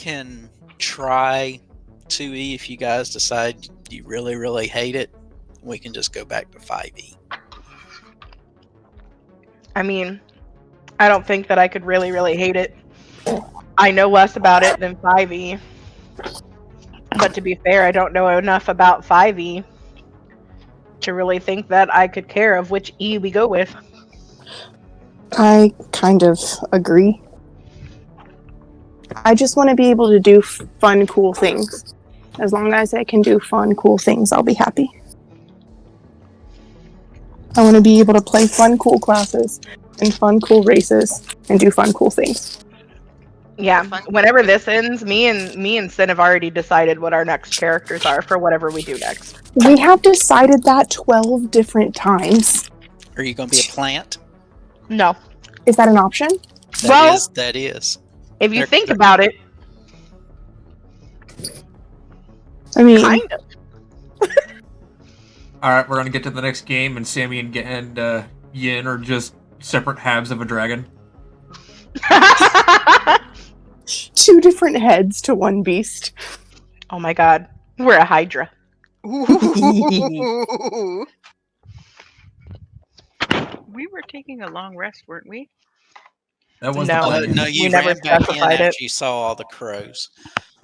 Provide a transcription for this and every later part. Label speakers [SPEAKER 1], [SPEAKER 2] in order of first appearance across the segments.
[SPEAKER 1] can try 2E if you guys decide you really, really hate it. We can just go back to 5E.
[SPEAKER 2] I mean, I don't think that I could really, really hate it. I know less about it than 5E. But to be fair, I don't know enough about 5E to really think that I could care of which E we go with.
[SPEAKER 3] I kind of agree. I just want to be able to do fun, cool things. As long as I can do fun, cool things, I'll be happy. I want to be able to play fun, cool classes and fun, cool races and do fun, cool things.
[SPEAKER 2] Yeah, whenever this ends, me and Sin have already decided what our next characters are for whatever we do next.
[SPEAKER 3] We have decided that 12 different times.
[SPEAKER 1] Are you going to be a plant?
[SPEAKER 2] No.
[SPEAKER 3] Is that an option?
[SPEAKER 1] That is.
[SPEAKER 2] If you think about it.
[SPEAKER 3] I mean...
[SPEAKER 2] Kind of.
[SPEAKER 4] Alright, we're going to get to the next game, and Sammy and Yin are just separate halves of a dragon.
[SPEAKER 3] 2 different heads to one beast.
[SPEAKER 2] Oh my god. We're a Hydra.
[SPEAKER 5] Ooh. We were taking a long rest, weren't we?
[SPEAKER 4] That was
[SPEAKER 2] No.
[SPEAKER 4] the plan.
[SPEAKER 1] No, you
[SPEAKER 2] never
[SPEAKER 1] ran back in
[SPEAKER 2] specified
[SPEAKER 1] after
[SPEAKER 2] it.
[SPEAKER 1] you saw all the crows.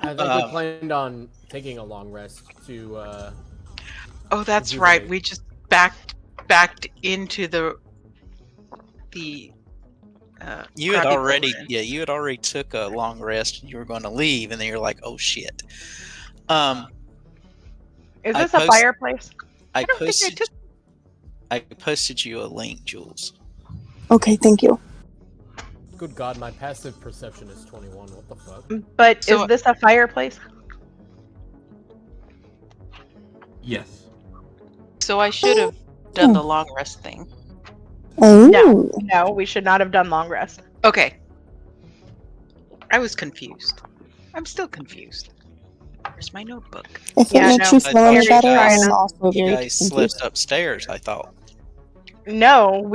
[SPEAKER 6] I think we planned on taking a long rest to.
[SPEAKER 5] Oh, that's right. We just backed into the.
[SPEAKER 1] You had already took a long rest. And you were going to leave, and then you're like, "Oh shit."
[SPEAKER 2] Is this a fireplace?
[SPEAKER 1] I posted you a link, Jules.
[SPEAKER 3] Okay, thank you.
[SPEAKER 6] Good God, my passive perception is 21. What the fuck?
[SPEAKER 2] But is this a fireplace?
[SPEAKER 4] Yes.
[SPEAKER 5] So I should have done the long rest thing.
[SPEAKER 3] Oh.
[SPEAKER 2] No, we should not have done long rest.
[SPEAKER 5] Okay. I was confused. I'm still confused. Where's my notebook?
[SPEAKER 3] If it makes you feel any better, I am also
[SPEAKER 1] You
[SPEAKER 3] very
[SPEAKER 1] guys
[SPEAKER 3] confused.
[SPEAKER 1] slipped upstairs, I thought.
[SPEAKER 2] No,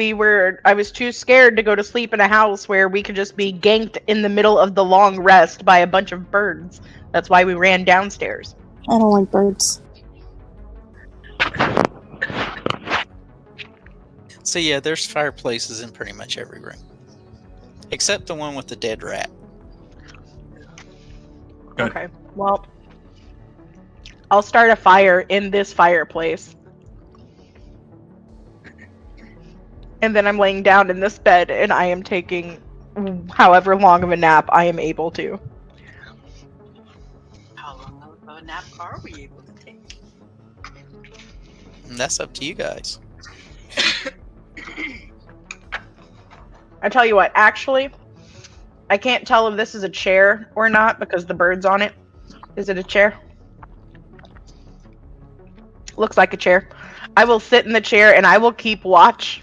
[SPEAKER 2] I was too scared to go to sleep in a house where we could just be ganked in the middle of the long rest by a bunch of birds. That's why we ran downstairs.
[SPEAKER 3] I don't like birds.
[SPEAKER 1] So yeah, there's fireplaces in pretty much every room. Except the one with the dead rat.
[SPEAKER 4] Good.
[SPEAKER 2] Okay, well, I'll start a fire in this fireplace. And then I'm laying down in this bed and I am taking however long of a nap I am able to.
[SPEAKER 5] How long of a nap are we able to take?
[SPEAKER 1] And that's up to you guys.
[SPEAKER 2] I tell you what, actually, I can't tell if this is a chair or not because the bird's on it. Is it a chair? Looks like a chair. I will sit in the chair and I will keep watch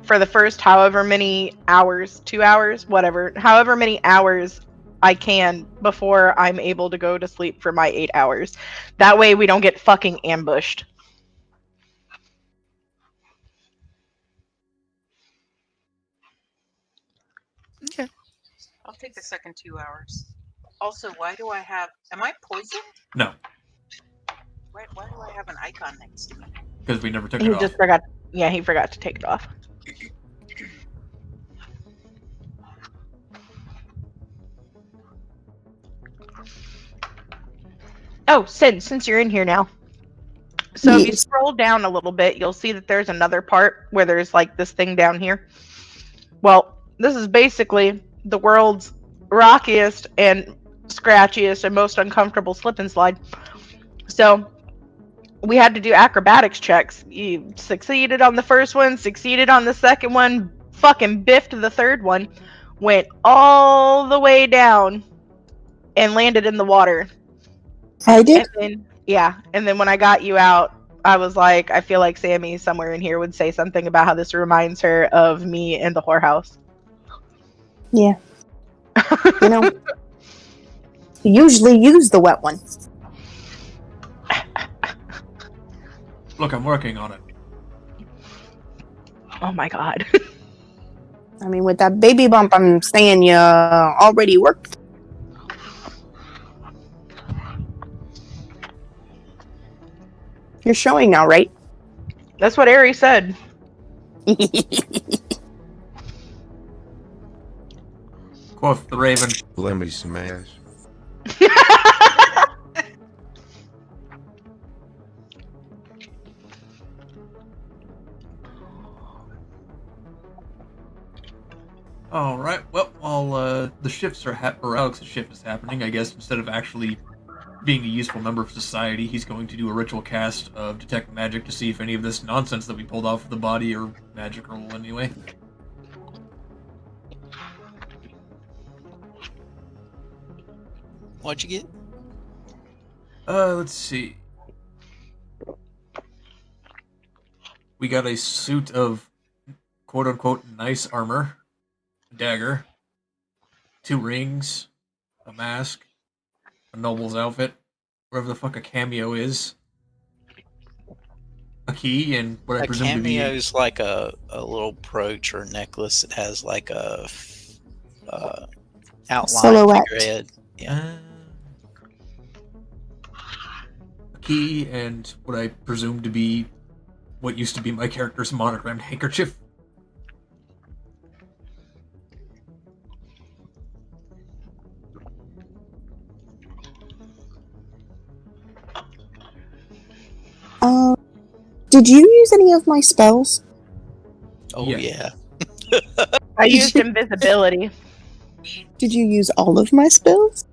[SPEAKER 2] for the first however many hours, 2 hours, whatever, however many hours I can before I'm able to go to sleep for my 8 hours. That way we don't get fucking ambushed.
[SPEAKER 1] Okay.
[SPEAKER 5] I'll take the second 2 hours. Also, why do I have... Am I poisoned?
[SPEAKER 4] No,
[SPEAKER 5] Why do I have an icon next to me?
[SPEAKER 4] because we never took
[SPEAKER 2] He
[SPEAKER 4] it off.
[SPEAKER 2] just forgot. Yeah, he forgot to take it off. Oh, since you're in here now. So if you scroll down a little bit, you'll see that there's another part where there's like this thing down here. Well, this is basically the world's rockiest and scratchiest and most uncomfortable slip and slide. So we had to do acrobatics checks. You succeeded on the first one, succeeded on the second one, fucking biffed the third one, went all the way down and landed in the water.
[SPEAKER 3] I did?
[SPEAKER 2] And then when I got you out, I was like, I feel like Sammy somewhere in here would say something about how this reminds her of me and the whorehouse.
[SPEAKER 3] Yeah. You know, you usually use the wet one.
[SPEAKER 4] Look, I'm working on it.
[SPEAKER 2] Oh my god.
[SPEAKER 3] I mean, with that baby bump, I'm saying you already worked. You're showing now, right?
[SPEAKER 2] That's what Airee said.
[SPEAKER 4] Quoth the Raven.
[SPEAKER 7] Let me smash.
[SPEAKER 4] All right. Well, while the shifts are or Alex's shift is happening, I guess instead of actually being a useful member of society, he's going to do a ritual cast of detect magic to see if any of this nonsense that we pulled off of the body are magical anyway.
[SPEAKER 1] What'd you get?
[SPEAKER 4] Let's see. We got a suit of quote-unquote nice armor, a dagger, 2 rings, a mask, a noble's outfit, whatever the fuck a cameo is, a key, and what I
[SPEAKER 1] A
[SPEAKER 4] presume to be...
[SPEAKER 1] cameo's like a little brooch or necklace that has like a outline
[SPEAKER 3] Silhouette.
[SPEAKER 1] figurehead. Yeah.
[SPEAKER 4] A key, and what I presume to be what used to be my character's monogrammed handkerchief.
[SPEAKER 3] Did you use any of my spells?
[SPEAKER 1] Oh
[SPEAKER 4] Yeah.
[SPEAKER 1] yeah.
[SPEAKER 2] I used invisibility.
[SPEAKER 3] Did you use all of my spells?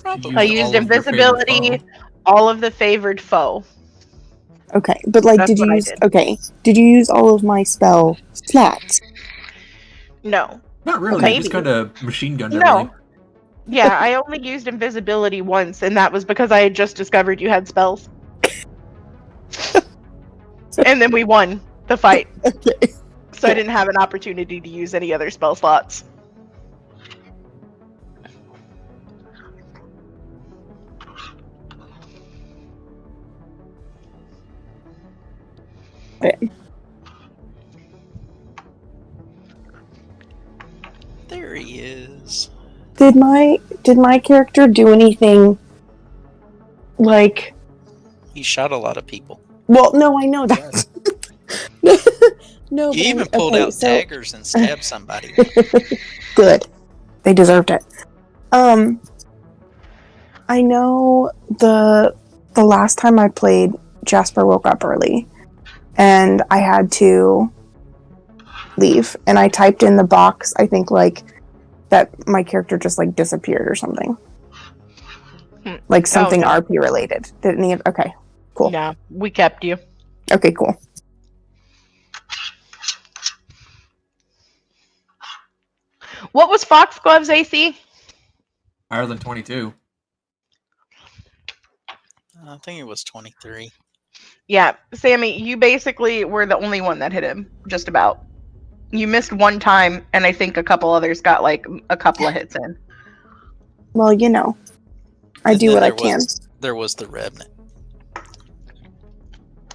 [SPEAKER 1] Probably.
[SPEAKER 2] I
[SPEAKER 4] Use
[SPEAKER 2] used
[SPEAKER 4] all of your favorite
[SPEAKER 2] invisibility,
[SPEAKER 4] foe.
[SPEAKER 2] all of the favored foe.
[SPEAKER 3] Okay, but like,
[SPEAKER 2] That's
[SPEAKER 3] did you
[SPEAKER 2] what I
[SPEAKER 3] use?
[SPEAKER 2] did.
[SPEAKER 3] Okay, did you use all of my spell slots?
[SPEAKER 2] No.
[SPEAKER 4] Not really,
[SPEAKER 2] Maybe.
[SPEAKER 4] just kind of machine gunned
[SPEAKER 2] No.
[SPEAKER 4] everything.
[SPEAKER 2] Yeah, I only used invisibility once, and that was because I had just discovered you had spells. And then we won the fight.
[SPEAKER 3] Okay.
[SPEAKER 2] So I didn't have an opportunity to use any other spell slots.
[SPEAKER 1] There he is.
[SPEAKER 3] Did my character do anything like?
[SPEAKER 1] He shot a lot of people.
[SPEAKER 3] Well, no, I know that. No,
[SPEAKER 1] You even
[SPEAKER 3] but
[SPEAKER 1] pulled
[SPEAKER 3] okay,
[SPEAKER 1] out
[SPEAKER 3] so-
[SPEAKER 1] daggers and stabbed somebody.
[SPEAKER 3] Good. They deserved it. I know the last time I played, Jasper woke up early, and I had to leave. And I typed in the box, I think like that my character just like disappeared or something, like something
[SPEAKER 2] no.
[SPEAKER 3] RP related. Didn't he? Okay, cool.
[SPEAKER 2] Yeah, we kept you.
[SPEAKER 3] Okay, cool.
[SPEAKER 2] What was Foxglove's AC?
[SPEAKER 4] Higher than 22.
[SPEAKER 1] I think it was 23.
[SPEAKER 2] Yeah, Sammy, you basically were the only one that hit him, just about. You missed one time, and I think a couple others got like a couple of hits in.
[SPEAKER 3] Well, you know, I
[SPEAKER 1] And
[SPEAKER 3] do
[SPEAKER 1] then
[SPEAKER 3] what I
[SPEAKER 1] there
[SPEAKER 3] can.
[SPEAKER 1] There was the Revenant.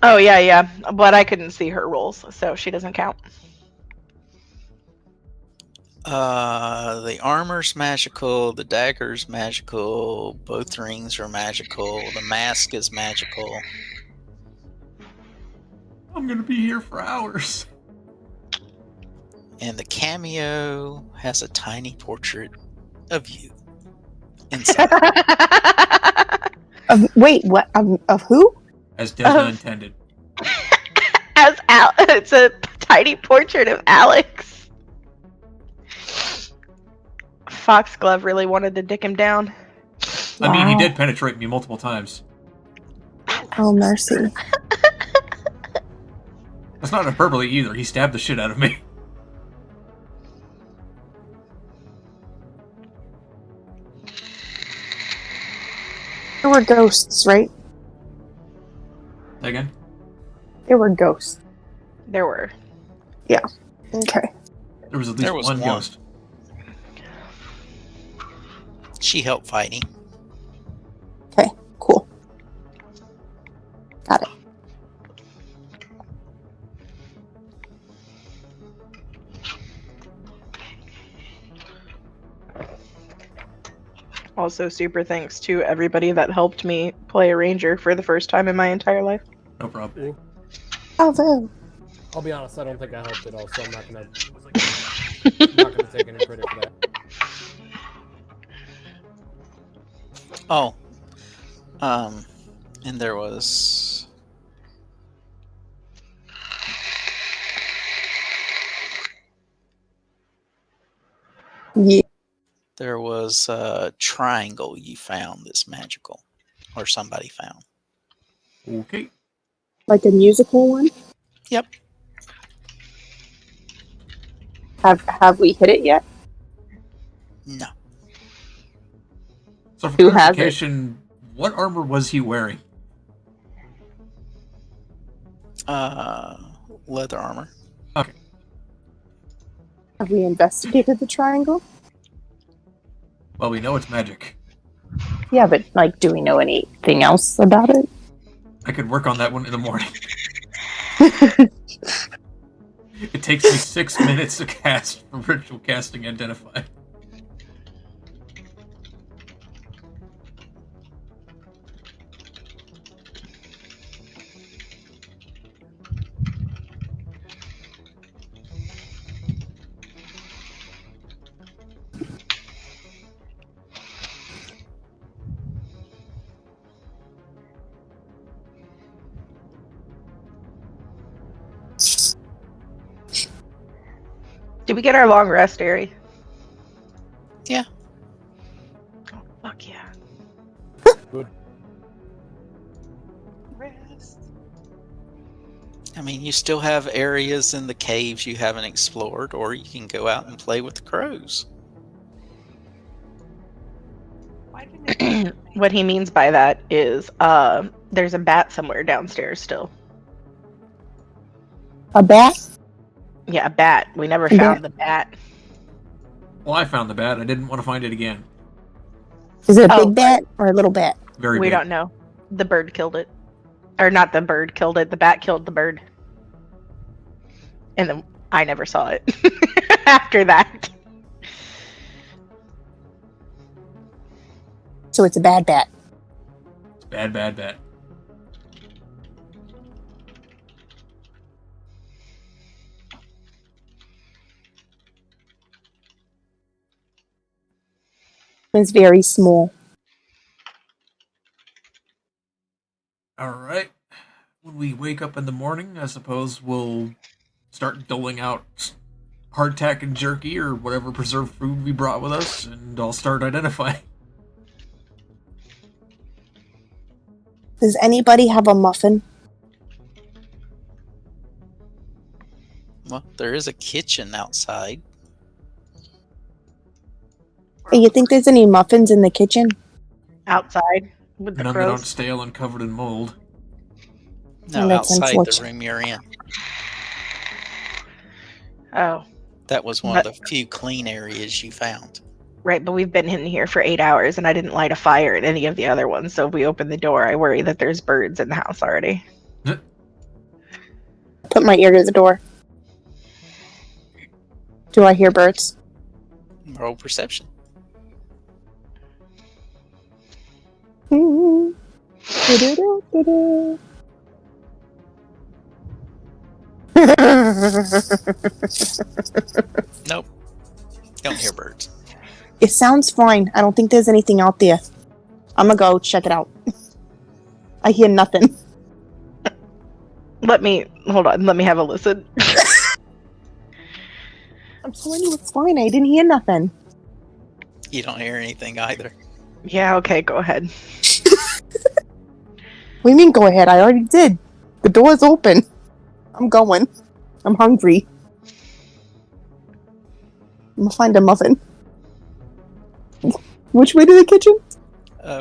[SPEAKER 2] Oh, yeah, but I couldn't see her rolls, so she doesn't count.
[SPEAKER 1] The armor's magical, the dagger's magical, both rings are magical, the mask is magical.
[SPEAKER 4] I'm gonna be here for hours.
[SPEAKER 1] And the cameo has a tiny portrait of you inside.
[SPEAKER 3] Wait, what? Of who?
[SPEAKER 4] As Desna intended.
[SPEAKER 2] It's a tiny portrait of Alex. Foxglove really wanted to dick him down.
[SPEAKER 4] I mean, he
[SPEAKER 3] Wow.
[SPEAKER 4] did penetrate me multiple times.
[SPEAKER 3] Oh, mercy.
[SPEAKER 4] That's not hyperbole either. He stabbed the shit out of me.
[SPEAKER 3] There were ghosts, right?
[SPEAKER 4] Again?
[SPEAKER 3] There were ghosts.
[SPEAKER 2] There were.
[SPEAKER 3] Okay.
[SPEAKER 4] There was at least
[SPEAKER 1] There was
[SPEAKER 4] one
[SPEAKER 1] one.
[SPEAKER 4] ghost.
[SPEAKER 1] She helped fighting.
[SPEAKER 3] Okay. Cool. Got it.
[SPEAKER 2] Also, super thanks to everybody that helped me play a ranger for the first time in my entire life.
[SPEAKER 4] No problem.
[SPEAKER 3] Although,
[SPEAKER 6] I'll be honest, I don't think I helped at all, so I'm not gonna take any credit for that.
[SPEAKER 1] Oh, and there was
[SPEAKER 3] yeah,
[SPEAKER 1] a triangle you found that's magical, or somebody found.
[SPEAKER 4] Okay.
[SPEAKER 3] like a musical one.
[SPEAKER 1] Yep.
[SPEAKER 3] Have we hit it yet?
[SPEAKER 1] No.
[SPEAKER 4] So for
[SPEAKER 3] Who has it?
[SPEAKER 4] clarification, what armor was he wearing?
[SPEAKER 1] Leather armor.
[SPEAKER 4] Okay.
[SPEAKER 3] Have we investigated the triangle?
[SPEAKER 4] Well, we know it's magic.
[SPEAKER 3] Yeah, but like, do we know anything else about it?
[SPEAKER 4] I could work on that one in the morning. It takes me 6 minutes to cast for ritual casting identify.
[SPEAKER 2] Did we get our long rest, Airee?
[SPEAKER 1] Yeah.
[SPEAKER 2] Oh, fuck yeah.
[SPEAKER 6] Good.
[SPEAKER 5] Rest.
[SPEAKER 1] I mean, you still have areas in the caves you haven't explored, or you can go out and play with the crows.
[SPEAKER 5] Why didn't it
[SPEAKER 2] What he means by that is there's a bat somewhere downstairs still.
[SPEAKER 3] A bat?
[SPEAKER 2] Yeah, a bat. We never
[SPEAKER 3] A
[SPEAKER 2] found the bat.
[SPEAKER 4] Well, I found the bat. I didn't want to find it again.
[SPEAKER 3] Is it a
[SPEAKER 2] Oh,
[SPEAKER 3] big bat or a little bat?
[SPEAKER 4] Very
[SPEAKER 2] we
[SPEAKER 4] big.
[SPEAKER 2] don't know. The bird killed it. Or not the bird killed it. The bat killed the bird. And then I never saw it after that.
[SPEAKER 3] So it's a bad bat.
[SPEAKER 4] It's bad, bad, bad.
[SPEAKER 3] It's very small.
[SPEAKER 4] All right. When we wake up in the morning, I suppose we'll start doling out hardtack and jerky or whatever preserved food we brought with us, and I'll start identifying.
[SPEAKER 3] Does anybody have a muffin?
[SPEAKER 1] Well, there is a kitchen outside.
[SPEAKER 3] Hey, you think there's any muffins in the kitchen?
[SPEAKER 2] Outside with the
[SPEAKER 4] None that aren't
[SPEAKER 2] crows.
[SPEAKER 4] stale and covered in mold.
[SPEAKER 1] No,
[SPEAKER 3] That's
[SPEAKER 1] outside the
[SPEAKER 3] unfortunate.
[SPEAKER 1] room you're in.
[SPEAKER 2] Oh,
[SPEAKER 1] That was one of the few clean areas you found.
[SPEAKER 2] right. But we've been in here for 8 hours and I didn't light a fire in any of the other ones. So if we open the door, I worry that there's birds in the house already.
[SPEAKER 3] Put my ear to the door. Do I hear birds?
[SPEAKER 1] Roll perception. Nope. Don't hear birds.
[SPEAKER 3] It sounds fine. I don't think there's anything out there. I'm gonna go check it out. I hear nothing.
[SPEAKER 2] Hold on. Let me have a listen.
[SPEAKER 3] I'm telling you it's fine. I didn't hear nothing.
[SPEAKER 1] You don't hear anything either.
[SPEAKER 2] Yeah, okay, go ahead.
[SPEAKER 3] What do you mean go ahead? I already did. The door's open. I'm going. I'm hungry. I'm gonna find a muffin. Which way to the kitchen?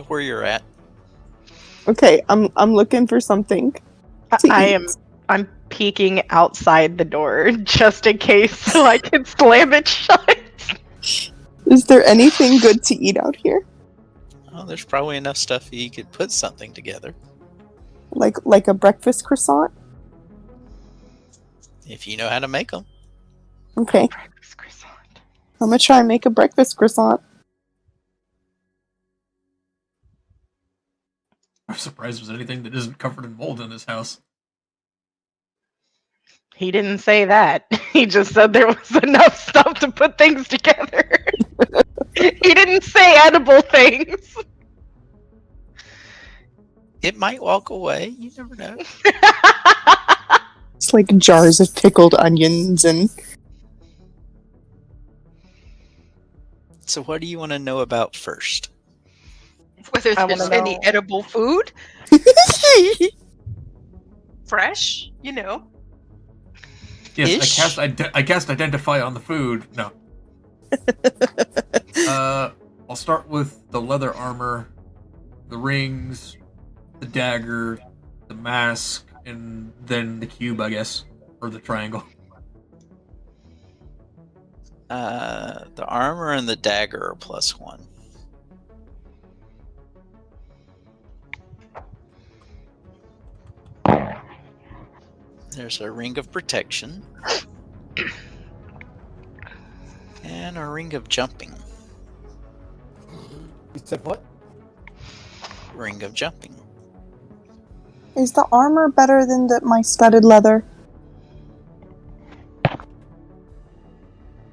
[SPEAKER 1] Where you're at.
[SPEAKER 3] Okay, I'm looking for something. to eat.
[SPEAKER 2] I'm peeking outside the door just in case so I can slam it shut.
[SPEAKER 3] Is there anything good to eat out here?
[SPEAKER 1] Oh, there's probably enough stuff you could put something together.
[SPEAKER 3] Like a breakfast croissant?
[SPEAKER 1] If you know how to make them.
[SPEAKER 3] Okay,
[SPEAKER 2] Breakfast croissant.
[SPEAKER 3] I'm gonna try and make a breakfast croissant.
[SPEAKER 4] I'm surprised there's anything that isn't covered in mold in this house.
[SPEAKER 2] He didn't say that. He just said there was enough stuff to put things together. He didn't say edible things.
[SPEAKER 1] It might walk away. You never know.
[SPEAKER 3] It's like jars of pickled onions and
[SPEAKER 1] So what do you want to know about first?
[SPEAKER 5] Whether
[SPEAKER 2] I
[SPEAKER 5] there's
[SPEAKER 2] wanna
[SPEAKER 5] any
[SPEAKER 2] know.
[SPEAKER 5] edible food, fresh, you know.
[SPEAKER 4] Yes,
[SPEAKER 1] Ish?
[SPEAKER 4] I cast identify on the food. No. I'll start with the leather armor, the rings, the dagger, the mask, and then the cube, I guess, or the triangle.
[SPEAKER 1] The armor and the dagger are +1. There's a ring of protection. And a ring of jumping.
[SPEAKER 6] You said what?
[SPEAKER 1] Ring of jumping.
[SPEAKER 3] is the armor better than my studded leather?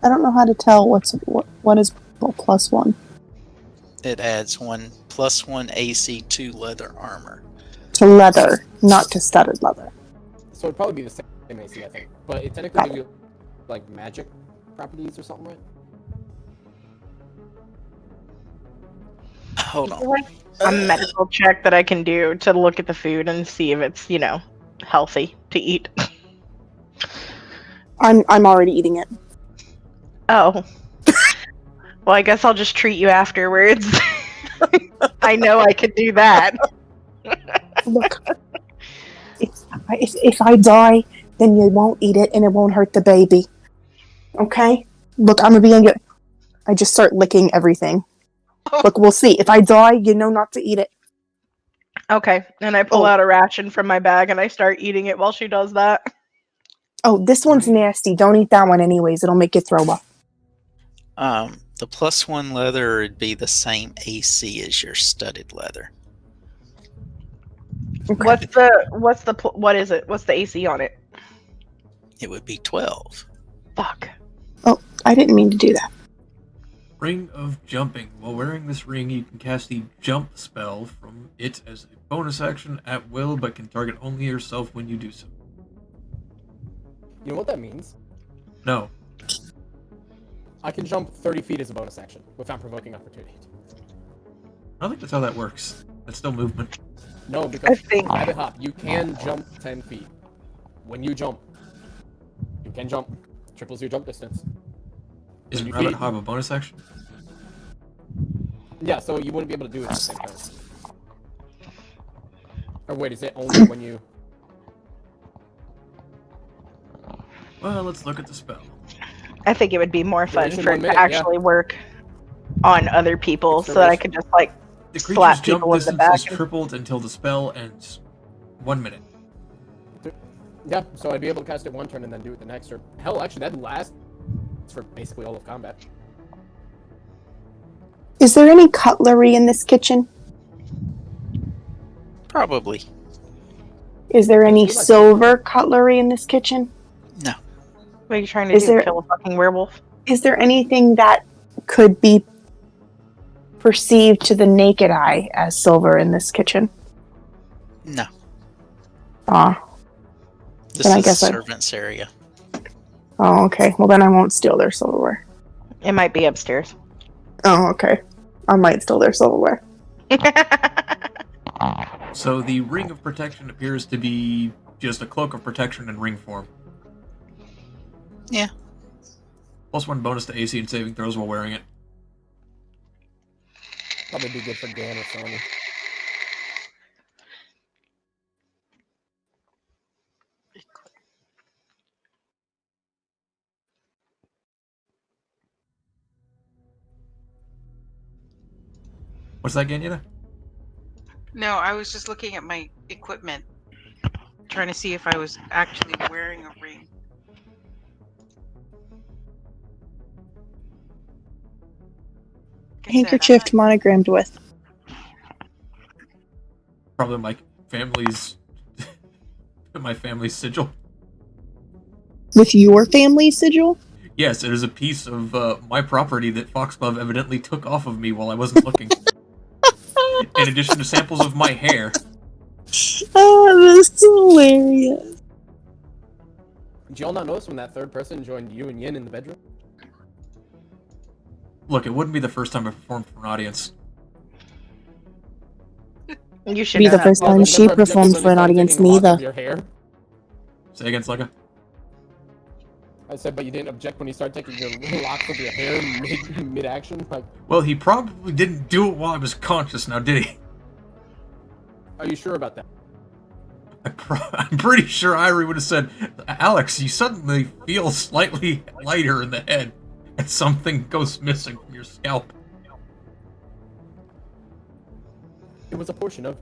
[SPEAKER 3] I don't know how to tell what is +1
[SPEAKER 1] It adds +1 AC to leather armor.
[SPEAKER 3] to leather, not to studded leather.
[SPEAKER 6] So it'd probably be the same AC, I think. But it technically gives you like magic properties or something, right?
[SPEAKER 1] Hold on.
[SPEAKER 2] Like a medical check that I can do to look at the food and see if it's, healthy to eat.
[SPEAKER 3] I'm already eating it.
[SPEAKER 2] Oh. Well, I guess I'll just treat you afterwards. I know I could do that.
[SPEAKER 3] Look, if I die, then you won't eat it and it won't hurt the baby. Okay? Look, I'm gonna be. I just start licking everything. Look, we'll see. If I die, you know not to eat it.
[SPEAKER 2] Okay, and I pull out a ration from my bag and I start eating it while she does that.
[SPEAKER 3] Oh, this one's nasty. Don't eat that one anyways. It'll make you throw up.
[SPEAKER 1] The +1 leather would be the same AC as your studded leather.
[SPEAKER 3] Okay.
[SPEAKER 2] What is it? What's the AC on it?
[SPEAKER 1] It would be 12.
[SPEAKER 2] Fuck.
[SPEAKER 3] Oh, I didn't mean to do that.
[SPEAKER 4] Ring of Jumping. While wearing this ring, you can cast the Jump spell from it as a bonus action at will, but can target only yourself when you do so.
[SPEAKER 6] You know what that means?
[SPEAKER 4] No.
[SPEAKER 6] I can jump 30 feet as a bonus action without provoking opportunity.
[SPEAKER 4] I don't think that's how that works. That's still movement.
[SPEAKER 6] No, because
[SPEAKER 2] I think-
[SPEAKER 6] rabbit hop, you can jump 10 feet. When you jump, you can jump. Triples your jump distance.
[SPEAKER 4] Isn't
[SPEAKER 6] you
[SPEAKER 4] Rabbit
[SPEAKER 6] feed-
[SPEAKER 4] Hop a bonus action?
[SPEAKER 6] Yeah, so you wouldn't be able to do it at the same time. Or wait, is it only when you...
[SPEAKER 4] Well, let's look at the spell.
[SPEAKER 2] I think it would be more fun
[SPEAKER 6] Duration
[SPEAKER 2] for it
[SPEAKER 6] 1
[SPEAKER 2] to
[SPEAKER 6] minute,
[SPEAKER 2] actually work on other people
[SPEAKER 6] It's
[SPEAKER 2] so that I
[SPEAKER 6] duration.
[SPEAKER 2] could just
[SPEAKER 4] The
[SPEAKER 2] slap
[SPEAKER 4] creature's jump
[SPEAKER 2] people in the
[SPEAKER 4] distance
[SPEAKER 2] back.
[SPEAKER 4] is tripled until the spell ends. 1 minute.
[SPEAKER 6] Yeah, so I'd be able to cast it one turn and then do it the next. Or hell, actually, that'd last for basically all of combat.
[SPEAKER 3] Is there any cutlery in this kitchen?
[SPEAKER 1] Probably.
[SPEAKER 3] Is there any
[SPEAKER 6] feel like-
[SPEAKER 3] silver cutlery in this kitchen?
[SPEAKER 1] No.
[SPEAKER 2] What are you trying to
[SPEAKER 3] Is
[SPEAKER 2] do?
[SPEAKER 3] there-
[SPEAKER 2] Kill a fucking werewolf?
[SPEAKER 3] Is there anything that could be perceived to the naked eye as silver in this kitchen?
[SPEAKER 1] No.
[SPEAKER 3] Ah.
[SPEAKER 1] This
[SPEAKER 3] Then I
[SPEAKER 1] is
[SPEAKER 3] guess
[SPEAKER 1] the
[SPEAKER 3] I-
[SPEAKER 1] servants area.
[SPEAKER 3] Oh, okay. Well, then I won't steal their silverware.
[SPEAKER 2] It might be upstairs.
[SPEAKER 3] Oh, okay. I might steal their silverware.
[SPEAKER 4] So the Ring of Protection appears to be just a cloak of protection in ring form.
[SPEAKER 1] Yeah.
[SPEAKER 4] +1 bonus to AC and saving throws while wearing it.
[SPEAKER 6] Probably be good for Dan or Sony.
[SPEAKER 4] What's that, Ganyeta?
[SPEAKER 5] No, I was just looking at my equipment, trying to see if I was actually wearing a ring. Like I said,
[SPEAKER 3] Handkerchief monogrammed with.
[SPEAKER 4] Probably my family's my family's sigil.
[SPEAKER 3] With your family sigil?
[SPEAKER 4] Yes, it is a piece of my property that Foxglove evidently took off of me while I wasn't looking. In addition to samples of my hair.
[SPEAKER 3] Oh, that's hilarious.
[SPEAKER 6] Did y'all not notice when that third person joined you and Yin in the bedroom?
[SPEAKER 4] Look, it wouldn't be the first time I performed for an audience.
[SPEAKER 2] You should
[SPEAKER 3] Be
[SPEAKER 2] know
[SPEAKER 3] the
[SPEAKER 2] that.
[SPEAKER 3] first time she
[SPEAKER 6] Remember
[SPEAKER 3] performed
[SPEAKER 6] when
[SPEAKER 3] for
[SPEAKER 6] you
[SPEAKER 3] an
[SPEAKER 6] started
[SPEAKER 3] audience,
[SPEAKER 6] taking locks
[SPEAKER 3] neither.
[SPEAKER 6] of your hair?
[SPEAKER 4] Say again, Slugga?
[SPEAKER 6] I said, but you didn't object when he started taking your locks of your hair mid-action? Like,
[SPEAKER 4] Well, he probably didn't do it while I was conscious, now did he?
[SPEAKER 6] are you sure about that?
[SPEAKER 4] I'm pretty sure Airee would have said, Alex, you suddenly feel slightly lighter in the head, and something goes missing from your scalp.
[SPEAKER 6] It was a portion of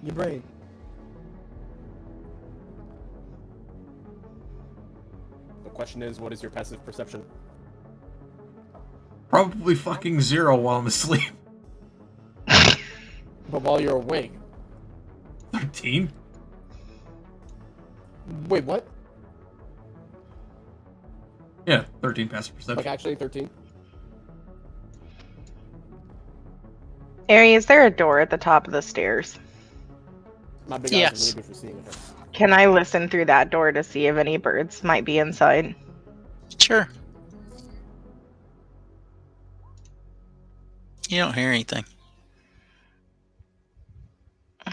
[SPEAKER 6] your brain. The question is, what is your passive perception?
[SPEAKER 4] Probably fucking 0 while I'm asleep.
[SPEAKER 6] But while you're awake...
[SPEAKER 4] 13?
[SPEAKER 6] Wait, what?
[SPEAKER 4] Yeah, 13 passive perception.
[SPEAKER 6] Like, actually 13?
[SPEAKER 2] Airee, is there a door at the top of the stairs?
[SPEAKER 6] My big eyes
[SPEAKER 1] Yes.
[SPEAKER 6] are really good for seeing it.
[SPEAKER 2] Can I listen through that door to see if any birds might be inside?
[SPEAKER 1] Sure. You don't hear anything.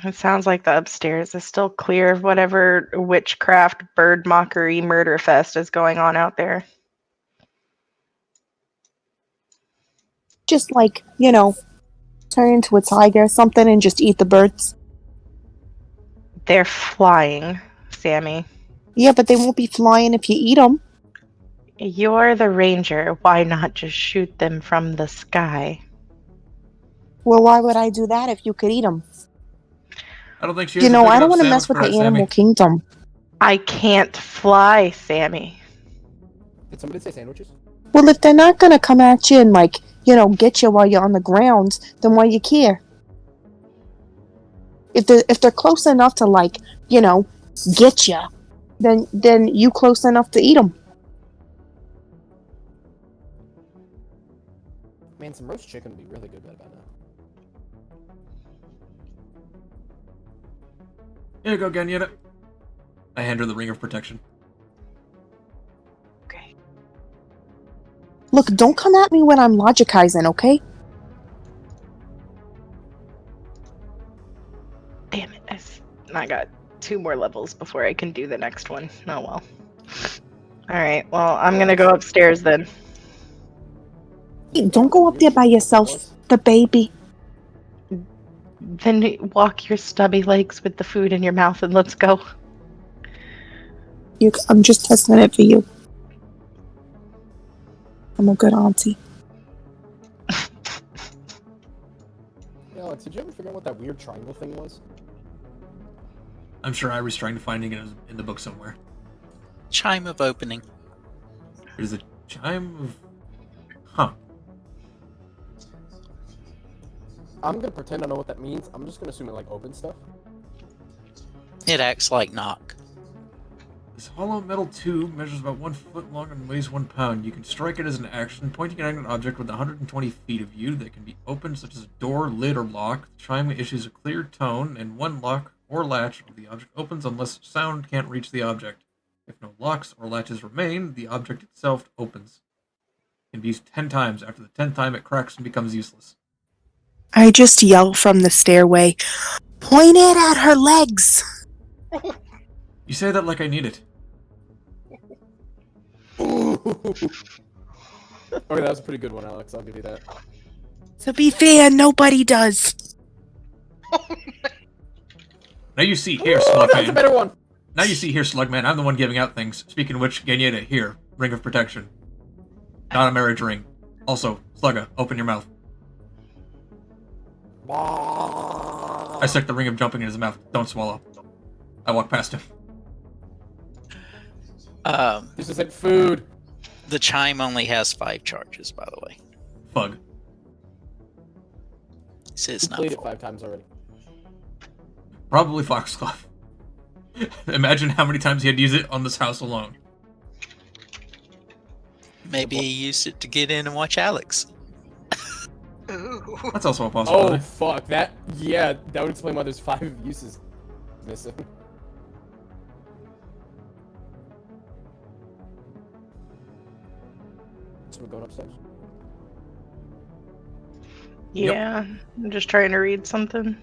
[SPEAKER 2] It sounds like the upstairs is still clear of whatever witchcraft, bird mockery, murder fest is going on out there.
[SPEAKER 3] Just like, turn into a tiger or something and just eat the birds.
[SPEAKER 2] They're flying, Sammy.
[SPEAKER 3] Yeah, but they won't be flying if you eat them.
[SPEAKER 2] You're the ranger. Why not just shoot them from the sky?
[SPEAKER 3] Well, why would I do that if you could eat them?
[SPEAKER 4] I don't think she has a big
[SPEAKER 3] I don't
[SPEAKER 4] enough
[SPEAKER 3] want to
[SPEAKER 4] sandwich
[SPEAKER 3] mess with
[SPEAKER 4] for
[SPEAKER 3] the
[SPEAKER 4] that,
[SPEAKER 3] animal
[SPEAKER 4] Sammy.
[SPEAKER 3] kingdom.
[SPEAKER 2] I can't fly, Sammy.
[SPEAKER 6] Did somebody say sandwiches?
[SPEAKER 3] Well, if they're not going to come at you and, get you while you're on the ground, then why you care? If they're close enough to, get you, then you close enough to eat them.
[SPEAKER 6] Man, some roast chicken would be really good right about now.
[SPEAKER 4] Here you go, Ganyeta. I hand her the ring of protection.
[SPEAKER 2] Okay.
[SPEAKER 3] Look, don't come at me when I'm logicizing, okay?
[SPEAKER 2] Damn it. I got 2 more levels before I can do the next one. Oh well. Alright, well, I'm gonna go upstairs then.
[SPEAKER 3] Hey, don't go up there by yourself, the baby.
[SPEAKER 2] Then walk your stubby legs with the food in your mouth and let's go.
[SPEAKER 3] I'm just testing it for you. I'm a good auntie.
[SPEAKER 6] Hey, Alex, did you ever figure out what that weird triangle thing was?
[SPEAKER 4] I'm sure Iree's trying to find it in the book somewhere.
[SPEAKER 1] Chime of opening.
[SPEAKER 4] There's a chime of... Huh.
[SPEAKER 6] I'm gonna pretend I know what that means. I'm just gonna assume it, opens stuff.
[SPEAKER 1] It acts like knock.
[SPEAKER 4] This hollow metal tube measures about 1 foot long and weighs 1 pound. You can strike it as an action, pointing it at an object within 120 feet of you that can be opened, such as a door, lid, or lock. The chime issues a clear tone, and one lock or latch of the object opens unless sound can't reach the object. If no locks or latches remain, the object itself opens. It can be used 10 times. After the 10th time, it cracks and becomes useless.
[SPEAKER 3] I just yell from the stairway, point it at her legs!
[SPEAKER 4] You say that like I need it.
[SPEAKER 6] Okay, that was a pretty good one, Alex. I'll give you that.
[SPEAKER 3] To be fair, nobody does.
[SPEAKER 4] Now you see here,
[SPEAKER 6] That's a
[SPEAKER 4] Slugman.
[SPEAKER 6] better one!
[SPEAKER 4] Now you see here, Slugman. I'm the one giving out things. Speaking of which, Ganyeta, here. Ring of protection. Not a marriage ring. Also, Slugga, open your mouth. I stick the ring of jumping in his mouth. Don't swallow. I walk past him.
[SPEAKER 6] This isn't food.
[SPEAKER 1] The chime only has 5 charges, by the way.
[SPEAKER 4] Fug.
[SPEAKER 1] So it's
[SPEAKER 6] You
[SPEAKER 1] not
[SPEAKER 6] played it
[SPEAKER 1] full.
[SPEAKER 6] 5 times already.
[SPEAKER 4] Probably Foxglove. Imagine how many times he had to use it on this house alone.
[SPEAKER 1] Maybe he used it to get in and watch Alex.
[SPEAKER 5] Ooh.
[SPEAKER 4] That's also a
[SPEAKER 6] Oh
[SPEAKER 4] possibility.
[SPEAKER 6] fuck that! Yeah, that would explain why there's 5 uses missing. So we're going upstairs.
[SPEAKER 4] Yep.
[SPEAKER 2] Yeah, I'm just trying to read something.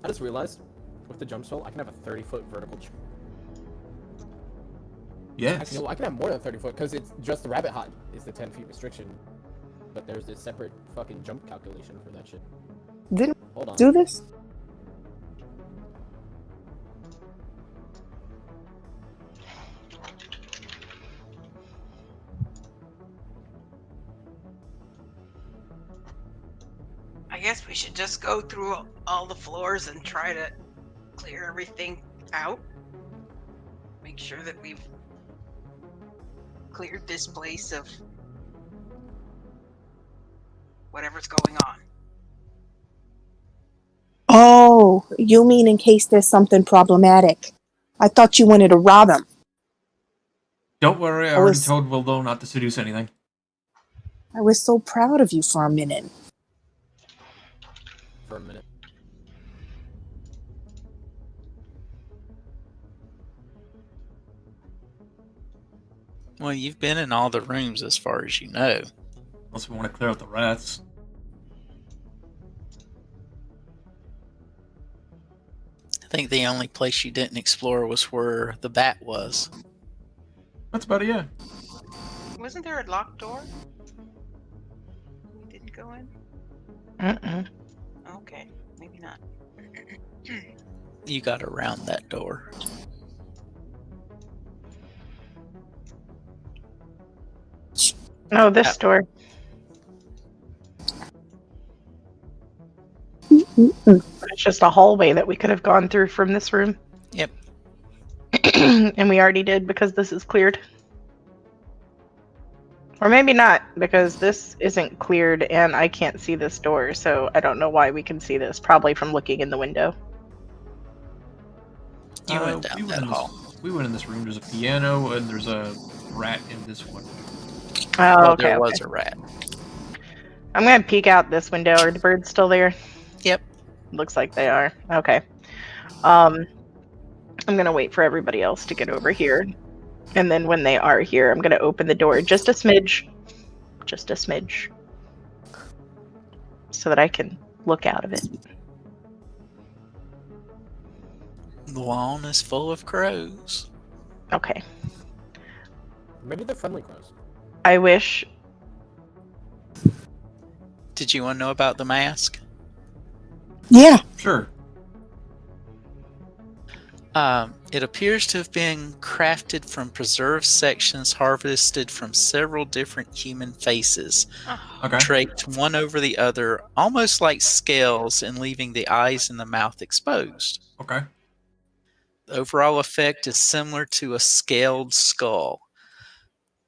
[SPEAKER 6] I just realized with the jump spell, I can have a 30-foot vertical.
[SPEAKER 4] Yes.
[SPEAKER 6] Actually, no, I can have more than 30 foot because it's just the rabbit hide is the 10 feet restriction. But there's this separate fucking jump calculation for that shit.
[SPEAKER 3] Didn't
[SPEAKER 6] Hold on.
[SPEAKER 3] do this?
[SPEAKER 5] I guess we should just go through all the floors and try to clear everything out. Make sure that we've cleared this place of whatever's going on.
[SPEAKER 3] Oh, you mean in case there's something problematic. I thought you wanted to rob him.
[SPEAKER 4] Don't worry, I
[SPEAKER 3] I
[SPEAKER 4] already
[SPEAKER 3] was-
[SPEAKER 4] told Willow not to seduce anything.
[SPEAKER 3] I was so proud of you for a minute.
[SPEAKER 6] For a minute.
[SPEAKER 1] Well, you've been in all the rooms as far as you know.
[SPEAKER 4] Unless we want to clear out the rats.
[SPEAKER 1] I think the only place you didn't explore was where the bat was.
[SPEAKER 4] That's about it, yeah.
[SPEAKER 5] Wasn't there a locked door? We didn't go in?
[SPEAKER 2] Mm-mm.
[SPEAKER 5] Okay, maybe not.
[SPEAKER 1] You got around that door.
[SPEAKER 2] Oh, this door.
[SPEAKER 3] Mm-mm.
[SPEAKER 2] It's just a hallway that we could have gone through from this room.
[SPEAKER 1] Yep.
[SPEAKER 2] And we already did because this is cleared. Or maybe not, because this isn't cleared and I can't see this door, so I don't know why we can see this. Probably from looking in the window.
[SPEAKER 1] You went down that hall.
[SPEAKER 4] We went in this room. There's a piano and there's a rat in this one.
[SPEAKER 2] Oh,
[SPEAKER 1] Well,
[SPEAKER 2] okay.
[SPEAKER 1] there was a rat.
[SPEAKER 2] I'm gonna peek out this window. Are the birds still there?
[SPEAKER 1] Yep.
[SPEAKER 2] Looks like they are. Okay. I'm gonna wait for everybody else to get over here. And then when they are here, I'm gonna open the door just a smidge. Just a smidge. So that I can look out of it.
[SPEAKER 1] The lawn is full of crows.
[SPEAKER 2] Okay.
[SPEAKER 6] Maybe they're friendly crows.
[SPEAKER 2] I wish.
[SPEAKER 1] Did you want to know about the mask?
[SPEAKER 3] Yeah.
[SPEAKER 4] Sure.
[SPEAKER 1] It appears to have been crafted from preserved sections harvested from several different human faces,
[SPEAKER 4] Okay.
[SPEAKER 1] draped one over the other, almost like scales, and leaving the eyes and the mouth exposed.
[SPEAKER 4] Okay.
[SPEAKER 1] The overall effect is similar to a scaled skull.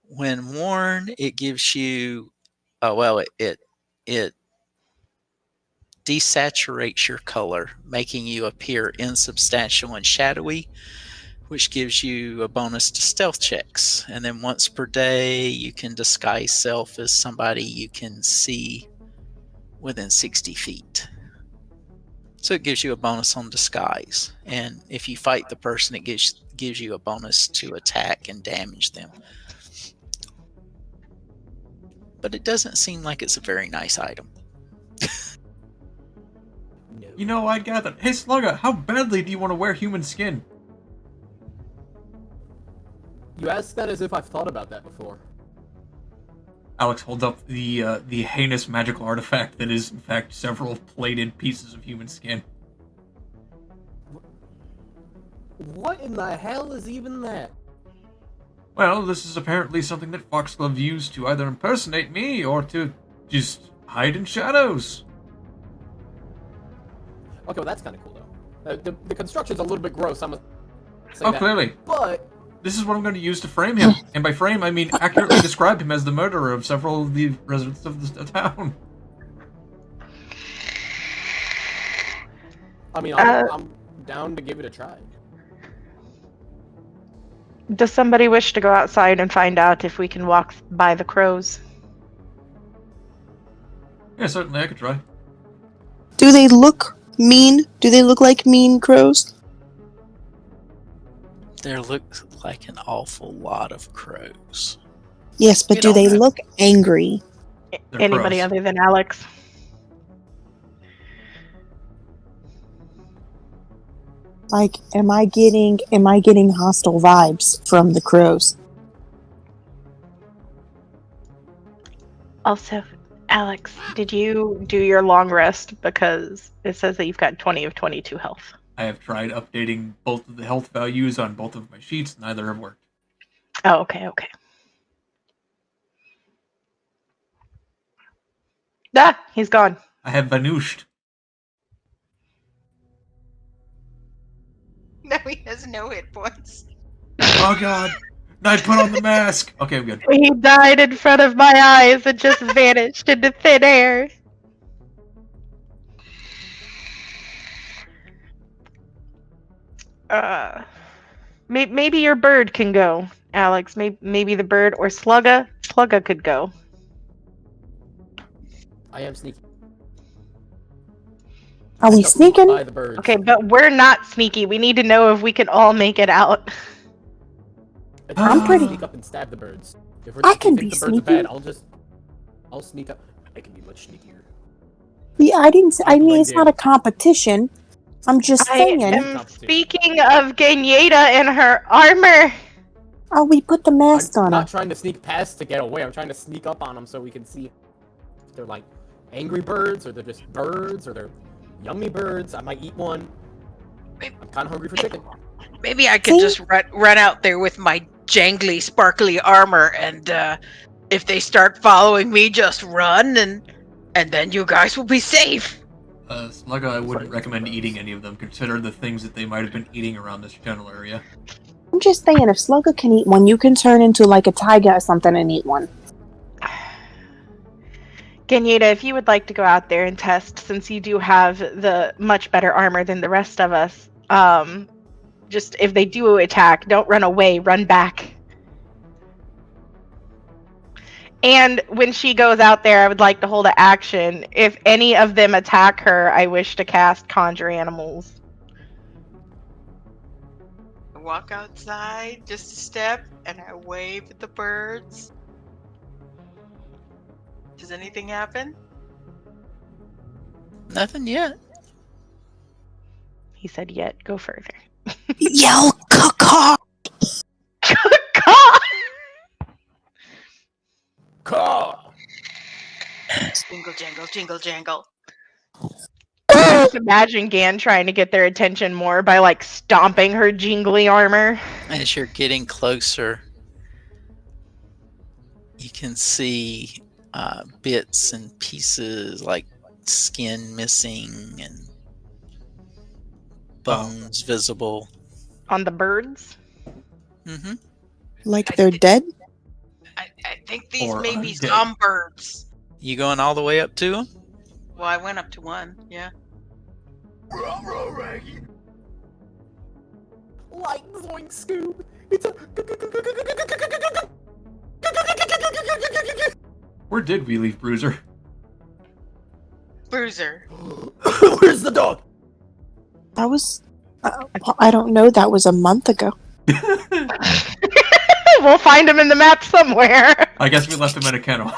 [SPEAKER 1] When worn, it gives you, it desaturates your color, making you appear insubstantial and shadowy, which gives you a bonus to stealth checks. And then once per day, you can disguise self as somebody you can see within 60 feet. So it gives you a bonus on disguise. And if you fight the person, it gives you a bonus to attack and damage them. But it doesn't seem like it's a very nice item.
[SPEAKER 6] No.
[SPEAKER 4] You know, I gather. Hey, Slugga, how badly do you want to wear human skin?
[SPEAKER 6] You ask that as if I've thought about that before.
[SPEAKER 4] Alex holds up the heinous magical artifact that is, in fact, several plated pieces of human skin.
[SPEAKER 6] What in the hell is even that?
[SPEAKER 4] Well, this is apparently something that Foxglove used to either impersonate me or to just hide in shadows.
[SPEAKER 6] Okay, well that's kind of cool though. The construction's a little bit gross. I'm gonna say
[SPEAKER 4] Oh,
[SPEAKER 6] that.
[SPEAKER 4] clearly.
[SPEAKER 6] But
[SPEAKER 4] This is what I'm going to use to frame him. And by frame, I mean accurately describe him as the murderer of several of the residents of the town.
[SPEAKER 6] I mean,
[SPEAKER 2] Uh,
[SPEAKER 6] I'm down to give it a try.
[SPEAKER 2] Does somebody wish to go outside and find out if we can walk by the crows?
[SPEAKER 4] Yeah, certainly I could try.
[SPEAKER 3] Do they look mean? Do they look like mean crows?
[SPEAKER 1] There looks like an awful lot of crows.
[SPEAKER 3] Yes, but
[SPEAKER 1] You
[SPEAKER 3] do
[SPEAKER 1] don't
[SPEAKER 3] they
[SPEAKER 1] know.
[SPEAKER 3] look angry?
[SPEAKER 4] They're
[SPEAKER 2] Anybody
[SPEAKER 4] crows.
[SPEAKER 2] other than Alex?
[SPEAKER 3] Like, am I getting hostile vibes from the crows?
[SPEAKER 2] Also, Alex, did you do your long rest? Because it says that you've got 20 of 22 health.
[SPEAKER 4] I have tried updating both of the health values on both of my sheets. Neither have worked.
[SPEAKER 2] Oh, okay, okay. Ah, he's gone.
[SPEAKER 4] I have vanushed.
[SPEAKER 5] Now he has no hit points.
[SPEAKER 4] Oh god! No, I put on the mask! Okay, I'm good.
[SPEAKER 2] He died in front of my eyes and just vanished into thin air. Maybe your bird can go, Alex. Maybe the bird or Slugga. Slugga could go.
[SPEAKER 6] I am sneaky.
[SPEAKER 3] Are we
[SPEAKER 6] Stealth
[SPEAKER 3] sneaking?
[SPEAKER 6] by the birds.
[SPEAKER 2] Okay, but we're not sneaky. We need to know if we can all make it out.
[SPEAKER 6] It's
[SPEAKER 3] I'm
[SPEAKER 6] easy to
[SPEAKER 3] pretty-
[SPEAKER 6] sneak up and stab the birds. If
[SPEAKER 3] I
[SPEAKER 6] if
[SPEAKER 3] can
[SPEAKER 6] you
[SPEAKER 3] be
[SPEAKER 6] think the birds are
[SPEAKER 3] sneaky.
[SPEAKER 6] bad, I'll sneak up. I can be much sneakier.
[SPEAKER 3] Yeah, I didn't. I mean,
[SPEAKER 6] blend
[SPEAKER 3] it's not
[SPEAKER 6] in.
[SPEAKER 3] a competition. I'm just
[SPEAKER 2] I
[SPEAKER 3] saying.
[SPEAKER 2] am speaking of Ganyeda and her armor.
[SPEAKER 3] Oh, we put the mask
[SPEAKER 6] I'm
[SPEAKER 3] on
[SPEAKER 6] not
[SPEAKER 3] her.
[SPEAKER 6] trying to sneak past to get away. I'm trying to sneak up on them so we can see if they're like angry birds or they're just birds or they're yummy birds. I might eat one. I'm kind of hungry for chicken.
[SPEAKER 5] Maybe I could
[SPEAKER 3] See?
[SPEAKER 5] just run out there with my jangly, sparkly armor, and if they start following me, just run, and then you guys will be safe.
[SPEAKER 4] Slugga, I wouldn't recommend eating any of them. Consider the things that they might have been eating around this general area.
[SPEAKER 3] I'm just saying, if Slugga can eat one, you can turn into like a tiger or something and eat one.
[SPEAKER 2] Ganyeda, if you would like to go out there and test, since you do have the much better armor than the rest of us, just if they do attack, don't run away, run back. And when she goes out there, I would like to hold an action. If any of them attack her, I wish to cast Conjure Animals.
[SPEAKER 5] I walk outside just a step, and I wave at the birds. Does anything happen?
[SPEAKER 1] Nothing yet.
[SPEAKER 2] He said, yet, go further.
[SPEAKER 3] Yell caw.
[SPEAKER 6] Caw!
[SPEAKER 5] Jingle, jangle, jingle, jangle.
[SPEAKER 2] Just imagine Gan trying to get their attention more by like stomping her jingly armor.
[SPEAKER 1] As you're getting closer, you can see bits and pieces like skin missing and bones visible.
[SPEAKER 2] On the birds?
[SPEAKER 1] Mm-hmm.
[SPEAKER 3] Like they're dead?
[SPEAKER 5] I think these
[SPEAKER 4] Or
[SPEAKER 5] may be
[SPEAKER 4] undead.
[SPEAKER 5] some birds.
[SPEAKER 1] You going all the way up to them?
[SPEAKER 5] Well, I went up to one, yeah.
[SPEAKER 6] Light zoink Scoob! It's a
[SPEAKER 4] Where did we leave Bruiser?
[SPEAKER 5] Bruiser.
[SPEAKER 6] Where's the dog?
[SPEAKER 3] That was. I don't know. That was a month ago.
[SPEAKER 2] We'll find him in the map somewhere.
[SPEAKER 4] I guess we left him in a kennel.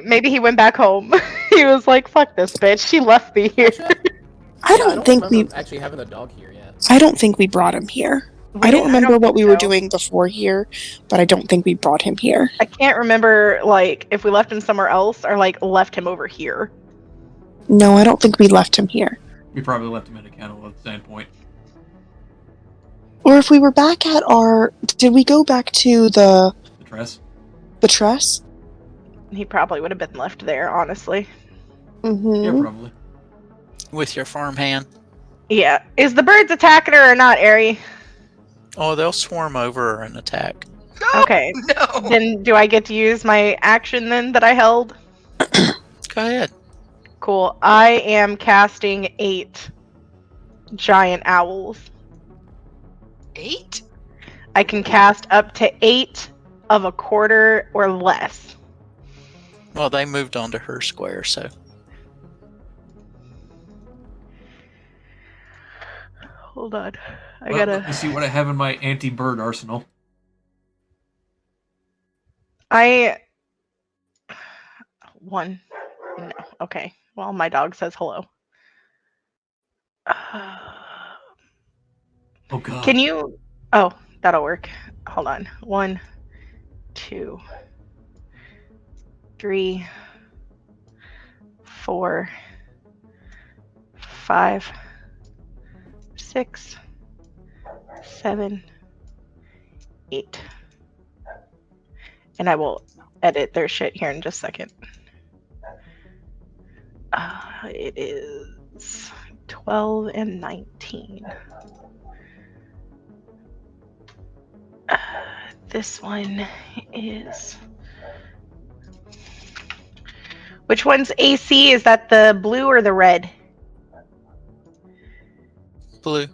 [SPEAKER 2] Maybe he went back home. He was like, "Fuck this bitch." She left me here.
[SPEAKER 3] I don't think we.
[SPEAKER 6] remember actually having a dog here yet.
[SPEAKER 3] I don't think we brought him here. I don't remember what we were doing before here, but I don't think we brought him here.
[SPEAKER 2] I can't remember like if we left him somewhere else or like left him over here.
[SPEAKER 3] No, I don't think we left him here.
[SPEAKER 4] We probably left him in a kennel at the same point.
[SPEAKER 3] Or if we were back at our. Did we go back to
[SPEAKER 4] The dress.
[SPEAKER 3] the tress?
[SPEAKER 2] He probably would have been left there, honestly.
[SPEAKER 3] Mm-hmm.
[SPEAKER 4] Yeah, probably.
[SPEAKER 1] With your farm hand?
[SPEAKER 2] Yeah. Is the birds attacking her or not, Airee?
[SPEAKER 1] Oh, they'll swarm over and attack.
[SPEAKER 2] Okay.
[SPEAKER 5] No.
[SPEAKER 2] Then do I get to use my action then that I held?
[SPEAKER 1] Go ahead.
[SPEAKER 2] Cool. I am casting 8 giant owls.
[SPEAKER 5] 8?
[SPEAKER 2] I can cast up to 8 of a quarter or less.
[SPEAKER 1] Well, they moved onto her square, so
[SPEAKER 2] Hold on. I
[SPEAKER 4] Well,
[SPEAKER 2] gotta.
[SPEAKER 4] let me see what I have in my anti-bird arsenal.
[SPEAKER 2] One. No. Okay. Well, my dog says hello.
[SPEAKER 4] Oh god.
[SPEAKER 2] Can you? Oh, that'll work. Hold on. 1, 2, 3, 4, 5, 6, 7, 8. And I will edit their shit here in just a second. It is 12 and 19. This one is. Which one's AC? Is that the blue or the red?
[SPEAKER 1] blue.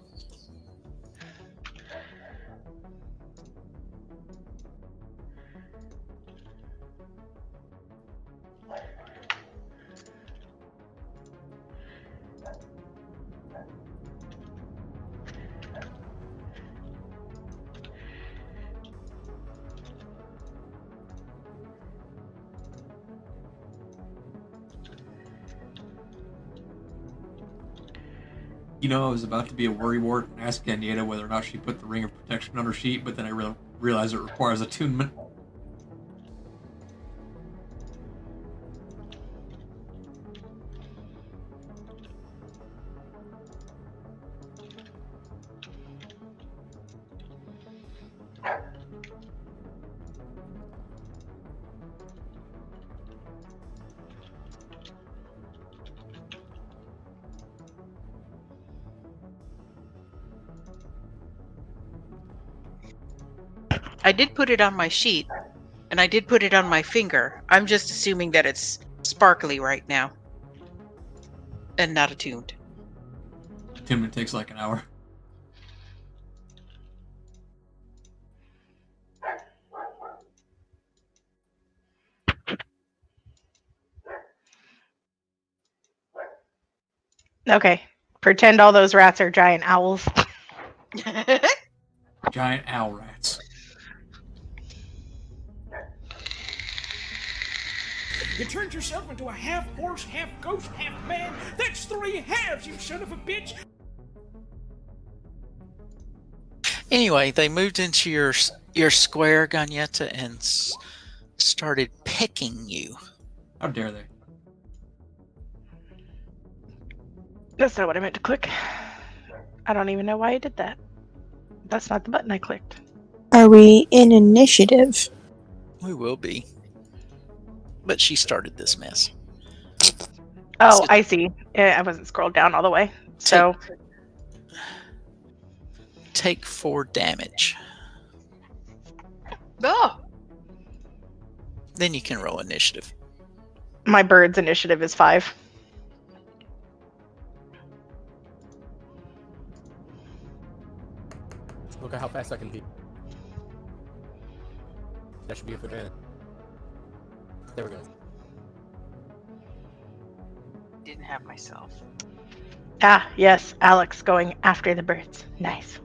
[SPEAKER 4] You know, I was about to be a worrywart and ask Daniela whether or not she put the ring of protection on her sheet, but then I realized it requires attunement.
[SPEAKER 5] I did put it on my sheet, and I did put it on my finger. I'm just assuming that it's sparkly right now. And not attuned.
[SPEAKER 4] Attunement takes like an hour.
[SPEAKER 2] Okay. Pretend all those rats are giant owls.
[SPEAKER 4] Giant owl rats.
[SPEAKER 7] You turned yourself into a half horse, half ghost, half man. That's 3 halves, you son of a bitch.
[SPEAKER 1] Anyway, they moved into your square, Gagnetta, and started pecking you.
[SPEAKER 4] How dare they?
[SPEAKER 2] That's not what I meant to click. I don't even know why I did that. That's not the button I clicked.
[SPEAKER 3] Are we in initiative?
[SPEAKER 1] We will be. But she started this mess.
[SPEAKER 2] Oh,
[SPEAKER 1] So-
[SPEAKER 2] I see. I wasn't scrolled down all the way. So
[SPEAKER 1] Take 4 damage.
[SPEAKER 5] Oh,
[SPEAKER 1] Then you can roll initiative.
[SPEAKER 2] my bird's initiative is 5.
[SPEAKER 6] Look at how fast I can be. That should be a good advantage. There we go.
[SPEAKER 5] didn't have myself.
[SPEAKER 2] Ah, yes, Alex going after the birds. Nice.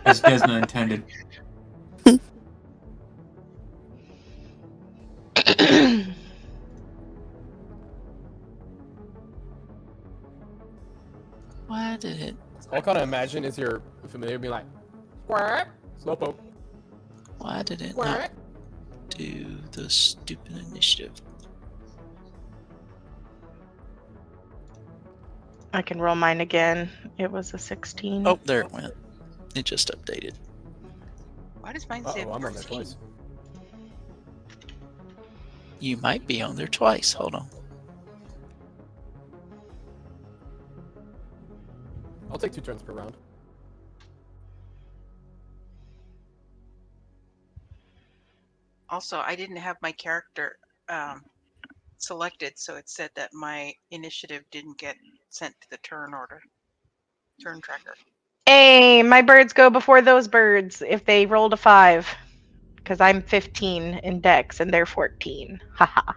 [SPEAKER 4] As Desna intended.
[SPEAKER 1] Why did it?
[SPEAKER 6] All I kind of imagine is your familiar being like, quack, slowpoke,
[SPEAKER 1] Why did it not
[SPEAKER 6] quack.
[SPEAKER 1] do the stupid initiative?
[SPEAKER 2] I can roll mine again. It was a 16.
[SPEAKER 1] Oh, there it went. It just updated.
[SPEAKER 5] Why does mine say
[SPEAKER 6] Uh-oh, I'm on there
[SPEAKER 5] 14?
[SPEAKER 6] twice.
[SPEAKER 1] You might be on there twice. Hold on.
[SPEAKER 6] I'll take 2 turns per round.
[SPEAKER 5] Also, I didn't have my character selected, so it said that my initiative didn't get sent to the turn order. turn tracker.
[SPEAKER 2] Hey, my birds go before those birds if they rolled a 5. Because I'm 15 in Dex and they're 14. Haha.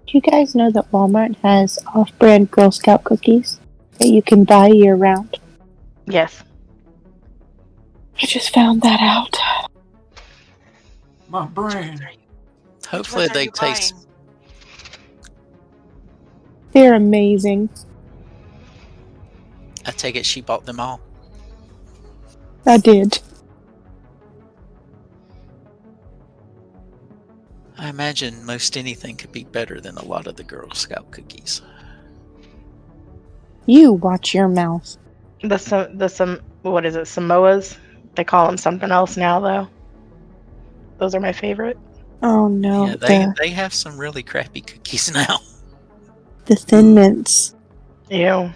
[SPEAKER 8] Do you guys know that Walmart has off-brand Girl Scout cookies that you can buy year-round?
[SPEAKER 2] Yes.
[SPEAKER 8] I just found that out.
[SPEAKER 4] My brain.
[SPEAKER 1] Hopefully they taste.
[SPEAKER 8] They're amazing.
[SPEAKER 1] I take it she bought them all.
[SPEAKER 8] I did.
[SPEAKER 1] I imagine most anything could be better than a lot of the Girl Scout cookies.
[SPEAKER 8] You watch your mouth.
[SPEAKER 2] What is it, Samoas? They call them something else now, though. Those are my favorite.
[SPEAKER 8] Oh no,
[SPEAKER 1] Yeah, they have some really crappy cookies now.
[SPEAKER 8] the Thin Mints
[SPEAKER 2] Ew.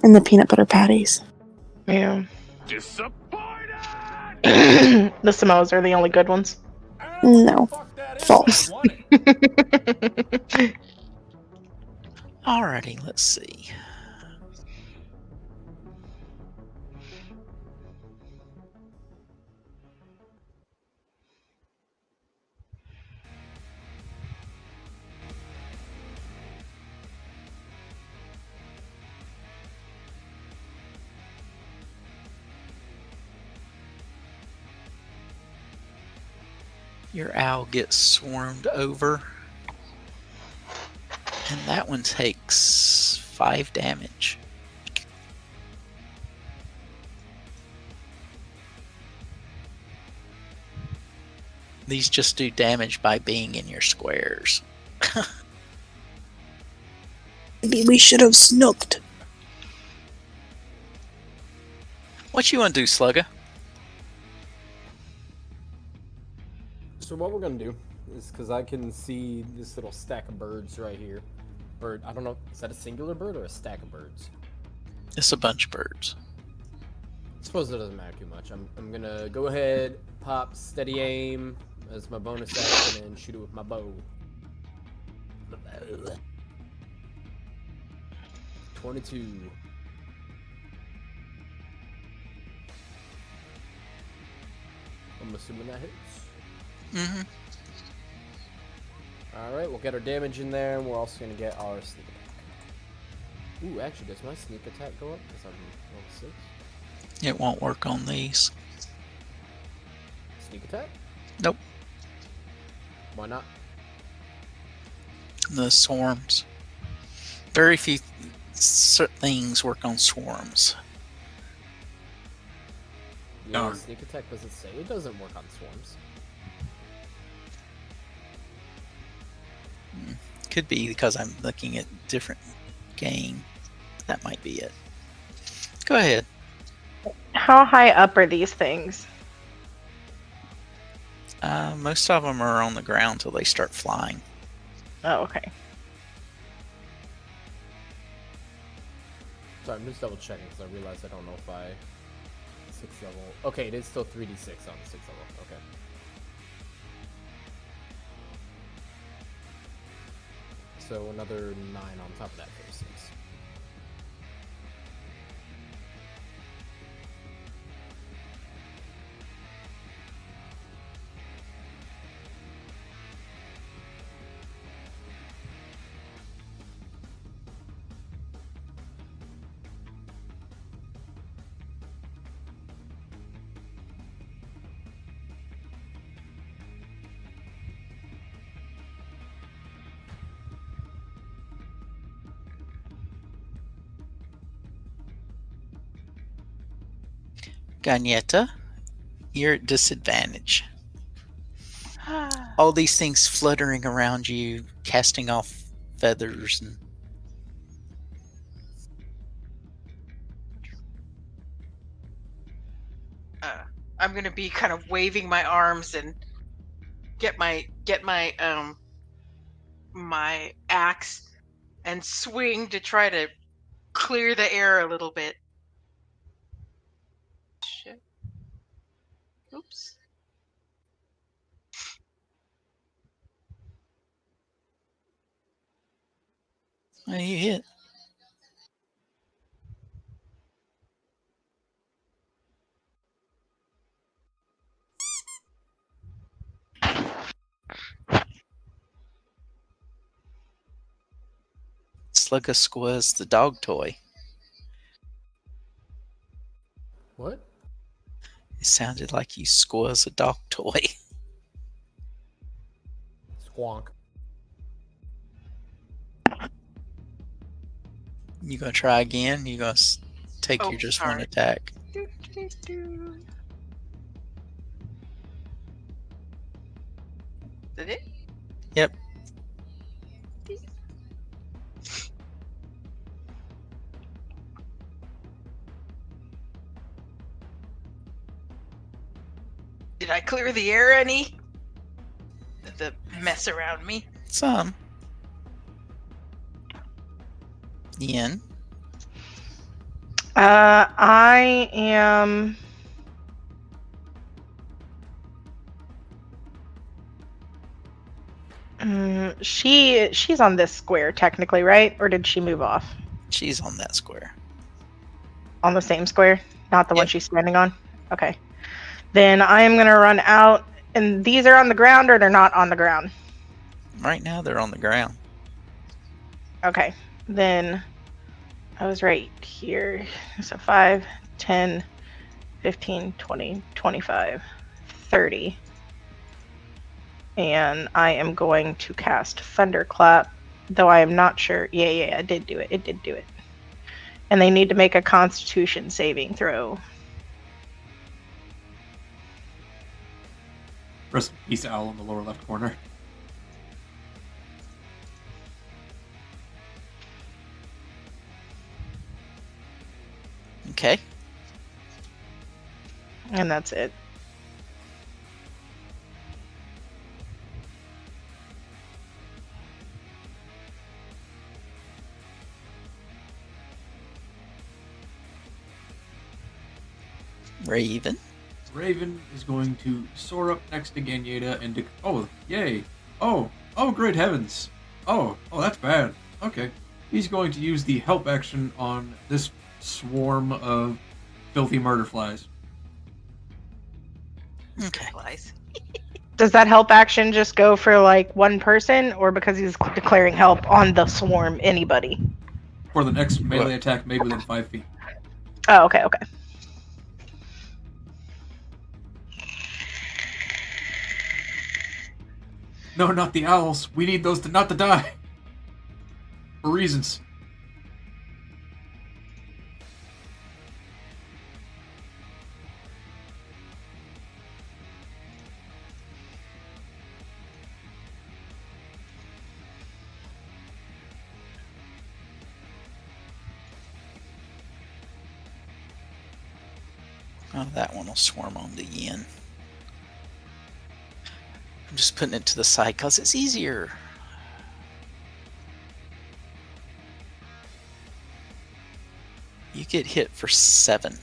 [SPEAKER 8] and the peanut butter patties.
[SPEAKER 2] Ew.
[SPEAKER 7] Disappointed!
[SPEAKER 2] The Samoas are the only good ones.
[SPEAKER 8] No, false.
[SPEAKER 1] Alrighty, let's see. Your owl gets swarmed over. And that one takes 5 damage. These just do damage by being in your squares.
[SPEAKER 3] Maybe we should have snooked.
[SPEAKER 1] What you want to do, Slugger?
[SPEAKER 6] So what we're gonna do is, because I can see this little stack of birds right here. Bird, I don't know, is that a singular bird or a stack of birds?
[SPEAKER 1] It's a bunch of birds.
[SPEAKER 6] I suppose it doesn't matter too much. I'm gonna go ahead, pop steady aim as my bonus action and shoot it with my bow. 22. I'm assuming that hits.
[SPEAKER 1] Mm-hmm.
[SPEAKER 6] Alright, we'll get our damage in there, and we're also going to get our sneak attack. Ooh, actually, does my sneak attack go up? Because I'm level 6.
[SPEAKER 1] It won't work on these.
[SPEAKER 6] Sneak attack?
[SPEAKER 1] Nope.
[SPEAKER 6] Why not?
[SPEAKER 1] The swarms. Very few things work on swarms.
[SPEAKER 6] Yeah,
[SPEAKER 4] Darn.
[SPEAKER 6] sneak attack doesn't say. It doesn't work on swarms.
[SPEAKER 1] Could be because I'm looking at different game. That might be it. Go ahead.
[SPEAKER 2] How high up are these things?
[SPEAKER 1] Most of them are on the ground till they start flying.
[SPEAKER 2] Oh, okay.
[SPEAKER 6] Sorry, I'm just double checking because I realized I don't know if I... 6th level... Okay, it is still 3d6 on the 6th level. Okay. So another 9 on top of that for 6.
[SPEAKER 1] Gagnetta, you're at disadvantage. All these things fluttering around you, casting off feathers and
[SPEAKER 5] I'm gonna be kind of waving my arms and get my my axe and swing to try to clear the air a little bit. Shit. Oops.
[SPEAKER 1] you hit. Slugga Squa's the dog toy.
[SPEAKER 6] What?
[SPEAKER 1] It sounded like you squaz a dog toy.
[SPEAKER 6] Squonk.
[SPEAKER 1] You gonna try again? You gonna take
[SPEAKER 5] Oh,
[SPEAKER 1] your just
[SPEAKER 5] sorry.
[SPEAKER 1] one attack?
[SPEAKER 5] Did it?
[SPEAKER 1] Yep.
[SPEAKER 5] Did I clear the air any? The mess around me?
[SPEAKER 1] Some. Yen.
[SPEAKER 2] I am. She's on this square technically, right? Or did she move off?
[SPEAKER 1] She's on that square.
[SPEAKER 2] On the same square, not the one
[SPEAKER 1] Yep.
[SPEAKER 2] she's standing on. Okay. Then I am gonna run out, and these are on the ground, or they're not on the ground.
[SPEAKER 1] Right now they're on the ground.
[SPEAKER 2] Okay. Then I was right here. So 5, 10, 15, 20, 25, 30. And I am going to cast Thunderclap, though I am not sure. Yeah, I did do it. It did do it. And they need to make a Constitution saving throw.
[SPEAKER 4] Rest in peace, owl in the lower left corner.
[SPEAKER 1] Okay.
[SPEAKER 2] And that's it.
[SPEAKER 1] Raven.
[SPEAKER 4] Raven is going to soar up next to Ganyeta and oh, yay! Oh, great heavens! Oh, that's bad. Okay, he's going to use the help action on this swarm of filthy murder flies.
[SPEAKER 1] Okay.
[SPEAKER 5] Flies.
[SPEAKER 2] Does that help action just go for like one person, or because he's declaring help on the swarm, anybody?
[SPEAKER 4] For the next melee attack made within 5 feet.
[SPEAKER 2] Oh, okay.
[SPEAKER 4] No, not the owls. We need those not to die. For reasons.
[SPEAKER 1] Oh, that one will swarm on the Yen. I'm just putting it to the side because it's easier. You get hit for 7.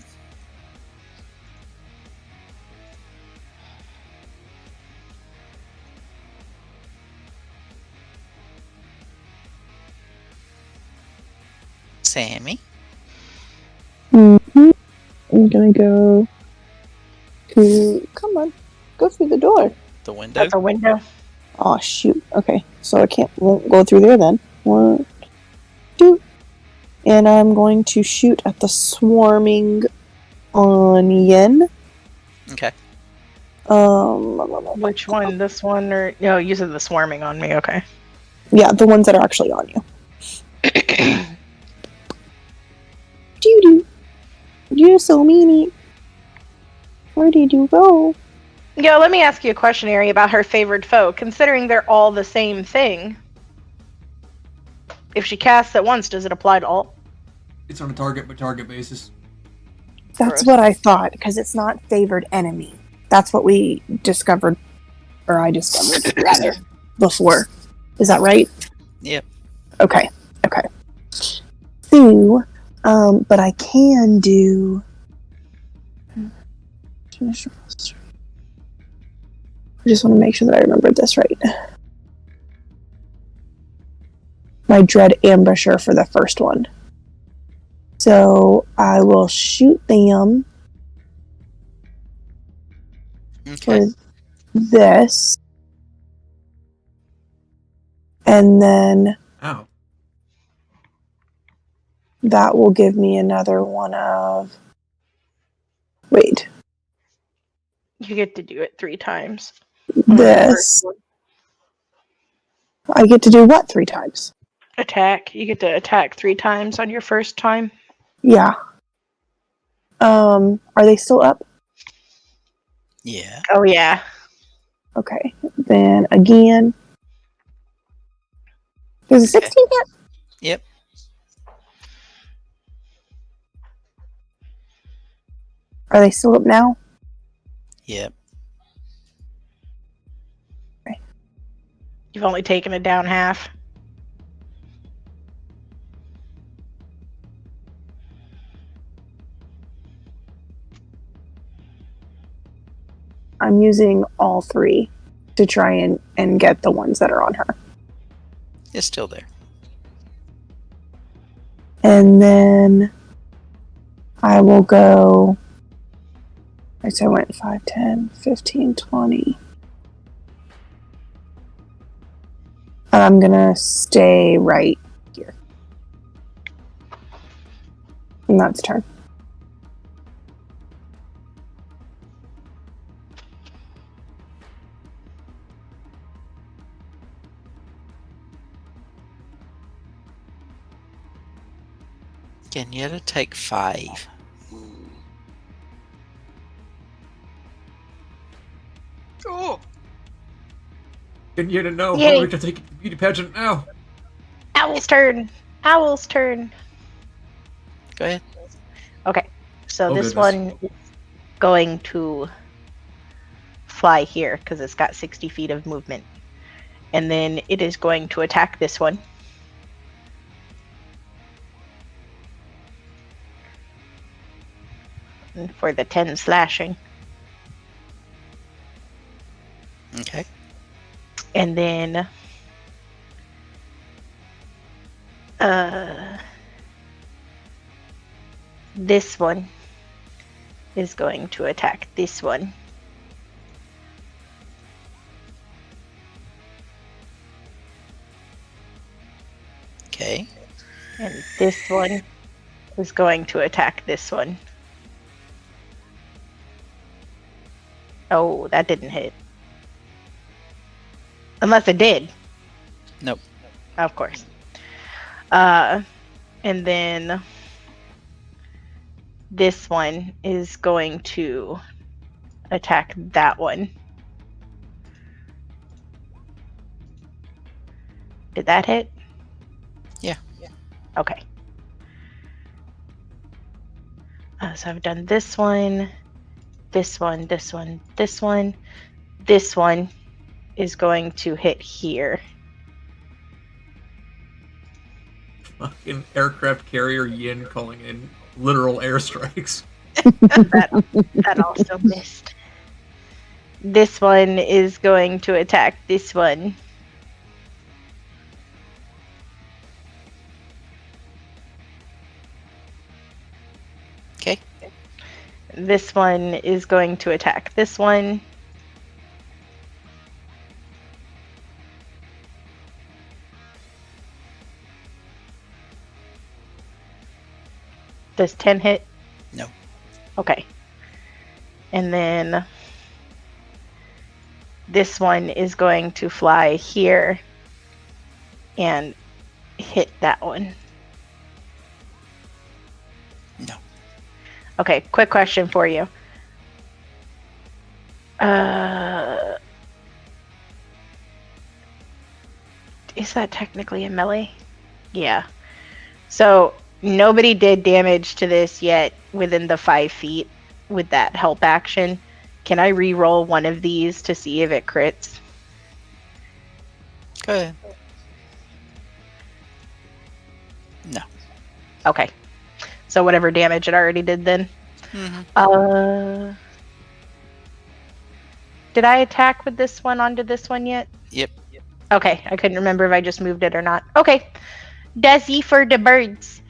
[SPEAKER 1] Sammy.
[SPEAKER 8] Mm-hmm. I'm gonna go to. Come on, go through the door.
[SPEAKER 1] The window.
[SPEAKER 2] That's a window.
[SPEAKER 8] Oh shoot. Okay, so I won't go through there then. 1, 2, and I'm going to shoot at the swarming on Yen.
[SPEAKER 1] Okay.
[SPEAKER 2] Which one? This one, or no? You said the swarming on me. Okay.
[SPEAKER 8] Yeah, the ones that are actually on you. Doo-doo. You're so meanie. Where did you go?
[SPEAKER 2] Yo, let me ask you a question, Airee, about her favored foe. Considering they're all the same thing, If she casts at once, does it apply to all?
[SPEAKER 4] It's on a target by target basis.
[SPEAKER 3] That's
[SPEAKER 2] Gross.
[SPEAKER 3] what I thought, because it's not favored enemy. That's what we discovered, or I discovered, rather, before. Is that right?
[SPEAKER 1] Yep.
[SPEAKER 3] Okay. So, but I can do... I just want to make sure that I remembered this right. My Dread Ambusher for the first one. So I will shoot them
[SPEAKER 1] Okay.
[SPEAKER 3] for this. And then
[SPEAKER 4] Ow.
[SPEAKER 3] that will give me another one of... Wait.
[SPEAKER 2] You get to do it 3 times.
[SPEAKER 3] This. I get to do what 3 times?
[SPEAKER 2] Attack. You get to attack 3 times on your first time.
[SPEAKER 3] Yeah. Are they still up?
[SPEAKER 1] Yeah.
[SPEAKER 2] Oh yeah.
[SPEAKER 3] Okay. Then again. There's a 16 hit?
[SPEAKER 1] Yep.
[SPEAKER 3] Are they still up now?
[SPEAKER 1] Yep.
[SPEAKER 2] You've only taken it down half.
[SPEAKER 3] I'm using all 3 to try and get the ones that are on her.
[SPEAKER 1] It's still there.
[SPEAKER 3] And then I will go... So I went 5, 10, 15, 20. And I'm gonna stay right here. And that's turn.
[SPEAKER 1] Again, you had to take 5.
[SPEAKER 5] Oh,
[SPEAKER 4] Didn't you know?
[SPEAKER 2] Yay.
[SPEAKER 4] We're going to take the beauty pageant now.
[SPEAKER 2] Owl's turn. Owl's turn.
[SPEAKER 1] Go ahead.
[SPEAKER 2] Okay. So
[SPEAKER 4] Oh,
[SPEAKER 2] this
[SPEAKER 4] goodness.
[SPEAKER 2] one is going to fly here because it's got 60 feet of movement. And then it is going to attack this one. And for the 10 slashing.
[SPEAKER 1] Okay.
[SPEAKER 2] And then this one is going to attack this one.
[SPEAKER 1] Okay.
[SPEAKER 2] And this one is going to attack this one. Oh, that didn't hit. Unless it did.
[SPEAKER 1] Nope.
[SPEAKER 2] Of course. And then this one is going to attack that one. Did that hit?
[SPEAKER 1] Yeah.
[SPEAKER 2] Okay. So I've done this one, this one, this one, this one. This one is going to hit here.
[SPEAKER 4] Fucking aircraft carrier Yin calling in literal airstrikes.
[SPEAKER 2] That also missed. This one is going to attack this one.
[SPEAKER 1] Okay.
[SPEAKER 2] This one is going to attack this one. Does 10 hit?
[SPEAKER 1] No.
[SPEAKER 2] Okay. And then this one is going to fly here and hit that one.
[SPEAKER 1] No.
[SPEAKER 2] Okay, quick question for you. Is that technically a melee? Yeah. So nobody did damage to this yet within the 5 feet with that help action. Can I re-roll one of these to see if it crits?
[SPEAKER 1] Go ahead. No.
[SPEAKER 2] Okay. So whatever damage it already did then.
[SPEAKER 1] Mm-hmm.
[SPEAKER 2] Did I attack with this one onto this one yet?
[SPEAKER 1] Yep.
[SPEAKER 2] Okay, I couldn't remember if I just moved it or not. Okay. Desi for the birds.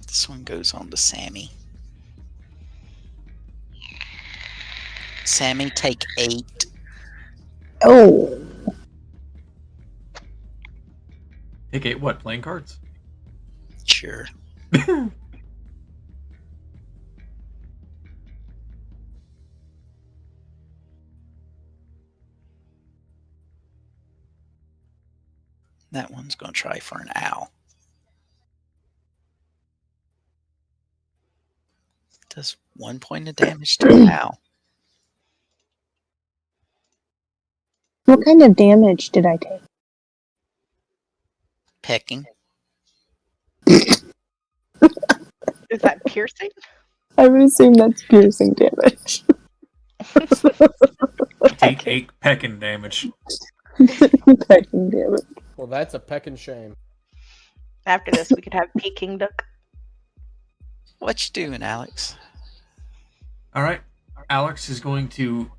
[SPEAKER 1] This one goes on to Sammy. Sammy, take 8.
[SPEAKER 8] Oh.
[SPEAKER 4] Take 8 what? Playing cards?
[SPEAKER 1] Sure. That one's going to try for an owl. Does 1 point of damage to an owl.
[SPEAKER 8] What kind of damage did I take?
[SPEAKER 1] Pecking.
[SPEAKER 2] Is that piercing?
[SPEAKER 8] I would assume that's piercing damage.
[SPEAKER 4] Take 8 pecking damage.
[SPEAKER 8] Pecking damage.
[SPEAKER 6] Well, that's a pecking shame.
[SPEAKER 2] After this, we could have Peking duck.
[SPEAKER 1] What you doing, Alex?
[SPEAKER 4] Alright. Alex is going to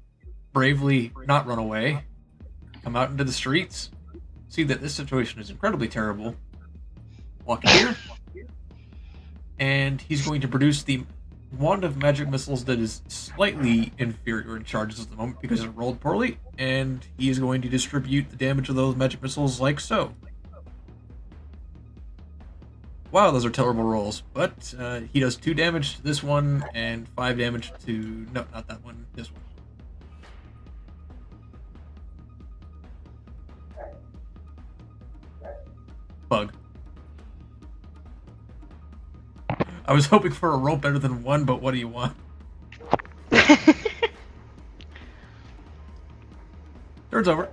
[SPEAKER 4] bravely not run away, come out into the streets, see that this situation is incredibly terrible, walk here, and he's going to produce the wand of magic missiles that is slightly inferior in charges at the moment because it rolled poorly, and he is going to distribute the damage of those magic missiles like so. Wow, those are terrible rolls, but he does 2 damage to this one and 5 damage to... no, not that one, this one. Bug. I was hoping for a roll better than 1, but what do you want? Turn's over.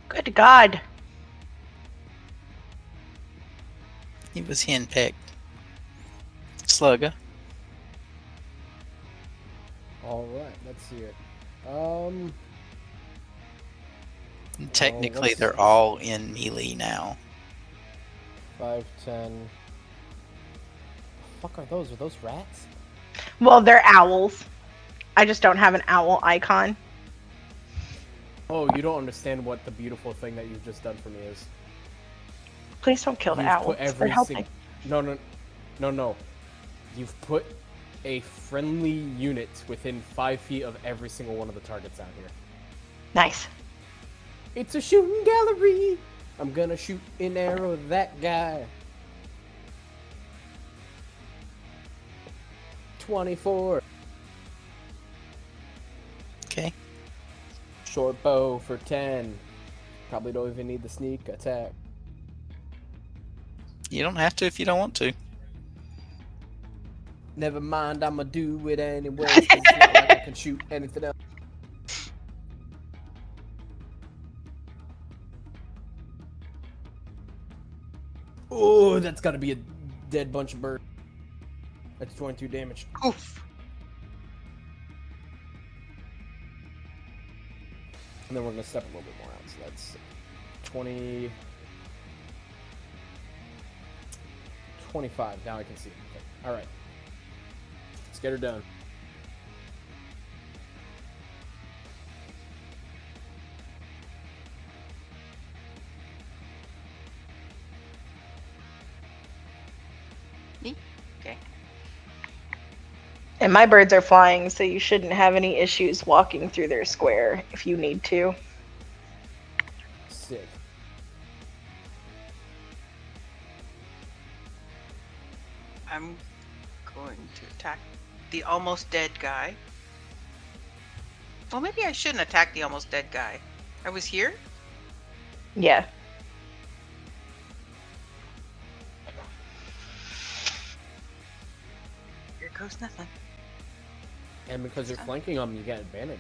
[SPEAKER 2] Good God.
[SPEAKER 1] He was henpecked. Slugger.
[SPEAKER 6] Alright, let's see it.
[SPEAKER 1] Technically,
[SPEAKER 6] let's
[SPEAKER 1] they're
[SPEAKER 6] see.
[SPEAKER 1] all in melee now.
[SPEAKER 6] 5, 10. Fuck are those? Are those rats?
[SPEAKER 2] Well, they're owls. I just don't have an owl icon.
[SPEAKER 6] Oh, you don't understand what the beautiful thing that you've just done for me is.
[SPEAKER 2] Please don't kill the
[SPEAKER 6] You've
[SPEAKER 2] owls.
[SPEAKER 6] put
[SPEAKER 2] They're
[SPEAKER 6] every
[SPEAKER 2] helping.
[SPEAKER 6] No. You've put a friendly unit within 5 feet of every single one of the targets out here.
[SPEAKER 2] Nice.
[SPEAKER 6] It's a shooting gallery! I'm gonna shoot an arrow at that guy. 24.
[SPEAKER 1] Okay.
[SPEAKER 6] Short bow for 10. Probably don't even need the sneak attack.
[SPEAKER 1] You don't have to if you don't want to.
[SPEAKER 6] Never mind, I'ma do it anyway. 'Cause it's not like I can shoot anything else. Oh, that's gotta be a dead bunch of birds. That's 22 damage.
[SPEAKER 5] Oof.
[SPEAKER 6] And then we're gonna step a little bit more out. So that's 20. 25. Now I can see. Okay. Alright. Let's get her done.
[SPEAKER 5] Okay.
[SPEAKER 2] And my birds are flying, so you shouldn't have any issues walking through their square if you need to.
[SPEAKER 6] Sick.
[SPEAKER 5] I'm going to attack the almost dead guy. Well, maybe I shouldn't attack the almost dead guy. I was here?
[SPEAKER 2] Yeah.
[SPEAKER 5] Here goes nothing.
[SPEAKER 6] And because you're flanking them, you get advantage.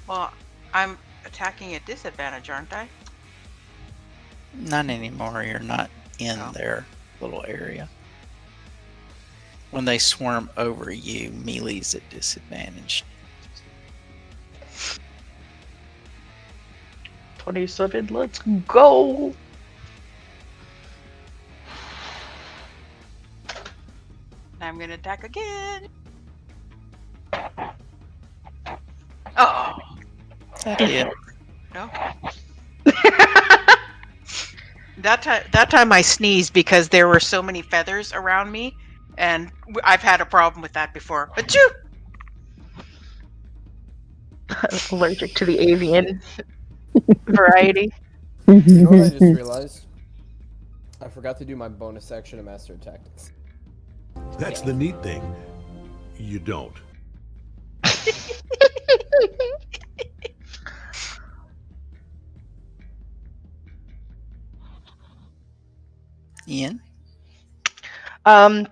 [SPEAKER 5] Well, I'm attacking at disadvantage, aren't I?
[SPEAKER 1] Not anymore. You're not in their little area. When they swarm over you, melee's at disadvantage.
[SPEAKER 2] 27, let's go!
[SPEAKER 5] I'm gonna attack again. Oh,
[SPEAKER 1] That'll hit.
[SPEAKER 5] no. That time I sneezed because there were so many feathers around me, and I've had a problem with that before. Achoo!
[SPEAKER 2] Allergic to the avian variety.
[SPEAKER 6] You know what I just realized? I forgot to do my bonus action of Master Tactics.
[SPEAKER 9] That's the neat thing. You don't.
[SPEAKER 1] Ian?
[SPEAKER 2] I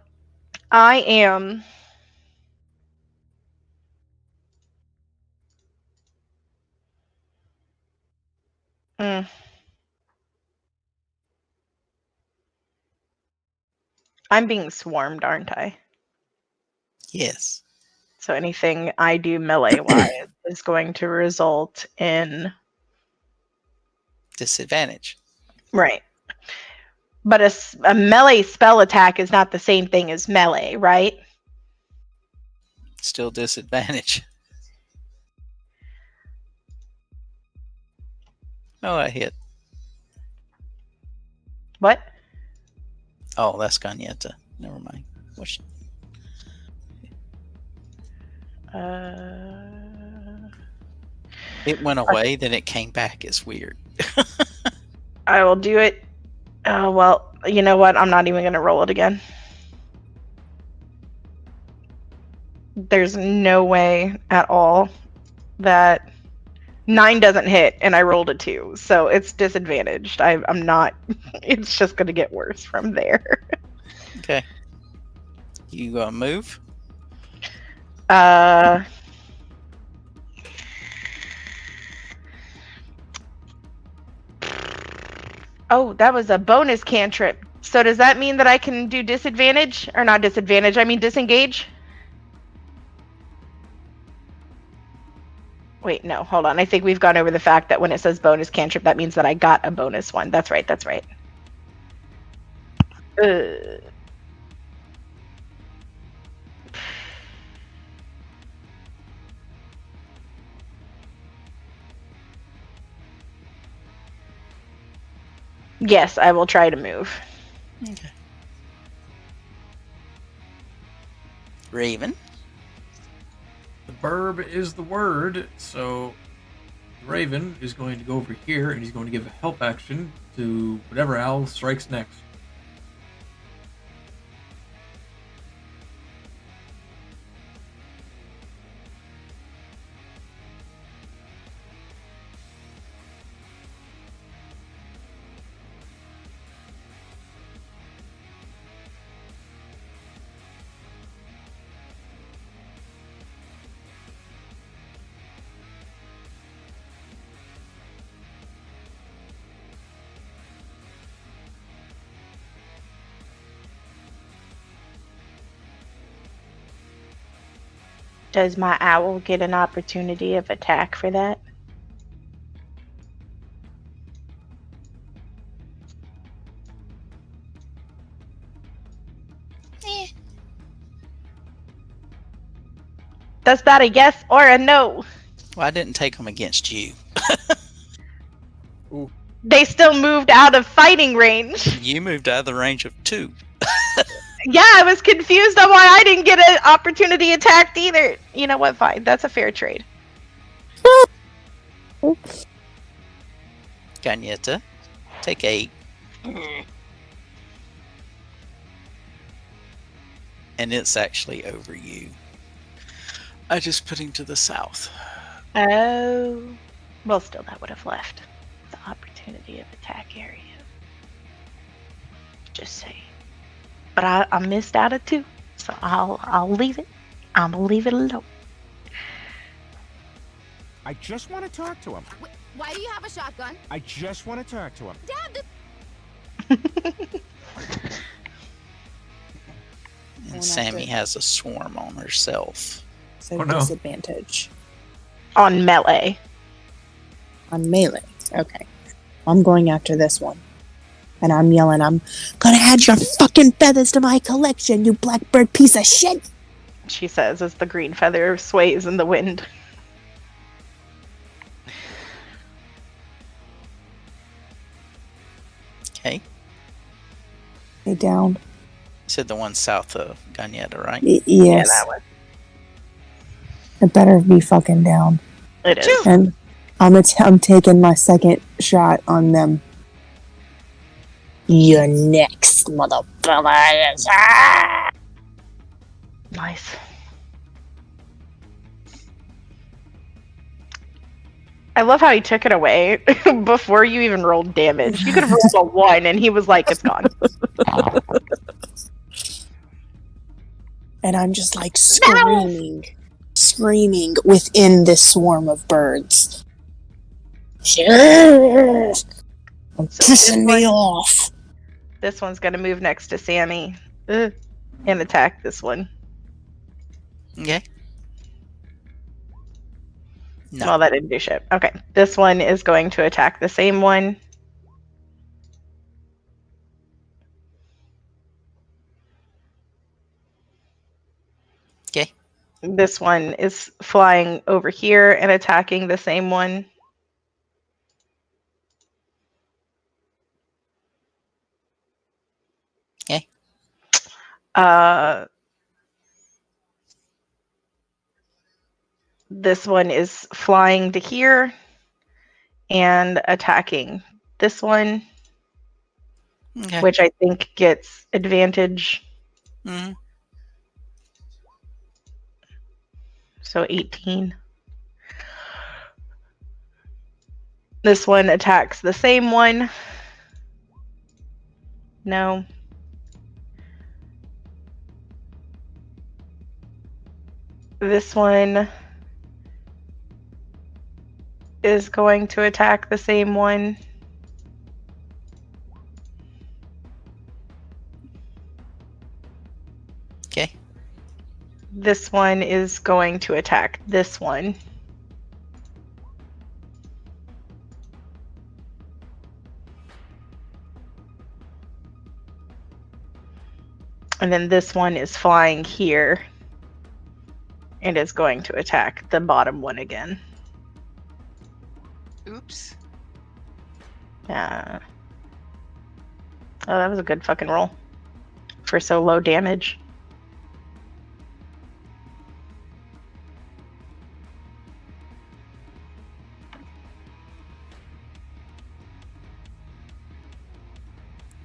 [SPEAKER 2] am I'm being swarmed, aren't I?
[SPEAKER 1] Yes.
[SPEAKER 2] So anything I do melee-wise is going to result in...
[SPEAKER 1] Disadvantage.
[SPEAKER 2] Right. But a melee spell attack is not the same thing as melee, right?
[SPEAKER 1] Still disadvantage. Oh, I hit.
[SPEAKER 2] What?
[SPEAKER 1] Oh, that's Gagnetta. Never mind. What's... It went away, then it came back. It's weird.
[SPEAKER 2] I will do it. Oh, well, you know what? I'm not even going to roll it again. There's no way at all that 9 doesn't hit, and I rolled a 2, so it's disadvantaged. I'm not. It's just going to get worse from there.
[SPEAKER 1] Okay. You move?
[SPEAKER 2] Oh, that was a bonus cantrip. So does that mean that I can do disadvantage? Or not disadvantage, I mean disengage? Wait, no, hold on. I think we've gone over the fact that when it says bonus cantrip, that means that I got a bonus one. That's right, that's right. Yes, I will try to move.
[SPEAKER 1] Okay. Raven?
[SPEAKER 4] The burb is the word, so Raven is going to go over here and he's going to give a help action to whatever owl strikes next.
[SPEAKER 2] Does my owl get an opportunity of attack for that? Does that a yes or a no?
[SPEAKER 1] Well, I didn't take them against you.
[SPEAKER 6] Ooh.
[SPEAKER 2] They still moved out of fighting range.
[SPEAKER 1] You moved out of the range of 2.
[SPEAKER 2] Yeah, I was confused on why I didn't get an opportunity attacked either. You know what? Fine. That's a fair trade.
[SPEAKER 1] Gagnetta, take 8. And it's actually over you. I just put him to the south.
[SPEAKER 2] Oh. Well, still, that would have left the opportunity of attack area. Just saying. But I missed out of 2, so I'll leave it. I'm gonna leave it alone.
[SPEAKER 10] I just want to talk to him.
[SPEAKER 11] Why do you have a shotgun?
[SPEAKER 10] I just want to talk to him.
[SPEAKER 11] Dad,
[SPEAKER 1] And Sammy has a swarm on herself.
[SPEAKER 8] So
[SPEAKER 4] Oh, no.
[SPEAKER 8] disadvantage.
[SPEAKER 2] On melee.
[SPEAKER 8] On melee. Okay. I'm going after this one. And I'm yelling, I'm gonna add your fucking feathers to my collection, you blackbird piece of shit!
[SPEAKER 2] She says as the green feather sways in the wind.
[SPEAKER 1] Okay.
[SPEAKER 8] Stay down.
[SPEAKER 1] You said the one south of Gagnetta, right?
[SPEAKER 8] Yes.
[SPEAKER 2] Yeah, that one.
[SPEAKER 8] It better be fucking down.
[SPEAKER 2] It is.
[SPEAKER 8] And I'm taking my second shot on them. You're next, motherfuckers. Ah!
[SPEAKER 2] Nice. I love how he took it away before you even rolled damage. You could have rolled a 1 and he was like, it's gone.
[SPEAKER 8] And I'm just like screaming within this swarm of birds. I'm pissing me off.
[SPEAKER 2] This one's going to move next to Sammy and attack this one.
[SPEAKER 1] Okay. No.
[SPEAKER 2] Well, that didn't do shit. Okay. This one is going to attack the same one.
[SPEAKER 1] Okay.
[SPEAKER 2] This one is flying over here and attacking the same one.
[SPEAKER 1] Okay.
[SPEAKER 2] This one is flying to here and attacking this one,
[SPEAKER 1] Okay.
[SPEAKER 2] which I think gets advantage.
[SPEAKER 1] Mhm.
[SPEAKER 2] So 18. This one attacks the same one. No. This one is going to attack the same one.
[SPEAKER 1] Okay.
[SPEAKER 2] This one is going to attack this one. And then this one is flying here and is going to attack the bottom one again.
[SPEAKER 5] Oops.
[SPEAKER 2] Oh, that was a good fucking roll for so low damage.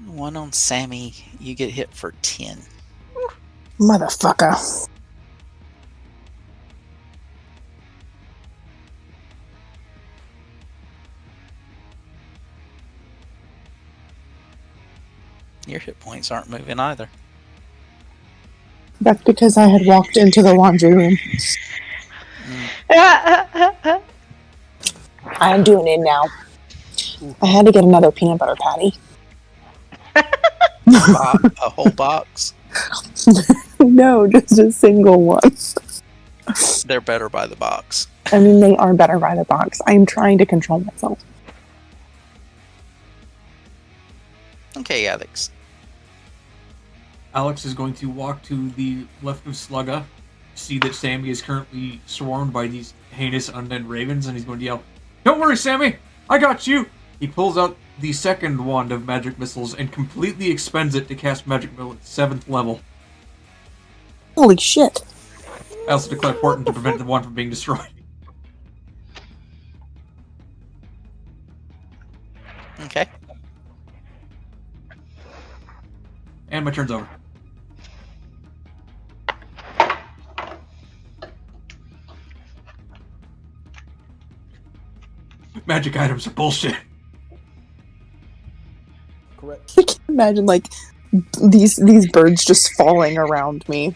[SPEAKER 1] One on Sammy, you get hit for 10.
[SPEAKER 8] Motherfucker.
[SPEAKER 1] Your hit points aren't moving either.
[SPEAKER 8] That's because I had walked into the laundry room. I'm doing it now. I had to get another peanut butter patty.
[SPEAKER 1] A whole box.
[SPEAKER 8] No, just a single one.
[SPEAKER 1] They're better by the box.
[SPEAKER 8] I mean, they are better by the box. I'm trying to control myself.
[SPEAKER 1] Okay, Alex.
[SPEAKER 4] Alex is going to walk to the left of Slugga, see that Sammy is currently swarmed by these heinous undead ravens, and he's going to yell, "Don't worry, Sammy! I got you!" He pulls out the second wand of magic missiles and completely expends it to cast magic missile at 7th level.
[SPEAKER 8] Holy shit.
[SPEAKER 4] I also declare Portent to prevent the wand from being destroyed.
[SPEAKER 1] Okay.
[SPEAKER 4] And my turn's over. Magic items are bullshit.
[SPEAKER 6] Correct.
[SPEAKER 8] I can't imagine like these birds just falling around me.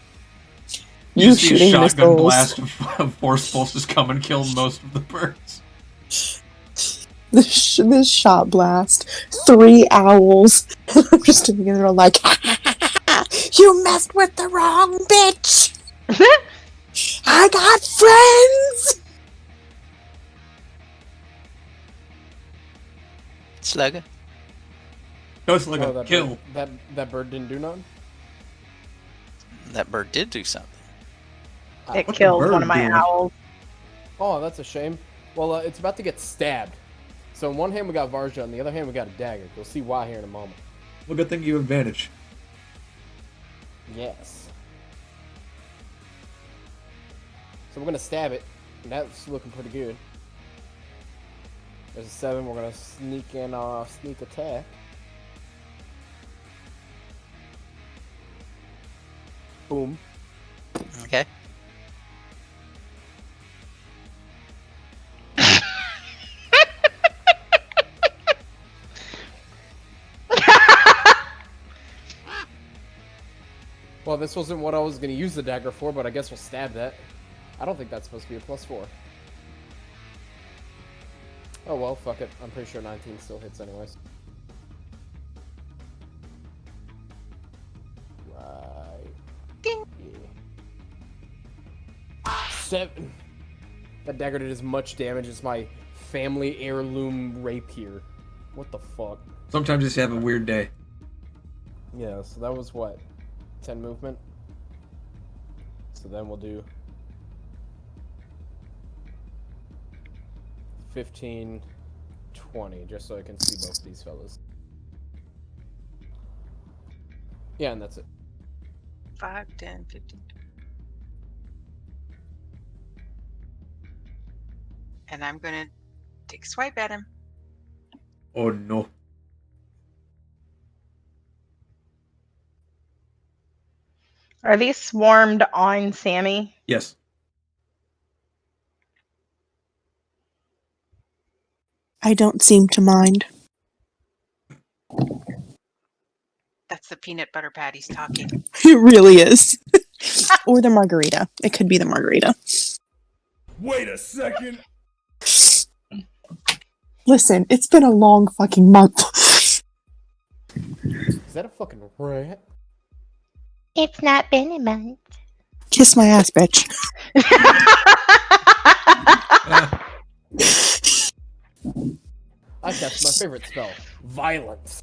[SPEAKER 4] You
[SPEAKER 8] You
[SPEAKER 4] see a
[SPEAKER 8] shooting
[SPEAKER 4] shotgun
[SPEAKER 8] missiles.
[SPEAKER 4] blast of force pulses come and kill most of the birds.
[SPEAKER 8] This shot blast. 3 owls. I'm just sitting there like, you messed with the wrong bitch. I got friends.
[SPEAKER 1] Slugger.
[SPEAKER 4] No, it's like
[SPEAKER 6] Oh,
[SPEAKER 4] a
[SPEAKER 6] that
[SPEAKER 4] kill.
[SPEAKER 6] Bird, that bird didn't do nothing?
[SPEAKER 1] That bird did do something.
[SPEAKER 2] It
[SPEAKER 4] What's the
[SPEAKER 2] killed
[SPEAKER 4] bird
[SPEAKER 2] one of my
[SPEAKER 4] doing?
[SPEAKER 2] owls.
[SPEAKER 6] Oh, that's a shame. Well, it's about to get stabbed. So in one hand we got Varja, on the other hand we got a dagger. You'll see why here in a moment.
[SPEAKER 4] Well, good thing you have advantage.
[SPEAKER 6] Yes. So we're gonna stab it, and that's looking pretty good. There's a 7. We're gonna sneak in sneak attack. Boom.
[SPEAKER 1] Okay.
[SPEAKER 6] Well, this wasn't what I was gonna use the dagger for, but I guess we'll stab that. I don't think that's supposed to be a +4. Oh well, fuck it. I'm pretty sure 19 still hits anyways. Right.
[SPEAKER 5] Ding.
[SPEAKER 6] Yeah. 7. That dagger did as much damage as my family heirloom rapier. What the fuck?
[SPEAKER 4] Sometimes you just have a weird day.
[SPEAKER 6] Yeah, so that was what? 10 movement? So then we'll do 15, 20, just so I can see both these fellas. Yeah, and that's it.
[SPEAKER 5] 5, 10, 15. And I'm gonna take a swipe at him.
[SPEAKER 4] Oh no.
[SPEAKER 2] Are these swarmed on Sammy?
[SPEAKER 4] Yes.
[SPEAKER 8] I don't seem to mind.
[SPEAKER 5] That's the peanut butter patties talking.
[SPEAKER 8] It really is. Or the margarita. It could be the margarita.
[SPEAKER 9] Wait a second.
[SPEAKER 8] Listen, it's been a long fucking month.
[SPEAKER 6] Is that a fucking rat?
[SPEAKER 11] It's not been a month.
[SPEAKER 8] Kiss my ass, bitch.
[SPEAKER 6] I cast my favorite spell, Violence.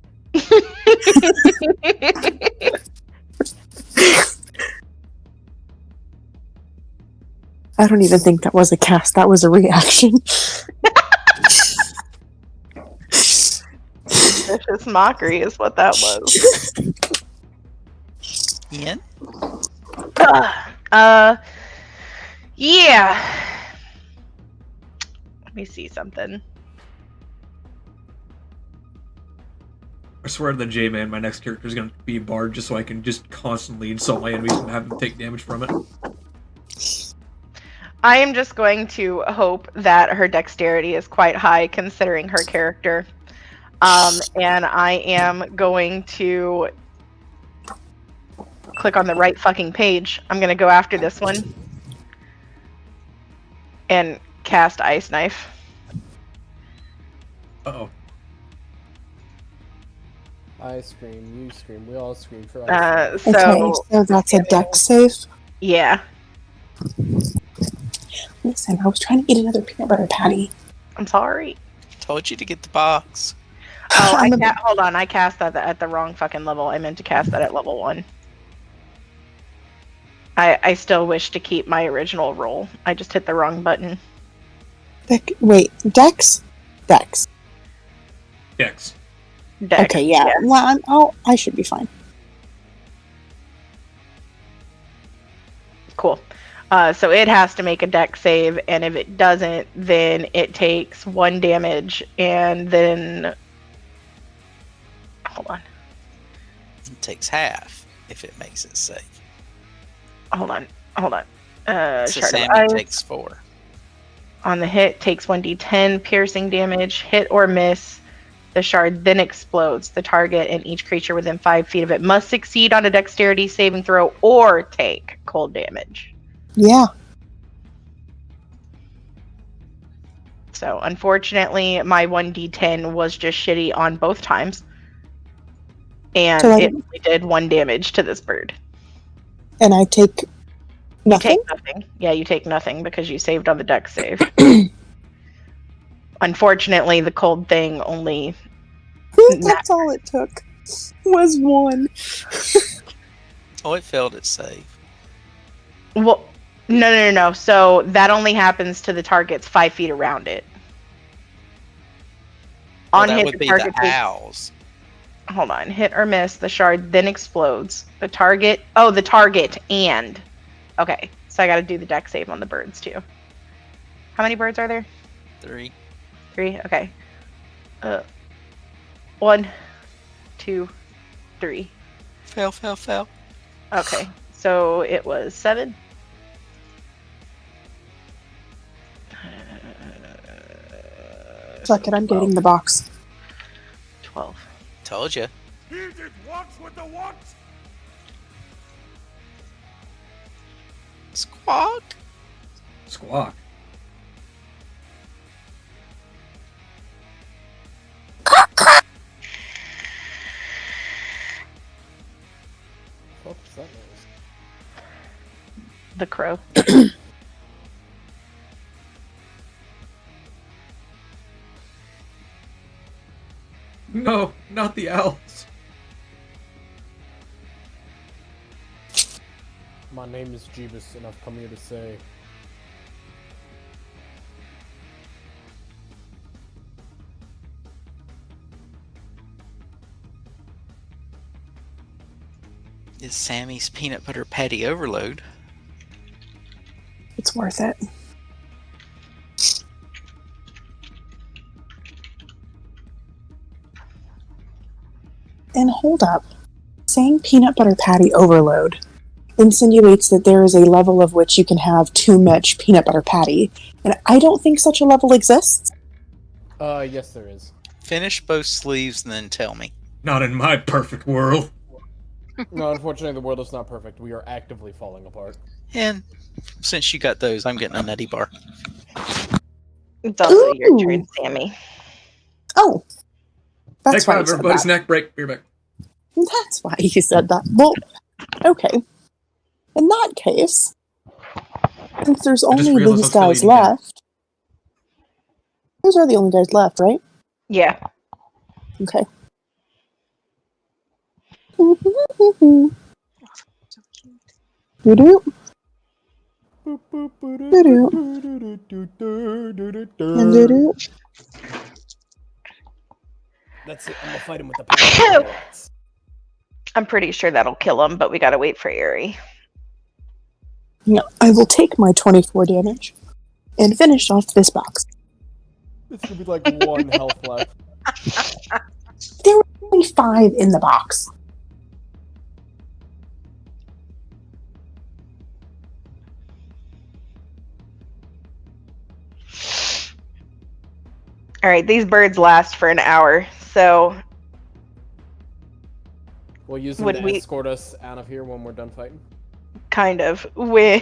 [SPEAKER 8] I don't even think that was a cast. That was a reaction.
[SPEAKER 2] Vicious mockery is what that was.
[SPEAKER 1] Ian?
[SPEAKER 2] Yeah. Let me see something.
[SPEAKER 4] I swear to the J-Man, my next character is going to be a bard just so I can just constantly insult my enemies and have them take damage from it.
[SPEAKER 2] I am just going to hope that her dexterity is quite high considering her character. And I am going to click on the right fucking page. I'm going to go after this one and cast Ice Knife.
[SPEAKER 4] Uh-oh.
[SPEAKER 6] I scream, you scream, we all scream for ice.
[SPEAKER 2] So
[SPEAKER 8] Okay, so that's a dex save.
[SPEAKER 2] yeah,
[SPEAKER 8] Listen, I was trying to eat another peanut butter patty.
[SPEAKER 2] I'm sorry.
[SPEAKER 1] Told you to get the box.
[SPEAKER 2] Oh,
[SPEAKER 8] I'm a-
[SPEAKER 2] hold on. I cast that at the wrong fucking level. I meant to cast that at level 1. I still wish to keep my original roll. I just hit the wrong button.
[SPEAKER 8] Wait, dex? Dex.
[SPEAKER 4] Dex.
[SPEAKER 2] Dex.
[SPEAKER 8] Okay, yeah. Well, I should be fine.
[SPEAKER 2] Cool. So it has to make a dex save, and if it doesn't, then it takes 1 damage, and then Hold on.
[SPEAKER 1] It takes half if it makes it safe.
[SPEAKER 2] Hold on.
[SPEAKER 1] So
[SPEAKER 2] Shard of
[SPEAKER 1] Sammy
[SPEAKER 2] Ice.
[SPEAKER 1] takes 4.
[SPEAKER 2] On the hit, takes 1d10 piercing damage. Hit or miss, the shard then explodes. The target and each creature within 5 feet of it must succeed on a dexterity saving throw or take cold damage.
[SPEAKER 8] Yeah.
[SPEAKER 2] So, unfortunately, my 1d10 was just shitty on both times. And
[SPEAKER 8] So
[SPEAKER 2] it only did 1 damage to this bird.
[SPEAKER 8] And I take nothing?
[SPEAKER 2] You take nothing. Yeah, you take nothing because you saved on the dex save. Unfortunately, the cold thing only...
[SPEAKER 8] That's all it took. Was 1.
[SPEAKER 1] Oh, it failed its save.
[SPEAKER 2] Well, no. So that only happens to the targets 5 feet around it.
[SPEAKER 1] Well,
[SPEAKER 2] On
[SPEAKER 1] that
[SPEAKER 2] hit,
[SPEAKER 1] would
[SPEAKER 2] the
[SPEAKER 1] be
[SPEAKER 2] target
[SPEAKER 1] the
[SPEAKER 2] takes...
[SPEAKER 1] owls.
[SPEAKER 2] Hold on. Hit or miss, the shard then explodes. The target... Oh, the target and... Okay, so I gotta do the dex save on the birds, too. How many birds are there?
[SPEAKER 1] 3.
[SPEAKER 2] 3? Okay. 1, 2, 3.
[SPEAKER 1] Fail.
[SPEAKER 2] Okay, so it was 7.
[SPEAKER 8] Fuck it, I'm getting the box.
[SPEAKER 2] 12.
[SPEAKER 1] Told you.
[SPEAKER 7] He did what with the what?
[SPEAKER 1] Squawk.
[SPEAKER 4] Squawk.
[SPEAKER 6] What's that noise?
[SPEAKER 2] The crow.
[SPEAKER 4] No, not the owls.
[SPEAKER 6] My name is Jeebus, and I've come here to say...
[SPEAKER 1] Is Sammy's peanut butter patty overload?
[SPEAKER 3] It's worth it. And hold up. Saying peanut butter patty overload insinuates that there is a level of which you can have too much peanut butter patty. And I don't think such a level exists.
[SPEAKER 6] Yes there is.
[SPEAKER 1] Finish both sleeves and then tell me.
[SPEAKER 4] Not in my perfect world.
[SPEAKER 6] No, unfortunately the world is not perfect. We are actively falling apart.
[SPEAKER 1] And since you got those, I'm getting a nutty bar.
[SPEAKER 2] It's also your turn, Sammy.
[SPEAKER 3] Oh. That's
[SPEAKER 4] Take
[SPEAKER 3] why
[SPEAKER 4] 5,
[SPEAKER 3] you said
[SPEAKER 4] everybody.
[SPEAKER 3] that.
[SPEAKER 4] Snack break. Be right back.
[SPEAKER 3] That's why you said that. Well, okay. In that case, since there's
[SPEAKER 4] I just
[SPEAKER 3] only
[SPEAKER 4] realized
[SPEAKER 3] these
[SPEAKER 4] I was
[SPEAKER 3] guys
[SPEAKER 4] still eating dinner.
[SPEAKER 3] left. Those are the only guys left, right?
[SPEAKER 2] Yeah.
[SPEAKER 3] Okay. Doo-doo. Doo-doo. And doo-doo.
[SPEAKER 6] That's it. I'm gonna fight him with the power.
[SPEAKER 2] I'm pretty sure that'll kill him, but we gotta wait for Airee.
[SPEAKER 3] No, I will take my 24 damage and finish off this box.
[SPEAKER 6] It's gonna be like 1 health left.
[SPEAKER 3] There were only 5 in the box.
[SPEAKER 2] Alright, these birds last for an hour, so
[SPEAKER 6] We'll use them
[SPEAKER 2] Would
[SPEAKER 6] to
[SPEAKER 2] we-
[SPEAKER 6] escort us out of here when we're done fighting.
[SPEAKER 2] kind of. When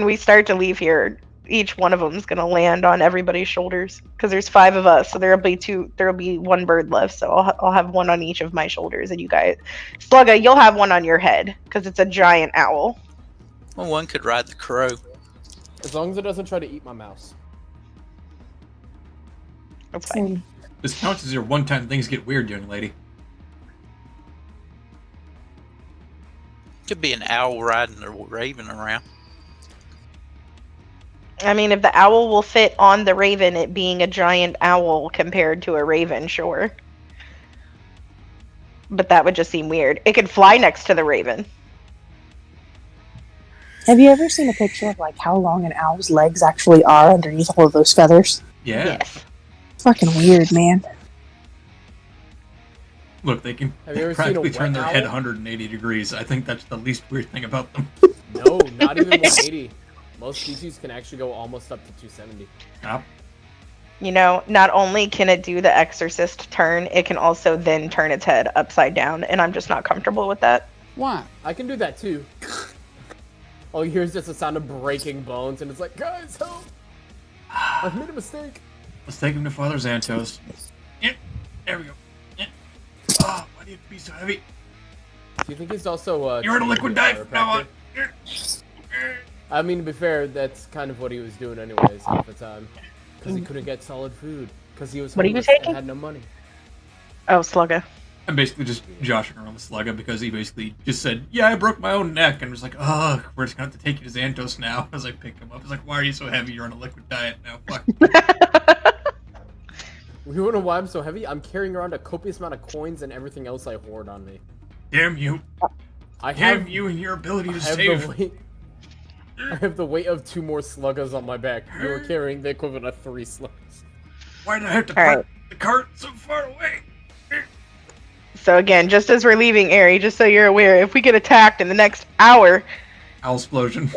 [SPEAKER 2] we start to leave here, each one of them is going to land on everybody's shoulders because there's 5 of us, so there'll be 1 bird left, so I'll have 1 on each of my shoulders, and you guys, Slugga, you'll have 1 on your head because it's a giant owl.
[SPEAKER 1] Well, one could ride the crow.
[SPEAKER 6] As long as it doesn't try to eat my mouse.
[SPEAKER 2] That's fine.
[SPEAKER 4] This counts as your one-time things get weird, young lady.
[SPEAKER 1] Could be an owl riding a raven around.
[SPEAKER 2] I mean, if the owl will fit on the raven, it being a giant owl compared to a raven, sure. But that would just seem weird. It could fly next to the raven.
[SPEAKER 3] Have you ever seen a picture of like how long an owl's legs actually are underneath all of those feathers?
[SPEAKER 4] Yeah.
[SPEAKER 2] Yes.
[SPEAKER 3] Fucking weird, man.
[SPEAKER 4] Look, they can
[SPEAKER 6] Have you ever seen a
[SPEAKER 4] practically
[SPEAKER 6] wet
[SPEAKER 4] turn their
[SPEAKER 6] owl?
[SPEAKER 4] head 180 degrees. I think that's the least weird thing about them.
[SPEAKER 6] No, not even 180. Most species can actually go almost up to 270.
[SPEAKER 4] Yep.
[SPEAKER 2] You know, not only can it do the exorcist turn, it can also then turn its head upside down, and I'm just not comfortable with that.
[SPEAKER 6] Why? I can do that too. All you hear is just the sound of breaking bones, and it's like, guys, help! I've made a mistake.
[SPEAKER 4] Let's take him to Father Xantos. Yeah, there we go. Yeah. Oh, why do you have to be so heavy?
[SPEAKER 6] Do you think he's also
[SPEAKER 4] You're in a liquid dive from now on.
[SPEAKER 6] I mean, to be fair, that's kind of what he was doing anyways half the time. Because he couldn't get solid food. Because he was
[SPEAKER 2] What are you
[SPEAKER 6] homeless
[SPEAKER 2] taking?
[SPEAKER 6] and had no money.
[SPEAKER 2] Oh, Slugga.
[SPEAKER 4] I'm basically just joshing around with Slugga because he basically just said, yeah, I broke my own neck. And was like, oh, we're just going to have to take you to Xantos now. As I picked him up, I was like, why are you so heavy? You're on a liquid diet now. Fuck.
[SPEAKER 6] You wanna know why I'm so heavy? I'm carrying around a copious amount of coins and everything else I hoard on me.
[SPEAKER 4] Damn you. Damn you and your ability to save.
[SPEAKER 6] I have the weight of 2 more Sluggas on my back. You were carrying the equivalent of 3 Sluggas.
[SPEAKER 4] Why did I have to park the cart so far away?
[SPEAKER 2] So again, just as we're leaving Airee, just so you're aware, if we get attacked in the next hour,
[SPEAKER 4] Owl explosion.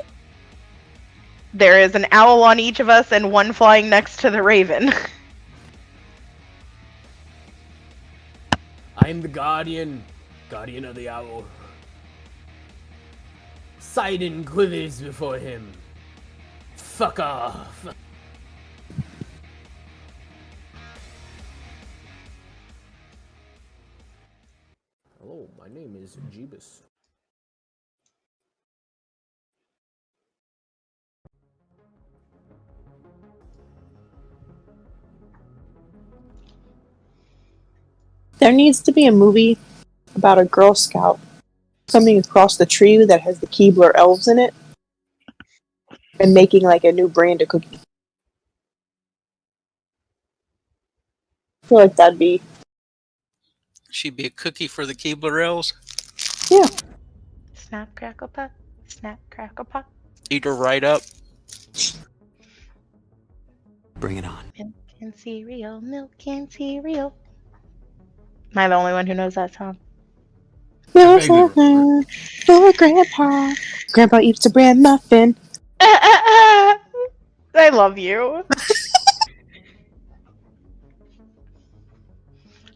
[SPEAKER 2] there is an owl on each of us and one flying next to the raven.
[SPEAKER 6] I am the guardian of the owl. Sidon quivers before him. Fuck off. Hello, my name is Jeebus.
[SPEAKER 8] There needs to be a movie about a Girl Scout coming across the tree that has the Keebler elves in it and making like a new brand of cookie. I feel like that'd be...
[SPEAKER 1] She'd be a cookie for the Keebler elves.
[SPEAKER 8] Yeah.
[SPEAKER 2] Snap, crackle, pop. Snap, crackle, pop.
[SPEAKER 1] Eat her right up.
[SPEAKER 12] Bring it on.
[SPEAKER 2] Milk and cereal, milk and cereal. Am I the only one who knows that song?
[SPEAKER 8] Oh, Grandpa. Grandpa eats a bran muffin.
[SPEAKER 2] I love you.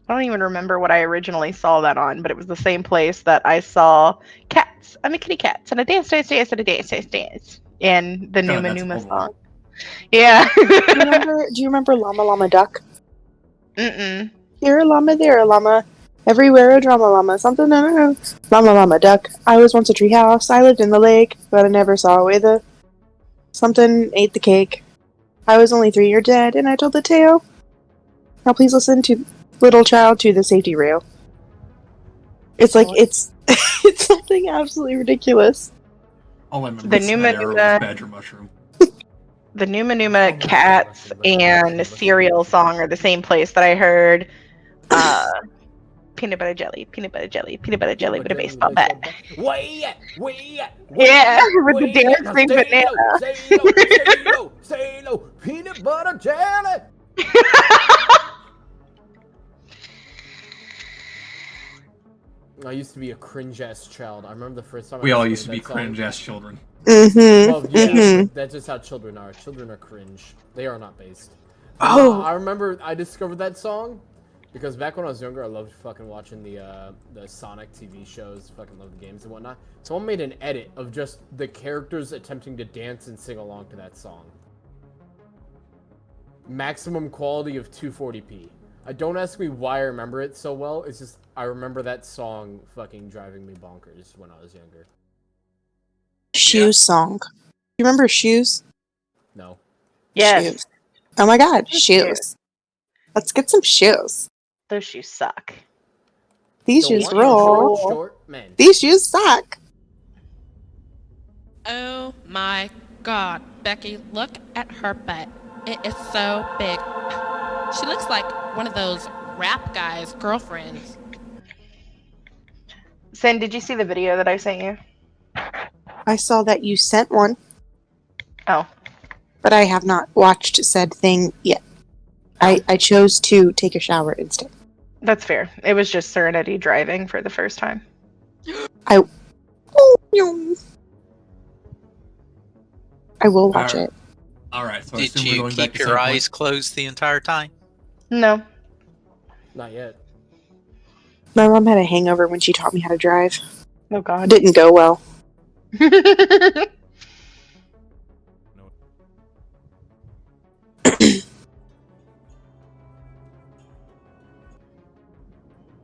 [SPEAKER 2] I don't even remember what I originally saw that on, but it was the same place that I saw Cats. I'm a kitty cat, and a dance, and a dance. And the Numa Numa song. Yeah.
[SPEAKER 8] Do you remember Llama Llama Duck?
[SPEAKER 2] Mm-mm.
[SPEAKER 8] Here a llama, there a llama. Everywhere a drama llama. Something, I don't know. Llama Llama Duck. I was once a treehouse. I lived in the lake, but I never saw where the... Something ate the cake. I was only 3 years dead, and I told the tale. Now please listen to Little Child to the Safety Rail. It's like, it's something absolutely ridiculous.
[SPEAKER 4] All I remember
[SPEAKER 2] The
[SPEAKER 4] is
[SPEAKER 2] Numa
[SPEAKER 4] that arrow was
[SPEAKER 2] Numa...
[SPEAKER 4] Badger Mushroom.
[SPEAKER 2] The Numa Numa Cats and Cereal song are the same place that I heard peanut butter jelly, peanut butter jelly, peanut butter jelly with a baseball bat. Yeah, with the dancing banana.
[SPEAKER 6] Say no, peanut butter jelly. I used to be a cringe-ass child. I remember the first time
[SPEAKER 4] We all used to be cringe-ass children.
[SPEAKER 8] Mm-hmm.
[SPEAKER 6] Well, yeah,
[SPEAKER 8] Mm-hmm.
[SPEAKER 6] that's just how children are. Children are cringe. They are not based.
[SPEAKER 8] Oh.
[SPEAKER 6] I remember I discovered that song because back when I was younger, I loved fucking watching the Sonic TV shows, fucking loved the games and whatnot. Someone made an edit of just the characters attempting to dance and sing along to that song. Maximum quality of 240p. Don't ask me why I remember it so well. It's just I remember that song fucking driving me bonkers when I was younger.
[SPEAKER 8] Shoes song. You remember Shoes?
[SPEAKER 6] No.
[SPEAKER 2] Yes.
[SPEAKER 8] Shoes. Oh my god, shoes. Let's get some shoes.
[SPEAKER 2] Those shoes suck.
[SPEAKER 8] These shoes roll.
[SPEAKER 6] Short man.
[SPEAKER 8] These shoes suck.
[SPEAKER 13] Oh my god, Becky, look at her butt. It is so big. She looks like one of those rap guys' girlfriends.
[SPEAKER 2] Sin, did you see the video that I sent you?
[SPEAKER 8] I saw that you sent one.
[SPEAKER 2] Oh.
[SPEAKER 8] But I have not watched said thing yet. I chose to take a shower instead.
[SPEAKER 2] That's fair. It was just Serenity driving for the first time.
[SPEAKER 8] I will watch it.
[SPEAKER 4] Alright, so I
[SPEAKER 1] Did
[SPEAKER 4] assume we're
[SPEAKER 1] you
[SPEAKER 4] going back
[SPEAKER 1] keep
[SPEAKER 4] to
[SPEAKER 1] your
[SPEAKER 4] save
[SPEAKER 1] eyes
[SPEAKER 4] point.
[SPEAKER 1] closed the entire time?
[SPEAKER 2] No.
[SPEAKER 6] Not yet.
[SPEAKER 8] My mom had a hangover when she taught me how to drive.
[SPEAKER 2] Oh God.
[SPEAKER 8] Didn't go well.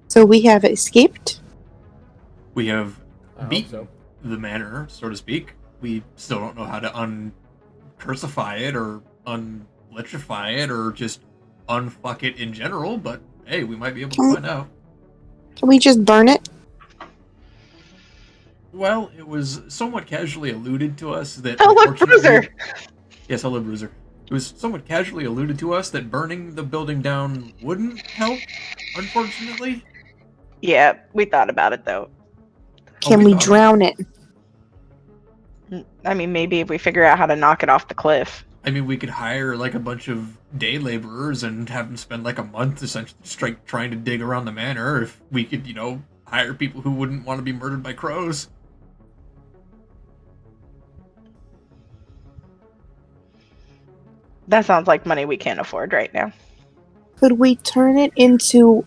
[SPEAKER 8] So we have escaped.
[SPEAKER 4] We have
[SPEAKER 6] I hope
[SPEAKER 4] beaten
[SPEAKER 6] so.
[SPEAKER 4] the manor, so to speak. We still don't know how to uncrucify it or unlichify it or just unfuck it in general, but hey, we might be able to find out.
[SPEAKER 8] Can we just burn it?
[SPEAKER 4] Well, it was somewhat casually alluded to us that
[SPEAKER 2] Hello,
[SPEAKER 4] unfortunately...
[SPEAKER 2] Bruiser!
[SPEAKER 4] Yes, hello, Bruiser. It was somewhat casually alluded to us that burning the building down wouldn't help, unfortunately.
[SPEAKER 2] Yeah, we thought about it though.
[SPEAKER 8] Can we drown it?
[SPEAKER 2] I mean, maybe if we figure out how to knock it off the cliff.
[SPEAKER 4] I mean, we could hire like a bunch of day laborers and have them spend like a month essentially trying to dig around the manor. If we could, hire people who wouldn't want to be murdered by crows.
[SPEAKER 2] That sounds like money we can't afford right now.
[SPEAKER 8] Could we turn it into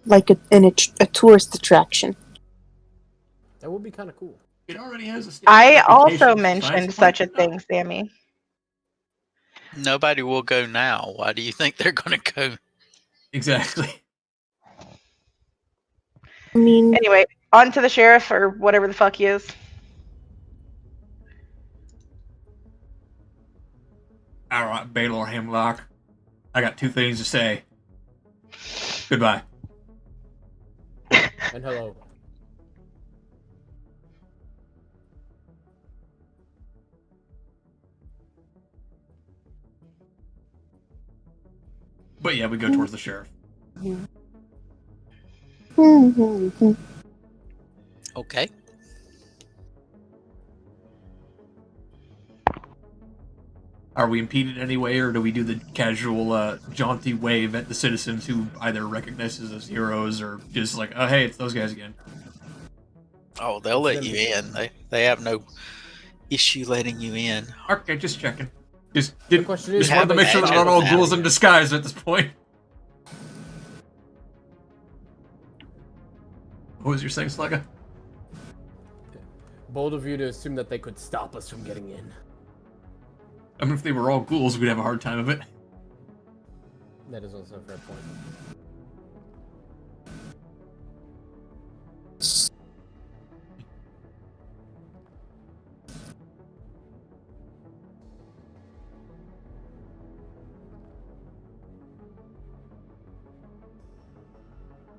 [SPEAKER 8] like a tourist attraction?
[SPEAKER 6] That would be kind of cool.
[SPEAKER 4] It already has a
[SPEAKER 2] I
[SPEAKER 4] reputation
[SPEAKER 2] also
[SPEAKER 4] as a
[SPEAKER 2] mentioned
[SPEAKER 4] science
[SPEAKER 2] such a
[SPEAKER 4] point.
[SPEAKER 2] thing, Sammy.
[SPEAKER 1] Nobody will go now. Why do you think they're going to go?
[SPEAKER 4] Exactly.
[SPEAKER 8] I mean,
[SPEAKER 2] Anyway, on to the sheriff or whatever the fuck he is.
[SPEAKER 4] Alright, Baylor Hemlock. I got 2 things to say. Goodbye.
[SPEAKER 6] And hello.
[SPEAKER 4] But yeah, we go towards the sheriff.
[SPEAKER 1] Okay.
[SPEAKER 4] Are we impeded in any way, or do we do the casual, jaunty wave at the citizens who either recognize us as heroes or just like, oh, hey, it's those guys again?
[SPEAKER 1] Oh, they'll let you in. They have no issue letting you in.
[SPEAKER 4] Okay, just checking. Just
[SPEAKER 6] question is,
[SPEAKER 4] wanted to make sure they're not all
[SPEAKER 1] badge
[SPEAKER 4] ghouls in disguise at this point. What was your saying, Slugga?
[SPEAKER 6] Bold of you to assume that they could stop us from getting in.
[SPEAKER 4] I mean, if they were all ghouls, we'd have a hard time of it.
[SPEAKER 6] That is also a fair point.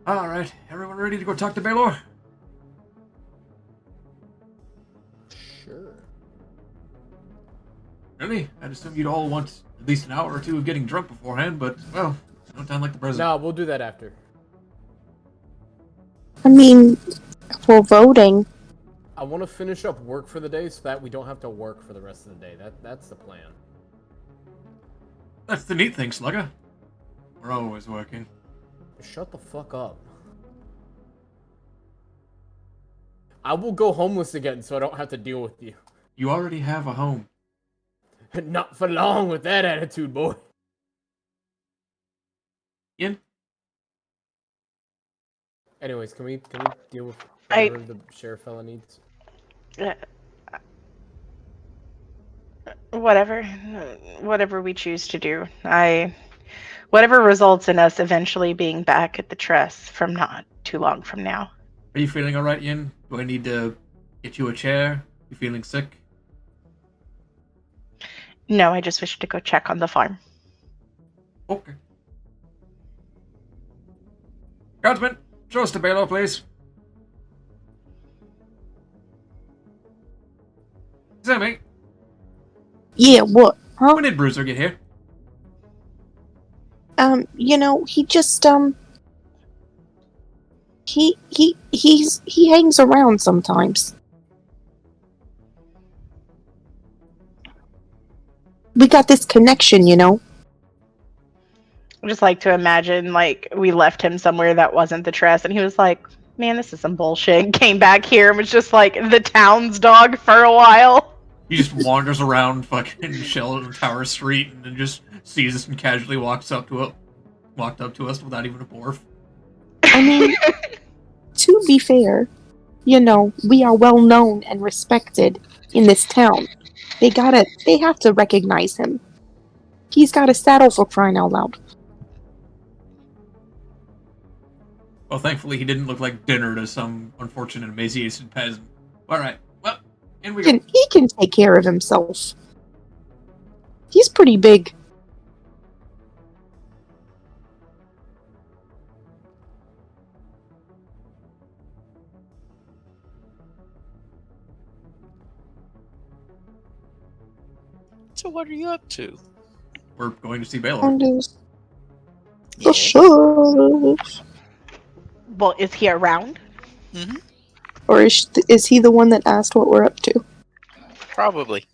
[SPEAKER 4] Alright, everyone ready to go talk to Baylor?
[SPEAKER 6] Sure.
[SPEAKER 4] Really? I'd assume you'd all want at least an hour or two of getting drunk beforehand, but, well, no time like the present.
[SPEAKER 6] No, we'll do that after.
[SPEAKER 8] I mean, for voting.
[SPEAKER 6] I want to finish up work for the day so that we don't have to work for the rest of the day. That's the plan.
[SPEAKER 4] That's the neat thing, Slugga. We're always working.
[SPEAKER 6] Shut the fuck up. I will go homeless again so I don't have to deal with you.
[SPEAKER 4] You already have a home.
[SPEAKER 6] Not for long with that attitude, boy.
[SPEAKER 4] Ian?
[SPEAKER 6] Anyways, can we deal with whatever the sheriff fella needs?
[SPEAKER 2] Whatever we choose to do. Whatever results in us eventually being back at the Trust from not too long from now.
[SPEAKER 4] Are you feeling alright, Ian? Do I need to get you a chair? You feeling sick?
[SPEAKER 2] No, I just wish to go check on the farm.
[SPEAKER 4] Okay. Guardsman, show us to Baylor, please. Sammy.
[SPEAKER 8] Yeah, what? Huh?
[SPEAKER 4] When did Bruiser get here?
[SPEAKER 8] He just he hangs around sometimes. We got this connection,
[SPEAKER 2] I just like to imagine, like, we left him somewhere that wasn't the Tress, and he was like, man, this is some bullshit. Came back here and was just like the town's dog for a while.
[SPEAKER 4] He just wanders around fucking Shell Tower Street and then just sees us and casually walked up to us without even a borf.
[SPEAKER 8] I mean, to be fair, we are well known and respected in this town. They have to recognize him. He's got a saddle, for crying out loud.
[SPEAKER 4] Well, thankfully he didn't look like dinner to some unfortunate emaciated peasant. Alright, well, in we go.
[SPEAKER 8] He can take care of himself. He's pretty big.
[SPEAKER 1] So what are you up to?
[SPEAKER 4] We're going to see Baylor.
[SPEAKER 1] Yeah.
[SPEAKER 8] Sure.
[SPEAKER 2] Well, is he around?
[SPEAKER 1] Mm-hmm.
[SPEAKER 8] Or is he the one that asked what we're up to?
[SPEAKER 1] Probably.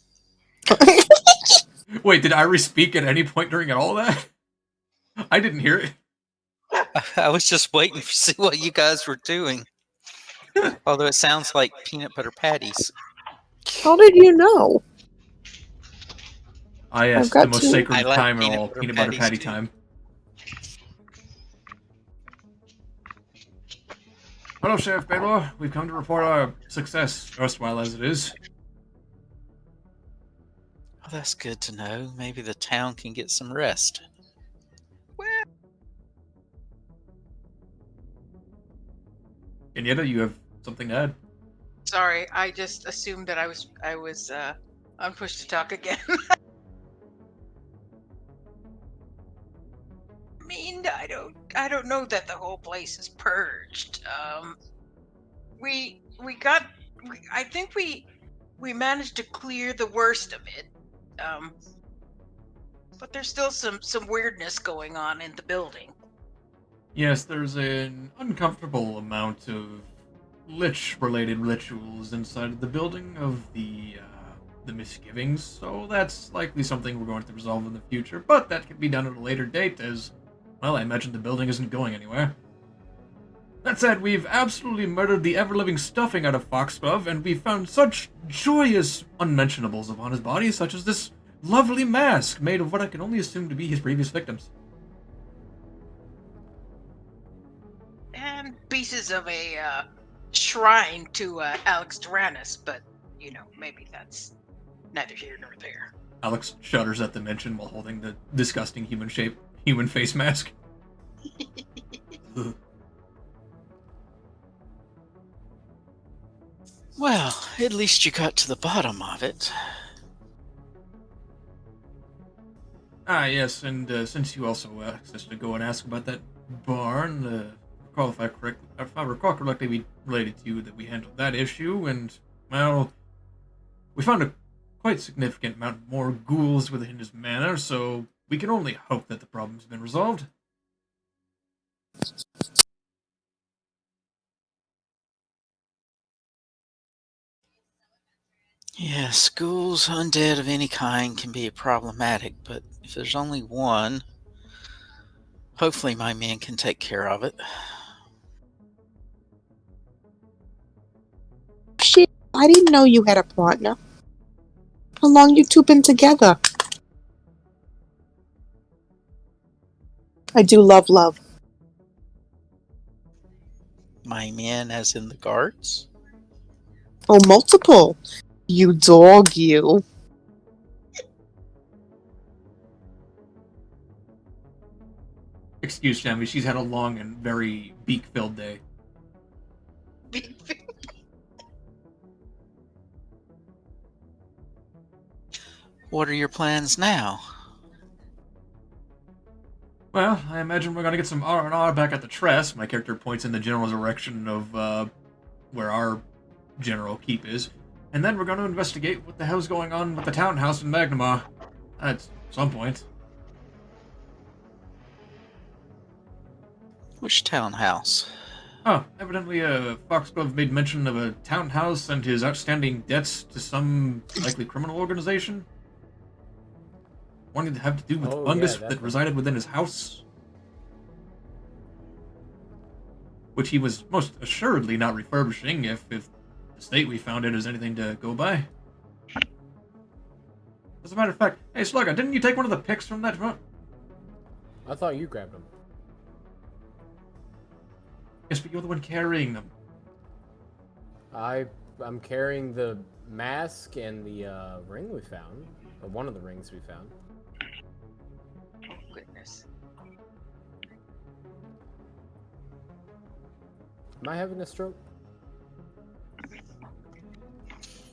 [SPEAKER 4] Wait, did Airee speak at any point during all that? I didn't hear it.
[SPEAKER 1] I was just waiting to see what you guys were doing. Although it sounds like peanut butter patties.
[SPEAKER 8] How did you know?
[SPEAKER 4] Yes,
[SPEAKER 8] got
[SPEAKER 4] the most
[SPEAKER 8] to-
[SPEAKER 4] sacred
[SPEAKER 1] I like
[SPEAKER 4] time in
[SPEAKER 1] peanut
[SPEAKER 4] all,
[SPEAKER 1] butter
[SPEAKER 4] peanut butter
[SPEAKER 1] patties,
[SPEAKER 4] patty
[SPEAKER 1] too.
[SPEAKER 4] time. Hello, Sheriff Baylor. We've come to report our success, erstwhile as it is.
[SPEAKER 1] Oh, that's good to know. Maybe the town can get some rest.
[SPEAKER 4] Kenyatta, you have something to add?
[SPEAKER 5] Sorry, I just assumed that I was on push to talk again. I mean, I don't know that the whole place is purged. I think we managed to clear the worst of it. But there's still some weirdness going on in the building.
[SPEAKER 4] Yes, there's an uncomfortable amount of lich-related rituals inside of the building of the misgivings, so that's likely something we're going to resolve in the future, but that can be done at a later date as, well, I imagine the building isn't going anywhere. That said, we've absolutely murdered the ever-living stuffing out of Foxglove, and we found such joyous unmentionables upon his body, such as this lovely mask made of what I can only assume to be his previous victims.
[SPEAKER 5] And pieces of a shrine to Alex Tyrannus, but, maybe that's neither here nor there.
[SPEAKER 4] Alex shudders at the mention while holding the disgusting human face mask.
[SPEAKER 1] Well, at least you got to the bottom of it.
[SPEAKER 4] Yes, and since you also asked us to go and ask about that barn, if I recall correctly, we related to you that we handled that issue, and, well, we found a quite significant amount more ghouls within his manor, so we can only hope that the problem's been resolved.
[SPEAKER 1] Yeah, schools, undead of any kind can be problematic, but if there's only one, hopefully my men can take care of it.
[SPEAKER 8] Shit, I didn't know you had a partner. How long you two been together? I do love.
[SPEAKER 1] My men, as in the guards?
[SPEAKER 8] Oh, multiple. You dog, you.
[SPEAKER 4] Excuse Shammy, she's had a long and very beak-filled day.
[SPEAKER 1] What are your plans now?
[SPEAKER 4] Well, I imagine we're gonna get some R&R back at the Tress. My character points in the general direction of where our general keep is. And then we're gonna investigate what the hell's going on with the townhouse in Magnamar. At some point.
[SPEAKER 1] Which townhouse?
[SPEAKER 4] Oh, evidently Foxglove made mention of a townhouse and his outstanding debts to some likely criminal organization. Wanting to have to do with fungus that resided within his house. which he was most assuredly not refurbishing if the state we found it is anything to go by. As a matter of fact, hey Slugger, didn't you take one of the picks from that front?
[SPEAKER 6] I thought you grabbed them.
[SPEAKER 4] Yes, but you're the one carrying them.
[SPEAKER 6] I'm carrying the mask and the ring we found. Or one of the rings we found.
[SPEAKER 5] Oh, goodness.
[SPEAKER 6] Am I having a stroke?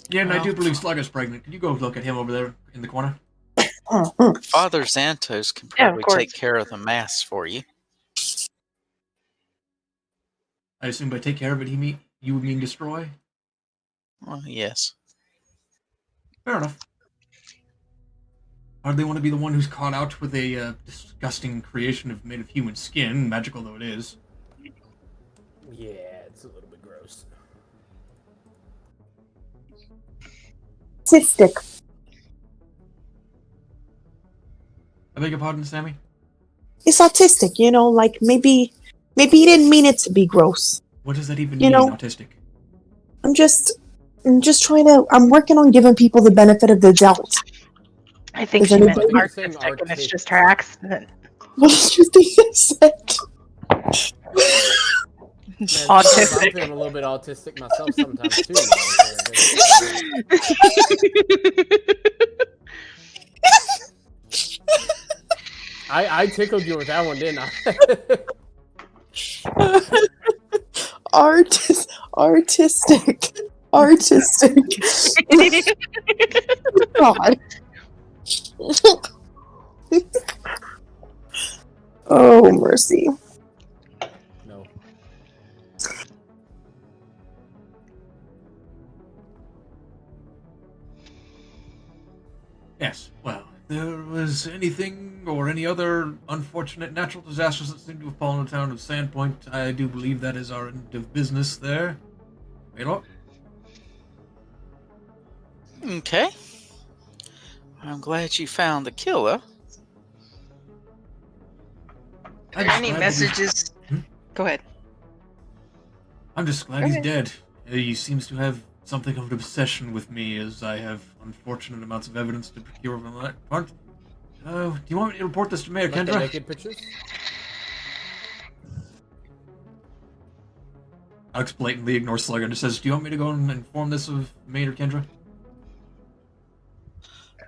[SPEAKER 4] Yeah, and I do believe Slugger's pregnant. Can you go look at him over there in the corner?
[SPEAKER 1] Father Xantos can
[SPEAKER 2] Yeah, of
[SPEAKER 1] probably
[SPEAKER 2] course.
[SPEAKER 1] take care of the mass for you.
[SPEAKER 4] I assume by take care of it, you would mean destroy?
[SPEAKER 1] Well, yes.
[SPEAKER 4] Fair enough. Hardly want to be the one who's caught out with a disgusting creation made of human skin, magical though it is.
[SPEAKER 6] Yeah, it's a little bit gross.
[SPEAKER 3] Autistic.
[SPEAKER 4] I beg your pardon, Sammy?
[SPEAKER 3] It's autistic, like maybe he didn't mean it to be gross.
[SPEAKER 4] What does that even
[SPEAKER 3] You
[SPEAKER 4] mean,
[SPEAKER 3] know-
[SPEAKER 4] autistic?
[SPEAKER 3] I'm just I'm working on giving people the benefit of the doubt.
[SPEAKER 2] I think
[SPEAKER 3] Is
[SPEAKER 2] she meant
[SPEAKER 3] anybody-
[SPEAKER 2] artistic, and it's just her accident.
[SPEAKER 3] What did you think I said?
[SPEAKER 6] Man,
[SPEAKER 2] Autistic.
[SPEAKER 6] I'm feeling a little bit autistic myself sometimes too. I tickled you with that one, didn't I?
[SPEAKER 3] Artistic. God. Oh, mercy.
[SPEAKER 6] No.
[SPEAKER 4] Yes, well, if there was anything or any other unfortunate natural disasters that seem to have fallen on the town of Sandpoint, I do believe that is our end of business there. Melo?
[SPEAKER 1] Okay. I'm glad you found the killer.
[SPEAKER 5] Are there any messages? Go ahead.
[SPEAKER 4] I'm just glad he's dead. He seems to have something of an obsession with me, as I have unfortunate amounts of evidence to procure from that part. Do you want me to report this to Mayor
[SPEAKER 6] Like the
[SPEAKER 4] Kendra?
[SPEAKER 6] naked pictures?
[SPEAKER 4] Alex blatantly ignores Slugger and just says, do you want me to go and inform this of Mayor Kendra?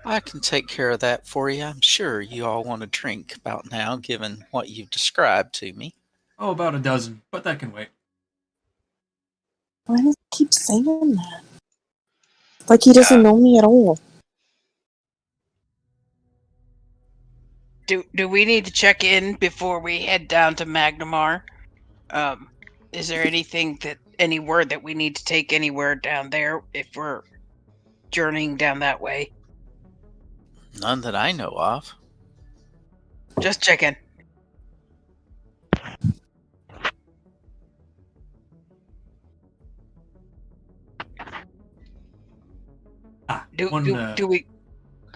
[SPEAKER 1] I can take care of that for you. I'm sure you all want a drink about now, given what you've described to me.
[SPEAKER 4] Oh, about a dozen, but that can wait.
[SPEAKER 3] Why does he keep saying that? Like he doesn't know me at all.
[SPEAKER 5] Do we need to check in before we head down to Magnamar? Is there any word that we need to take anywhere down there if we're journeying down that way?
[SPEAKER 1] None that I know of.
[SPEAKER 5] Just checking. Do we?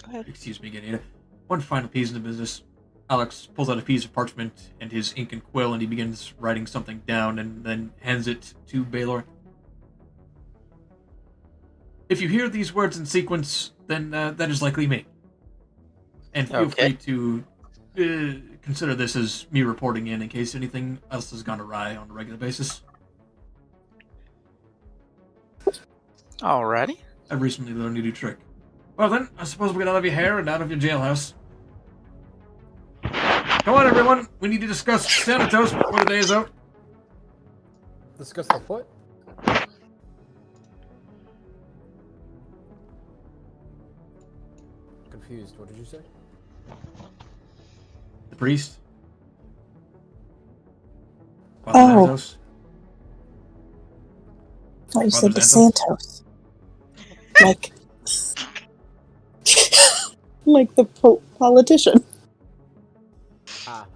[SPEAKER 5] Go ahead.
[SPEAKER 4] Excuse me, Ganita. One final piece of the business. Alex pulls out a piece of parchment and his ink and quill, and he begins writing something down and then hands it to Baylor. If you hear these words in sequence, then that is likely me. And feel free to consider this as me reporting in case anything else has gone awry on a regular basis.
[SPEAKER 1] Alrighty.
[SPEAKER 4] I've recently learned a new trick. Well then, I suppose we'll get out of your hair and out of your jailhouse. Come on, everyone. We need to discuss Thanatos before the day is out.
[SPEAKER 6] Discuss the what? Confused. What did you say?
[SPEAKER 4] The priest. Father
[SPEAKER 3] Oh.
[SPEAKER 4] Thanatos.
[SPEAKER 3] I thought you
[SPEAKER 4] Father
[SPEAKER 3] said
[SPEAKER 4] Santos.
[SPEAKER 3] DeSantos. Like the politician.
[SPEAKER 6] Ah.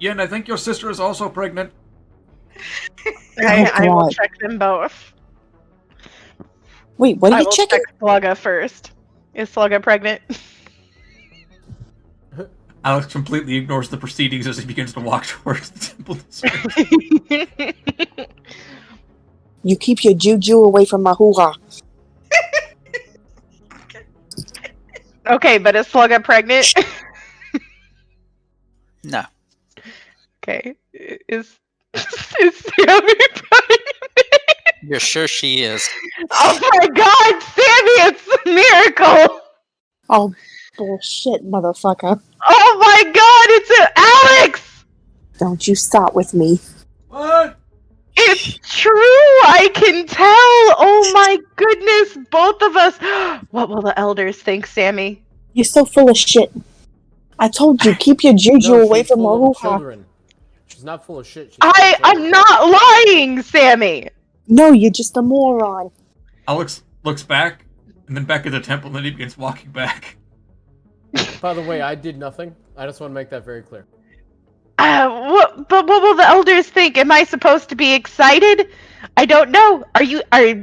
[SPEAKER 4] Yeah, and I think your sister is also pregnant.
[SPEAKER 2] I will
[SPEAKER 3] God.
[SPEAKER 2] check them both.
[SPEAKER 3] Wait, what are
[SPEAKER 2] I
[SPEAKER 3] you
[SPEAKER 2] will
[SPEAKER 3] checking?
[SPEAKER 2] check Slugga first. Is Slugga pregnant?
[SPEAKER 4] Alex completely ignores the proceedings as he begins to walk towards the temple.
[SPEAKER 8] You keep your juju away from my hoo-ha.
[SPEAKER 2] Okay, but is Slugga pregnant?
[SPEAKER 1] No.
[SPEAKER 2] Okay. Is Sammy pregnant?
[SPEAKER 1] You're sure she is.
[SPEAKER 2] Oh my god, Sammy, it's a miracle!
[SPEAKER 8] Oh, bullshit, motherfucker.
[SPEAKER 2] Oh my god, it's Alex!
[SPEAKER 8] Don't you start with me.
[SPEAKER 4] What?
[SPEAKER 2] It's true, I can tell! Oh my goodness, both of us! What will the elders think, Sammy?
[SPEAKER 8] You're so full of shit. I told you, keep your juju
[SPEAKER 6] No,
[SPEAKER 8] away
[SPEAKER 6] she's
[SPEAKER 8] from my
[SPEAKER 6] full of
[SPEAKER 8] hoo-ha.
[SPEAKER 6] children. She's not full of shit. She's full of
[SPEAKER 2] I'm
[SPEAKER 6] children.
[SPEAKER 2] not lying, Sammy!
[SPEAKER 8] No, you're just a moron.
[SPEAKER 4] Alex looks back, and then back at the temple, and then he begins walking back.
[SPEAKER 6] By the way, I did nothing. I just want to make that very clear.
[SPEAKER 2] But what will the elders think? Am I supposed to be excited? I don't know. Are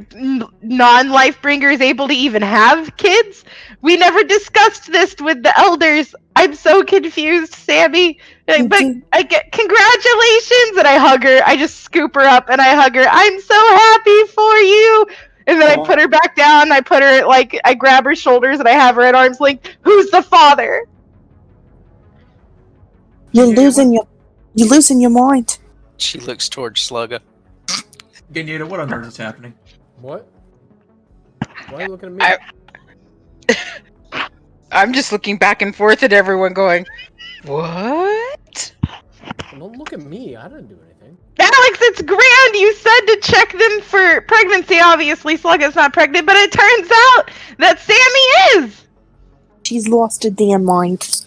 [SPEAKER 2] non-life bringers able to even have kids? We never discussed this with the elders. I'm so confused, Sammy. But I get congratulations, and I hug her. I just scoop her up and I hug her. I'm so happy for you. And then I put her back down. I put her I grab her shoulders and I have her at arm's length. Who's the father?
[SPEAKER 8] You're losing your mind.
[SPEAKER 1] She looks towards Slugga.
[SPEAKER 4] Ganyeta, what on earth is happening?
[SPEAKER 6] What? Why are you looking at me?
[SPEAKER 5] I'm just looking back and forth at everyone going, what?
[SPEAKER 6] Don't look at me. I didn't do anything.
[SPEAKER 2] Alex, it's grand! You said to check them for pregnancy. Obviously, Slugga's not pregnant, but it turns out that Sammy is!
[SPEAKER 8] She's lost her damn mind.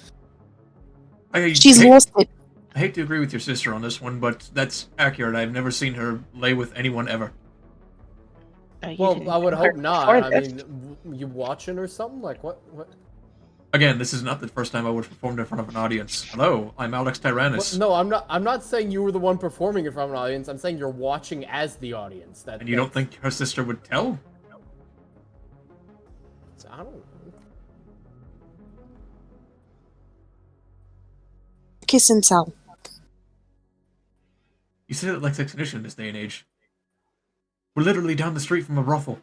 [SPEAKER 4] She's
[SPEAKER 8] lost it.
[SPEAKER 4] I hate to agree with your sister on this one, but that's accurate. I've never seen her lay with anyone ever.
[SPEAKER 6] Well, I would hope not. I mean, you watching or something? Like, what?
[SPEAKER 4] Again, this is not the first time I would have performed in front of an audience. Hello, I'm Alex Tyrannus.
[SPEAKER 6] No, I'm not saying you were the one performing in front of an audience. I'm saying you're watching as the audience.
[SPEAKER 4] And you don't think her sister would tell?
[SPEAKER 6] I don't know.
[SPEAKER 8] Kiss and tell.
[SPEAKER 4] You said it like sex edition in this day and age. We're literally down the street from a brothel.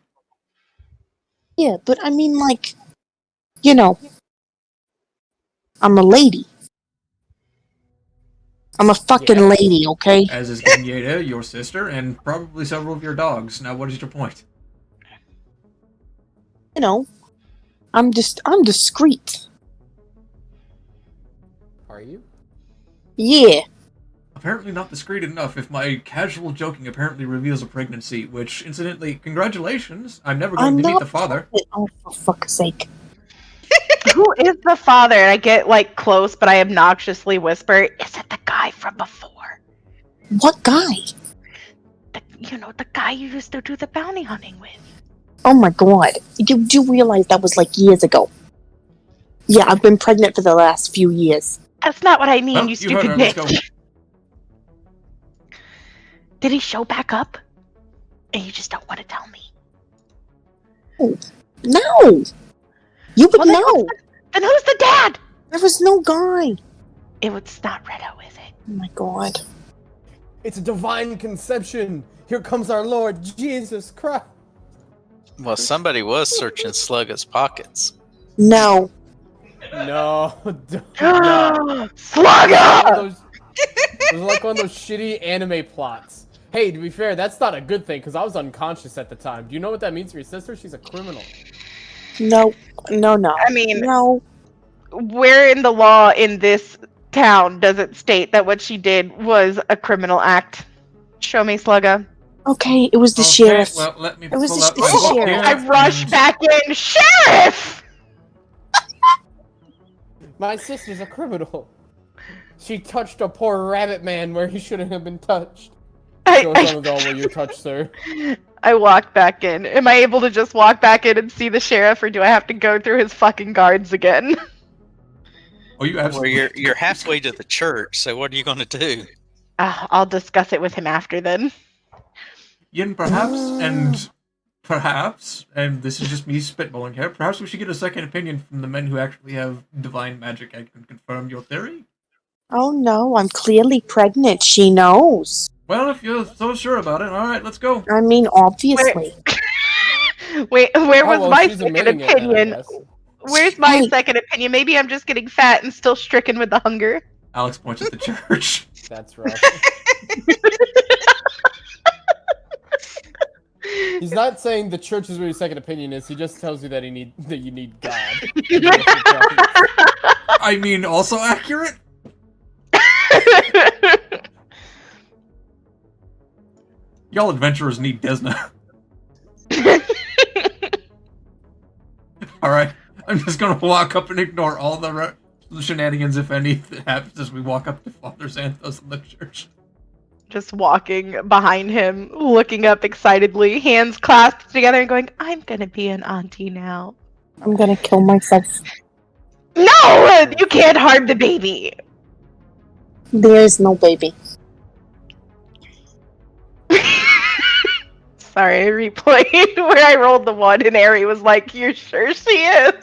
[SPEAKER 8] Yeah, but I mean, like, you know, I'm a lady. I'm a fucking lady, okay?
[SPEAKER 4] As is Ganyeta, your sister, and probably several of your dogs. Now, what is your point?
[SPEAKER 8] You know, I'm discreet.
[SPEAKER 6] Are you?
[SPEAKER 8] Yeah.
[SPEAKER 4] Apparently not discreet enough if my casual joking apparently reveals a pregnancy, which, incidentally, congratulations, I'm never going to meet the father.
[SPEAKER 8] Oh, for fuck's sake.
[SPEAKER 2] Who is the father? And I get, close, but I obnoxiously whisper, is it the guy from before?
[SPEAKER 8] What guy?
[SPEAKER 2] The guy you used to do the bounty hunting with.
[SPEAKER 8] Oh my god. You do realize that was, years ago. Yeah, I've been pregnant for the last few years.
[SPEAKER 2] That's not what I mean,
[SPEAKER 4] Well,
[SPEAKER 2] you
[SPEAKER 4] you heard
[SPEAKER 2] stupid
[SPEAKER 4] her, let's go.
[SPEAKER 2] bitch. Did he show back up? And you just don't want to tell me?
[SPEAKER 8] No! You would know!
[SPEAKER 2] Then who's the dad?
[SPEAKER 8] There was no guy!
[SPEAKER 2] It was not Redo, is it?
[SPEAKER 8] Oh my god.
[SPEAKER 6] It's a divine conception! Here comes our Lord Jesus Christ!
[SPEAKER 1] Well, somebody was searching Slugga's pockets.
[SPEAKER 8] No.
[SPEAKER 6] No.
[SPEAKER 2] Slugga!
[SPEAKER 6] It was like one of those shitty anime plots. Hey, to be fair, that's not a good thing, because I was unconscious at the time. Do you know what that means for your sister? She's a criminal.
[SPEAKER 8] No.
[SPEAKER 2] I mean,
[SPEAKER 8] no.
[SPEAKER 2] Where in the law in this town does it state that what she did was a criminal act? Show me, Slugga.
[SPEAKER 8] Okay, it was the sheriff.
[SPEAKER 4] Well, let me
[SPEAKER 8] It was
[SPEAKER 4] pull
[SPEAKER 8] the
[SPEAKER 4] out my book
[SPEAKER 8] sheriff.
[SPEAKER 4] here.
[SPEAKER 2] I rush back in. Sheriff!
[SPEAKER 6] My sister's a criminal. She touched a poor rabbit man where he shouldn't have been touched. Show some of that where you touched, sir.
[SPEAKER 2] I walk back in. Am I able to just walk back in and see the sheriff, or do I have to go through his fucking guards again?
[SPEAKER 4] Oh, you absolutely.
[SPEAKER 1] Well, you're halfway to the church, so what are you going to do?
[SPEAKER 2] I'll discuss it with him after then.
[SPEAKER 4] Yin, perhaps, and this is just me spitballing here, perhaps we should get a second opinion from the men who actually have divine magic and can confirm your theory?
[SPEAKER 8] Oh no, I'm clearly pregnant. She knows.
[SPEAKER 4] Well, if you're so sure about it, all right, let's go.
[SPEAKER 8] I mean, obviously.
[SPEAKER 2] Where was
[SPEAKER 6] well,
[SPEAKER 2] my
[SPEAKER 6] she's
[SPEAKER 2] second
[SPEAKER 6] admitting it then, I
[SPEAKER 2] opinion?
[SPEAKER 6] guess.
[SPEAKER 2] Where's my
[SPEAKER 8] Hey.
[SPEAKER 2] second opinion? Maybe I'm just getting fat and still stricken with the hunger.
[SPEAKER 4] Alex points at the church.
[SPEAKER 6] That's rough. He's not saying the church is where your second opinion is. He just tells you that you need God.
[SPEAKER 4] I mean, also accurate. Y'all adventurers need Desna. Alright, I'm just gonna walk up and ignore all the shenanigans, if any, that happens as we walk up to Father Xanthos in the church.
[SPEAKER 2] Just walking behind him, looking up excitedly, hands clasped together and going, I'm gonna be an auntie now.
[SPEAKER 8] I'm gonna kill myself.
[SPEAKER 2] No! You can't harm the baby!
[SPEAKER 8] There's no baby.
[SPEAKER 2] Sorry, I replayed where I rolled the 1 and Airee was like, you sure she is?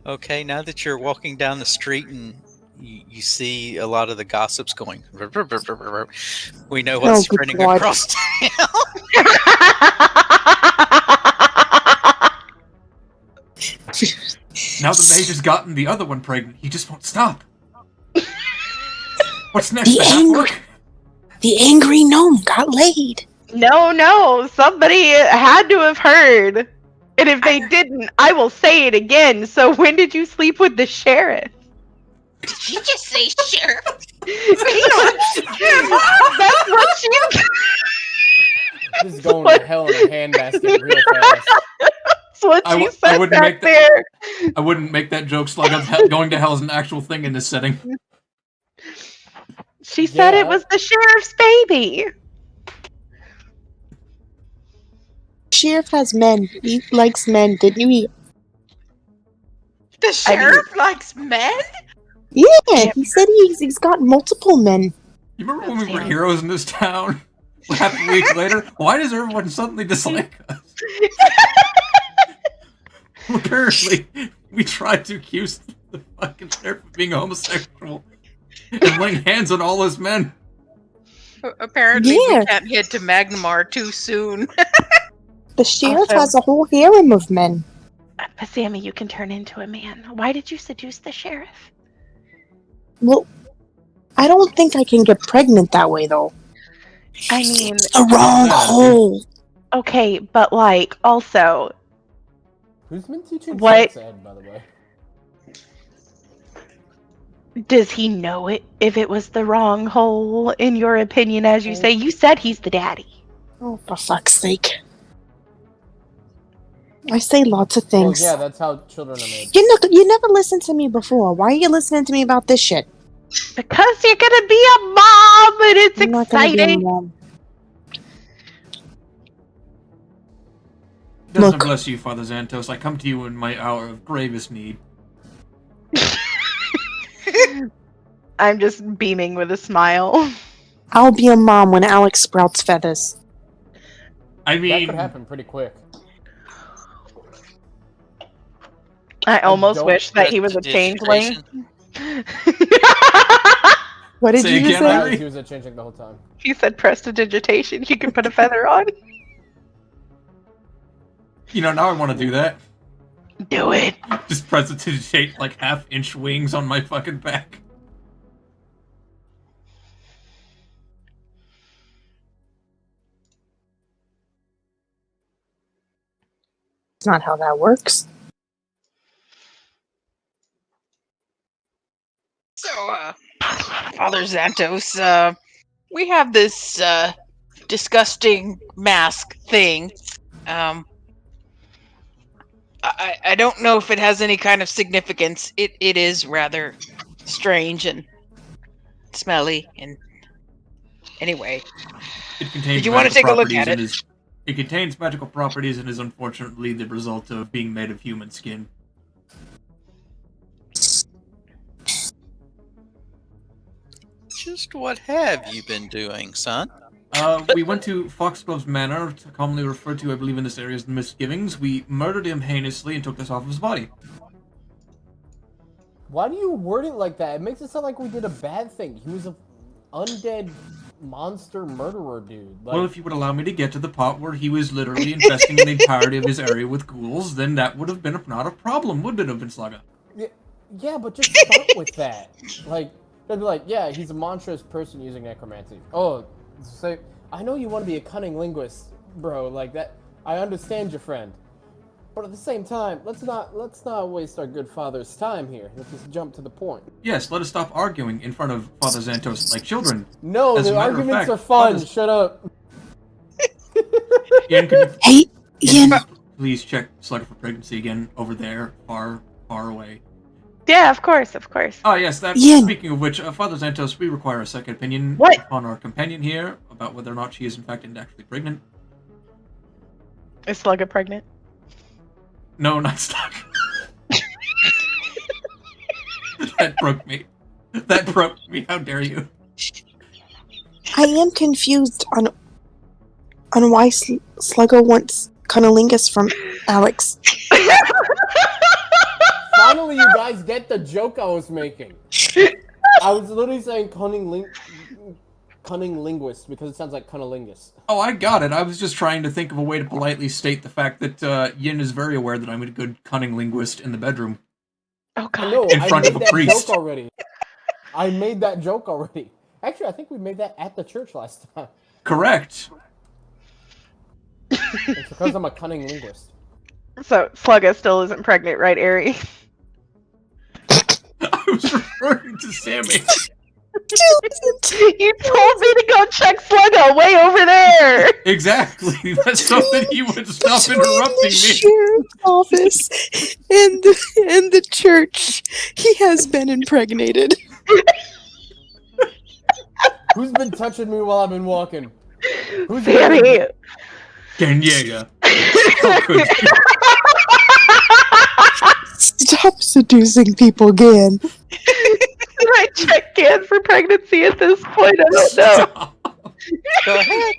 [SPEAKER 1] Okay, now that you're walking down the street and you see a lot of the gossips going, we know what's
[SPEAKER 8] good
[SPEAKER 1] spreading
[SPEAKER 8] God.
[SPEAKER 1] across town.
[SPEAKER 4] Now the mage has gotten the other one pregnant, he just won't stop. What's next?
[SPEAKER 8] The angry gnome got laid.
[SPEAKER 2] No, somebody had to have heard. And if they didn't, I will say it again. So when did you sleep with the sheriff?
[SPEAKER 5] Did you just say sheriff?
[SPEAKER 2] That's what she...
[SPEAKER 6] This is going to hell in a handbasket real fast.
[SPEAKER 2] That's what she said back there.
[SPEAKER 4] I wouldn't make that joke slug up. Going to hell is an actual thing in this setting.
[SPEAKER 2] She said it was the sheriff's baby.
[SPEAKER 8] Sheriff has men. He likes men, didn't you hear?
[SPEAKER 5] The sheriff likes men?
[SPEAKER 8] Yeah, he said he's got multiple men.
[SPEAKER 4] You remember when we were heroes in this town? Half a week later, why does everyone suddenly dislike us? Apparently, we tried to accuse the fucking sheriff of being homosexual and laying hands on all his men.
[SPEAKER 5] Apparently, we can't head to Magnamar too soon.
[SPEAKER 8] The sheriff has a whole harem of men.
[SPEAKER 2] But Sammy, you can turn into a man. Why did you seduce the sheriff?
[SPEAKER 8] Well, I don't think I can get pregnant that way, though.
[SPEAKER 2] I mean...
[SPEAKER 8] The wrong hole.
[SPEAKER 2] Okay, but like, also...
[SPEAKER 6] Who's been teaching
[SPEAKER 2] sex
[SPEAKER 6] ed, by the way?
[SPEAKER 2] Does he know it if it was the wrong hole, in your opinion, as you say? You said he's the daddy.
[SPEAKER 8] Oh, for fuck's sake. I say lots of things.
[SPEAKER 6] Well, yeah, that's how children are made.
[SPEAKER 8] You never listened to me before. Why are you listening to me about this shit?
[SPEAKER 2] Because you're gonna be a mom and it's
[SPEAKER 8] I'm not gonna be a
[SPEAKER 2] exciting.
[SPEAKER 8] mom.
[SPEAKER 4] Doesn't bless you, Father Xanthos. I come to you in my hour of gravest need.
[SPEAKER 2] I'm just beaming with a smile.
[SPEAKER 8] I'll be a mom when Alex sprouts feathers.
[SPEAKER 4] I mean...
[SPEAKER 6] That could happen pretty quick.
[SPEAKER 2] I almost wish that he was a changeling.
[SPEAKER 8] What did you say?
[SPEAKER 6] He was a changeling the whole time.
[SPEAKER 2] He said prestidigitation. You can put a feather on.
[SPEAKER 4] You know, now I want to do that.
[SPEAKER 2] Do it.
[SPEAKER 4] Just prestidigitate like half-inch wings on my fucking back.
[SPEAKER 8] It's not how that works.
[SPEAKER 5] So, Father Xanthos, we have this disgusting mask thing. I don't know if it has any kind of significance. It is rather strange and smelly. And anyway, did you want to take a look at it?
[SPEAKER 4] It contains magical properties and is unfortunately the result of being made of human skin.
[SPEAKER 1] Just what have you been doing, son?
[SPEAKER 4] We went to Foxglove's Manor, commonly referred to, I believe, in this area as the Misgivings. We murdered him heinously and took this off of his body.
[SPEAKER 6] Why do you word it like that? It makes it sound like we did a bad thing. He was a undead monster murderer dude. Like,
[SPEAKER 4] well, if you would allow me to get to the part where he was literally infesting the entirety of his area with ghouls, then that would have been not a problem, wouldn't it have been, Slugga?
[SPEAKER 6] yeah, but just start with that. Like, they'd be like, yeah, he's a monstrous person using necromancy. Oh, say, I know you want to be a cunning linguist, bro. Like that, I understand your friend. But at the same time, let's not waste our good father's time here. Let's just jump to the point.
[SPEAKER 4] Yes, let us stop arguing in front of Father Xantos like children.
[SPEAKER 6] No,
[SPEAKER 4] As
[SPEAKER 6] the
[SPEAKER 4] a matter of
[SPEAKER 6] arguments
[SPEAKER 4] fact,
[SPEAKER 6] are fun.
[SPEAKER 4] Father-
[SPEAKER 6] Shut up.
[SPEAKER 4] Ian, could you
[SPEAKER 8] Hey, Ian.
[SPEAKER 4] please check Slugga for pregnancy again over there, far away?
[SPEAKER 2] Yeah, of course, of course.
[SPEAKER 4] Oh, yes, that.
[SPEAKER 8] Ian.
[SPEAKER 4] Speaking of which, Father Xantos, we require a second opinion
[SPEAKER 2] What?
[SPEAKER 4] on our companion here about whether or not she is in fact actually pregnant.
[SPEAKER 2] Is Slugga pregnant?
[SPEAKER 4] No, not stuck. That broke me. That broke me. How dare you?
[SPEAKER 8] I am confused on why Sluggo wants cunnilingus from Alex.
[SPEAKER 6] Finally, you guys get the joke I was making. I was literally saying cunning linguist because it sounds like cunnilingus.
[SPEAKER 4] Oh, I got it. I was just trying to think of a way to politely state the fact that Yin is very aware that I'm a good cunning linguist in the bedroom.
[SPEAKER 2] Oh God!
[SPEAKER 6] No,
[SPEAKER 4] In front
[SPEAKER 6] I
[SPEAKER 4] of
[SPEAKER 6] made
[SPEAKER 4] a
[SPEAKER 6] that
[SPEAKER 4] priest.
[SPEAKER 6] joke already. I made that joke already. Actually, I think we made that at the church last time.
[SPEAKER 4] Correct.
[SPEAKER 6] It's because I'm a cunning linguist.
[SPEAKER 2] So Slugga still isn't pregnant, right, Airee?
[SPEAKER 4] I was referring to Sammy.
[SPEAKER 2] You told me to go check Slugga way over there.
[SPEAKER 4] Exactly. That's something he would stop interrupting
[SPEAKER 8] the
[SPEAKER 4] me.
[SPEAKER 8] sheriff's office and the church. He has been impregnated.
[SPEAKER 6] Who's been touching me while I've been walking? Who's
[SPEAKER 2] Sammy.
[SPEAKER 4] Ganyega. How could you?
[SPEAKER 8] Stop seducing people again.
[SPEAKER 2] Can I check in for pregnancy at this point? I don't know.
[SPEAKER 4] Stop.
[SPEAKER 1] Go ahead.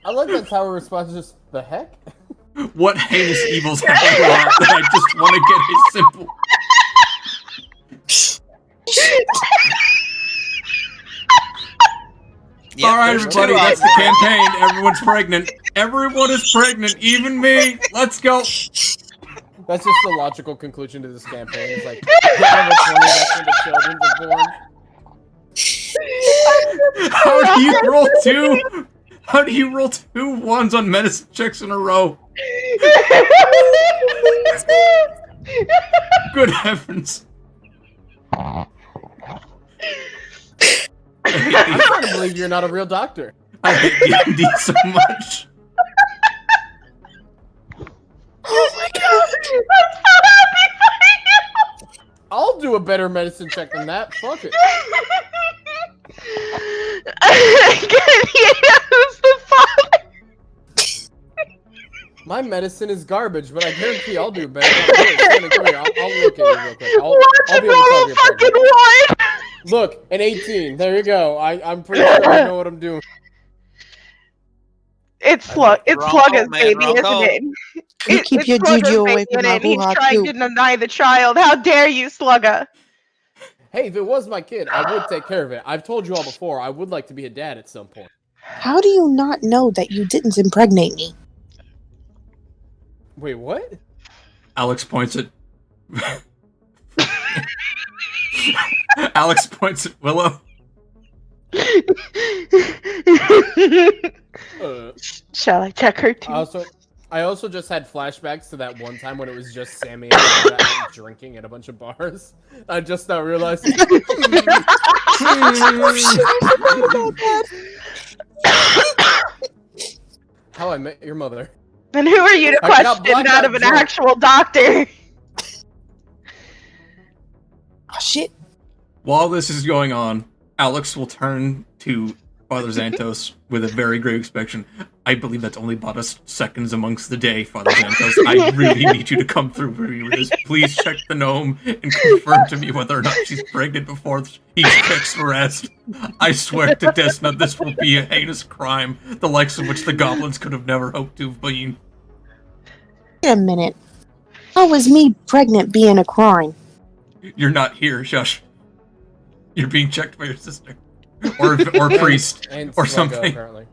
[SPEAKER 6] I like that tower response. Just the heck?
[SPEAKER 4] What heinous evils have I wrought that I just want to get a simple...
[SPEAKER 1] Yep,
[SPEAKER 4] All right,
[SPEAKER 1] there's
[SPEAKER 4] everybody,
[SPEAKER 1] two
[SPEAKER 4] that's
[SPEAKER 1] of
[SPEAKER 4] the
[SPEAKER 1] them.
[SPEAKER 4] campaign. Everyone's pregnant. Everyone is pregnant, even me. Let's go.
[SPEAKER 6] That's just the logical conclusion to this campaign. It's like, number 20, that's when the children are born.
[SPEAKER 4] How do you roll two? How do you roll 2 ones on medicine checks in a row? Good heavens.
[SPEAKER 6] I'm trying to believe you're not a real doctor.
[SPEAKER 4] I hate D&D so much.
[SPEAKER 8] Oh my god.
[SPEAKER 2] I'm so happy for you.
[SPEAKER 6] I'll do a better medicine check than that. Fuck it.
[SPEAKER 2] Who's the father?
[SPEAKER 6] My medicine is garbage, but I guarantee I'll do better. Come here, I'll look at you real quick. I'll be able to tell you
[SPEAKER 2] fucking
[SPEAKER 6] pregnant.
[SPEAKER 2] one.
[SPEAKER 6] Look, an 18. There you go. I'm pretty sure I know what I'm doing.
[SPEAKER 2] It's Slugga's baby, isn't it?
[SPEAKER 8] You keep your
[SPEAKER 2] Slugga's
[SPEAKER 8] juju away
[SPEAKER 2] baby,
[SPEAKER 8] from
[SPEAKER 2] isn't
[SPEAKER 8] my
[SPEAKER 2] it? He's
[SPEAKER 8] hoo-ha
[SPEAKER 2] trying
[SPEAKER 8] too.
[SPEAKER 2] to deny the child. How dare you, Slugga?
[SPEAKER 6] Hey, if it was my kid, I would take care of it. I've told you all before, I would like to be a dad at some point.
[SPEAKER 8] How do you not know that you didn't impregnate me?
[SPEAKER 6] Wait, what?
[SPEAKER 4] Alex points at... Alex points at Willow.
[SPEAKER 2] Shall I check her too?
[SPEAKER 6] I also just had flashbacks to that one time when it was just Sammy and I drinking at a bunch of bars. I just now realized. How I Met Your Mother.
[SPEAKER 2] And who are you to
[SPEAKER 6] I got
[SPEAKER 2] question that of an
[SPEAKER 6] drunk.
[SPEAKER 2] actual doctor?
[SPEAKER 8] Oh shit.
[SPEAKER 4] While this is going on, Alex will turn to Father Xantos with a very grave expression. I believe that's only bought us seconds amongst the day, Father Santos. I really need you to come through for me with this. Please check the gnome and confirm to me whether or not she's pregnant before he kicks rest. I swear to Desna, this will be a heinous crime, the likes of which the goblins could have never hoped to have been.
[SPEAKER 8] Wait a minute. How is me pregnant being a crime?
[SPEAKER 4] You're not here, shush. You're being checked by your sister. Or priest.
[SPEAKER 6] And
[SPEAKER 4] or
[SPEAKER 6] Sluggo,
[SPEAKER 4] something.
[SPEAKER 6] apparently.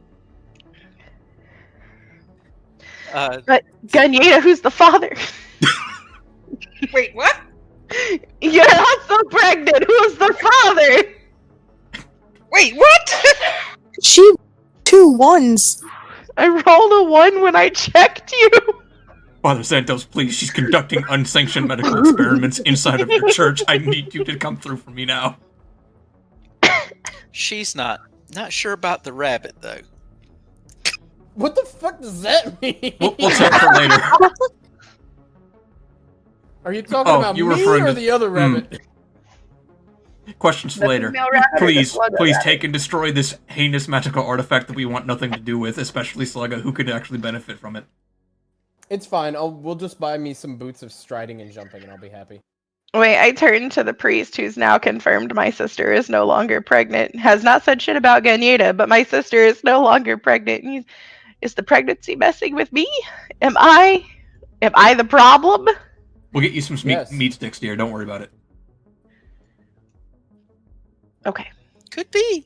[SPEAKER 2] But Ganyeta, who's the father?
[SPEAKER 5] Wait, what?
[SPEAKER 2] You're also pregnant. Who's the father?
[SPEAKER 5] Wait, what?
[SPEAKER 8] She 2 1s.
[SPEAKER 2] I rolled a 1 when I checked you.
[SPEAKER 4] Father Santos, please, she's conducting unsanctioned medical experiments inside of your church. I need you to come through for me now.
[SPEAKER 1] She's not sure about the rabbit, though.
[SPEAKER 6] What the fuck does that mean?
[SPEAKER 4] We'll chat for later.
[SPEAKER 6] Are you talking about
[SPEAKER 4] you
[SPEAKER 6] me
[SPEAKER 4] referring
[SPEAKER 6] or
[SPEAKER 4] to-
[SPEAKER 6] the other rabbit?
[SPEAKER 4] Questions
[SPEAKER 2] The
[SPEAKER 4] later.
[SPEAKER 2] female rabbit or the
[SPEAKER 4] Please
[SPEAKER 2] sluggo
[SPEAKER 4] take and destroy this heinous magical artifact that we want nothing to do with, especially Sluggo, who could actually benefit from it.
[SPEAKER 6] It's fine. We'll just buy me some boots of striding and jumping, and I'll be happy.
[SPEAKER 2] Wait, I turned to the priest, who's now confirmed my sister is no longer pregnant. Has not said shit about Ganyeta, but my sister is no longer pregnant. Is the pregnancy messing with me? Am I the problem?
[SPEAKER 4] We'll get you some
[SPEAKER 6] Yes.
[SPEAKER 4] meat sticks, dear. Don't worry about it.
[SPEAKER 2] Okay.
[SPEAKER 1] Could be.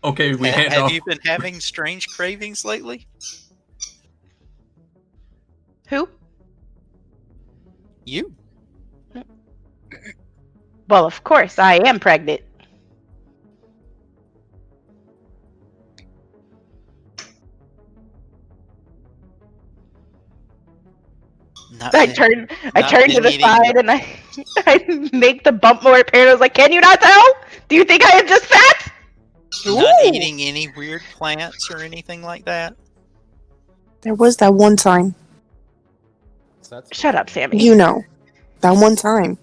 [SPEAKER 4] Okay, we hand
[SPEAKER 1] Have
[SPEAKER 4] off.
[SPEAKER 1] you been having strange cravings lately?
[SPEAKER 2] Who?
[SPEAKER 1] You.
[SPEAKER 2] Well, of course, I am pregnant. I turn to the side and I make the bump more apparent. I was like, "Can you not tell? Do you think I am just fat?"
[SPEAKER 1] Not eating any weird plants or anything like that?
[SPEAKER 8] There was that one time.
[SPEAKER 2] Shut up, Sammy.
[SPEAKER 8] You know. That one time.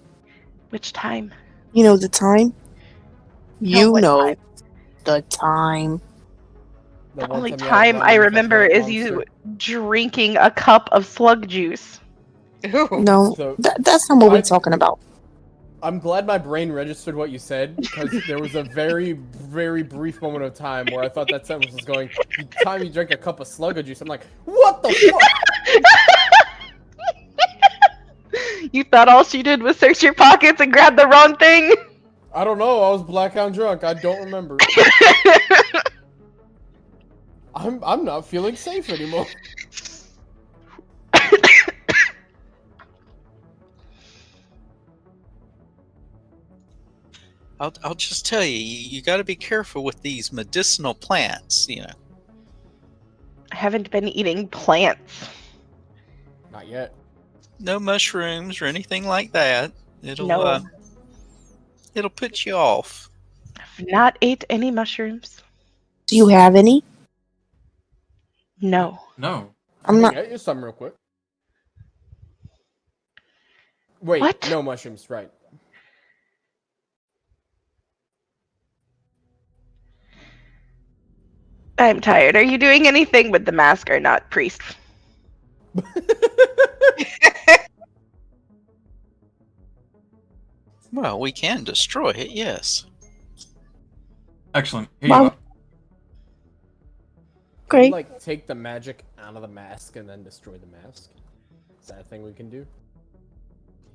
[SPEAKER 2] Which time?
[SPEAKER 8] You know the time? You
[SPEAKER 2] what
[SPEAKER 8] know
[SPEAKER 2] time?
[SPEAKER 8] the time.
[SPEAKER 2] The only time I remember is you drinking a cup of slug juice.
[SPEAKER 8] No,
[SPEAKER 6] So-
[SPEAKER 8] that's not what we're talking about.
[SPEAKER 6] I'm glad my brain registered what you said, because there was a very, very brief moment of time where I thought that sentence was going, the time you drank a cup of sluggo juice, I'm like, what the fuck?
[SPEAKER 2] You thought all she did was search your pockets and grab the wrong thing?
[SPEAKER 6] I don't know, I was blackout drunk, I don't remember. I'm not feeling safe anymore.
[SPEAKER 1] I'll just tell you, you got to be careful with these medicinal plants, you know.
[SPEAKER 2] I haven't been eating plants.
[SPEAKER 6] Not yet.
[SPEAKER 1] No mushrooms or anything like that. It'll
[SPEAKER 2] No.
[SPEAKER 1] It'll put you off.
[SPEAKER 2] I've not ate any mushrooms.
[SPEAKER 8] Do you have any?
[SPEAKER 2] No.
[SPEAKER 4] No.
[SPEAKER 8] I'm not.
[SPEAKER 6] Get you some real quick. Wait,
[SPEAKER 2] What?
[SPEAKER 6] no mushrooms, right.
[SPEAKER 2] I'm tired. Are you doing anything with the mask or not, priest?
[SPEAKER 1] Well, we can destroy it, yes.
[SPEAKER 4] Excellent. Here
[SPEAKER 8] Wow.
[SPEAKER 4] you go.
[SPEAKER 8] Great.
[SPEAKER 6] Like, take the magic out of the mask and then destroy the mask. Is that a thing we can do?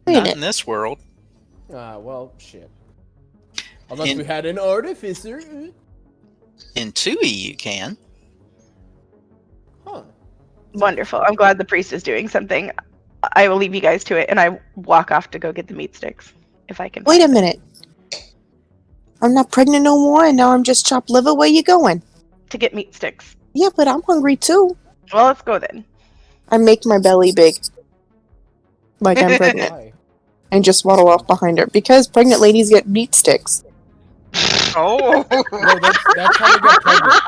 [SPEAKER 8] Wait a
[SPEAKER 1] Not
[SPEAKER 8] minute.
[SPEAKER 1] in this world.
[SPEAKER 6] Well, shit. Unless
[SPEAKER 1] In-
[SPEAKER 6] we had an artificer.
[SPEAKER 1] In 2E you can.
[SPEAKER 6] Huh.
[SPEAKER 2] Wonderful. I'm glad the priest is doing something. I will leave you guys to it, and I walk off to go get the meat sticks, if I can.
[SPEAKER 8] Wait a minute. I'm not pregnant no more, and now I'm just chopped liver. Where you going?
[SPEAKER 2] To get meat sticks.
[SPEAKER 8] Yeah, but I'm hungry too.
[SPEAKER 2] Well, let's go then.
[SPEAKER 8] I make my belly big. Like I'm pregnant.
[SPEAKER 6] Why?
[SPEAKER 8] And just waddle off behind her. Because pregnant ladies get meat sticks.
[SPEAKER 5] Oh.
[SPEAKER 6] No, that's how they get pregnant.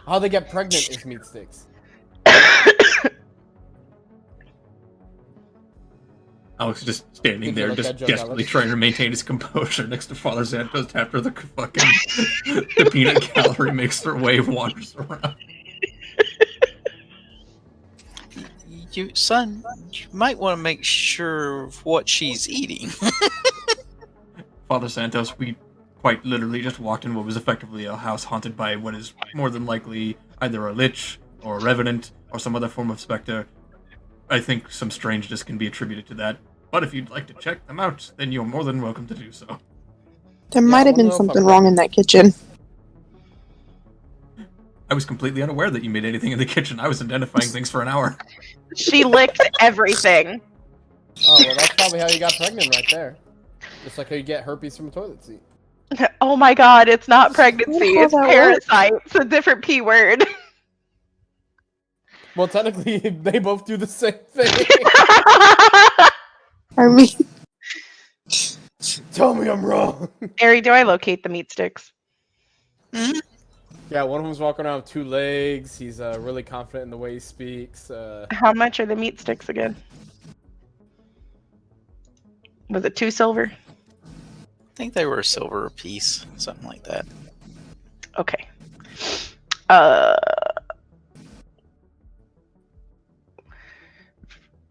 [SPEAKER 6] How they get pregnant is meat sticks.
[SPEAKER 4] Alex is just standing
[SPEAKER 6] Did you
[SPEAKER 4] there,
[SPEAKER 6] like
[SPEAKER 4] just
[SPEAKER 6] that joke,
[SPEAKER 4] desperately
[SPEAKER 6] Alex?
[SPEAKER 4] trying to maintain his composure next to Father Santos after the fucking the peanut gallery makes their way wanders around.
[SPEAKER 1] Son, you might want to make sure of what she's eating.
[SPEAKER 4] Father Santos, we quite literally just walked in what was effectively a house haunted by what is more than likely either a lich or a revenant or some other form of specter. I think some strangeness can be attributed to that. But if you'd like to check them out, then you're more than welcome to do so.
[SPEAKER 3] There might have been something wrong in that kitchen.
[SPEAKER 4] I was completely unaware that you made anything in the kitchen. I was identifying things for an hour.
[SPEAKER 2] She licked everything.
[SPEAKER 6] Oh, well, that's probably how you got pregnant right there. Just like how you get herpes from a toilet seat.
[SPEAKER 2] Oh my god, it's not pregnancy,
[SPEAKER 3] How
[SPEAKER 2] it's
[SPEAKER 3] that
[SPEAKER 2] parasite. It's a different P word.
[SPEAKER 6] Well, technically, they both do the same thing.
[SPEAKER 3] I mean,
[SPEAKER 6] Tell me I'm wrong.
[SPEAKER 2] Airee, do I locate the meat sticks?
[SPEAKER 1] Mhm.
[SPEAKER 6] Yeah, one of them's walking around with 2 legs. He's really confident in the way he speaks.
[SPEAKER 2] How much are the meat sticks again? Was it 2 silver?
[SPEAKER 1] I think they were a silver a piece, something like that.
[SPEAKER 2] Okay.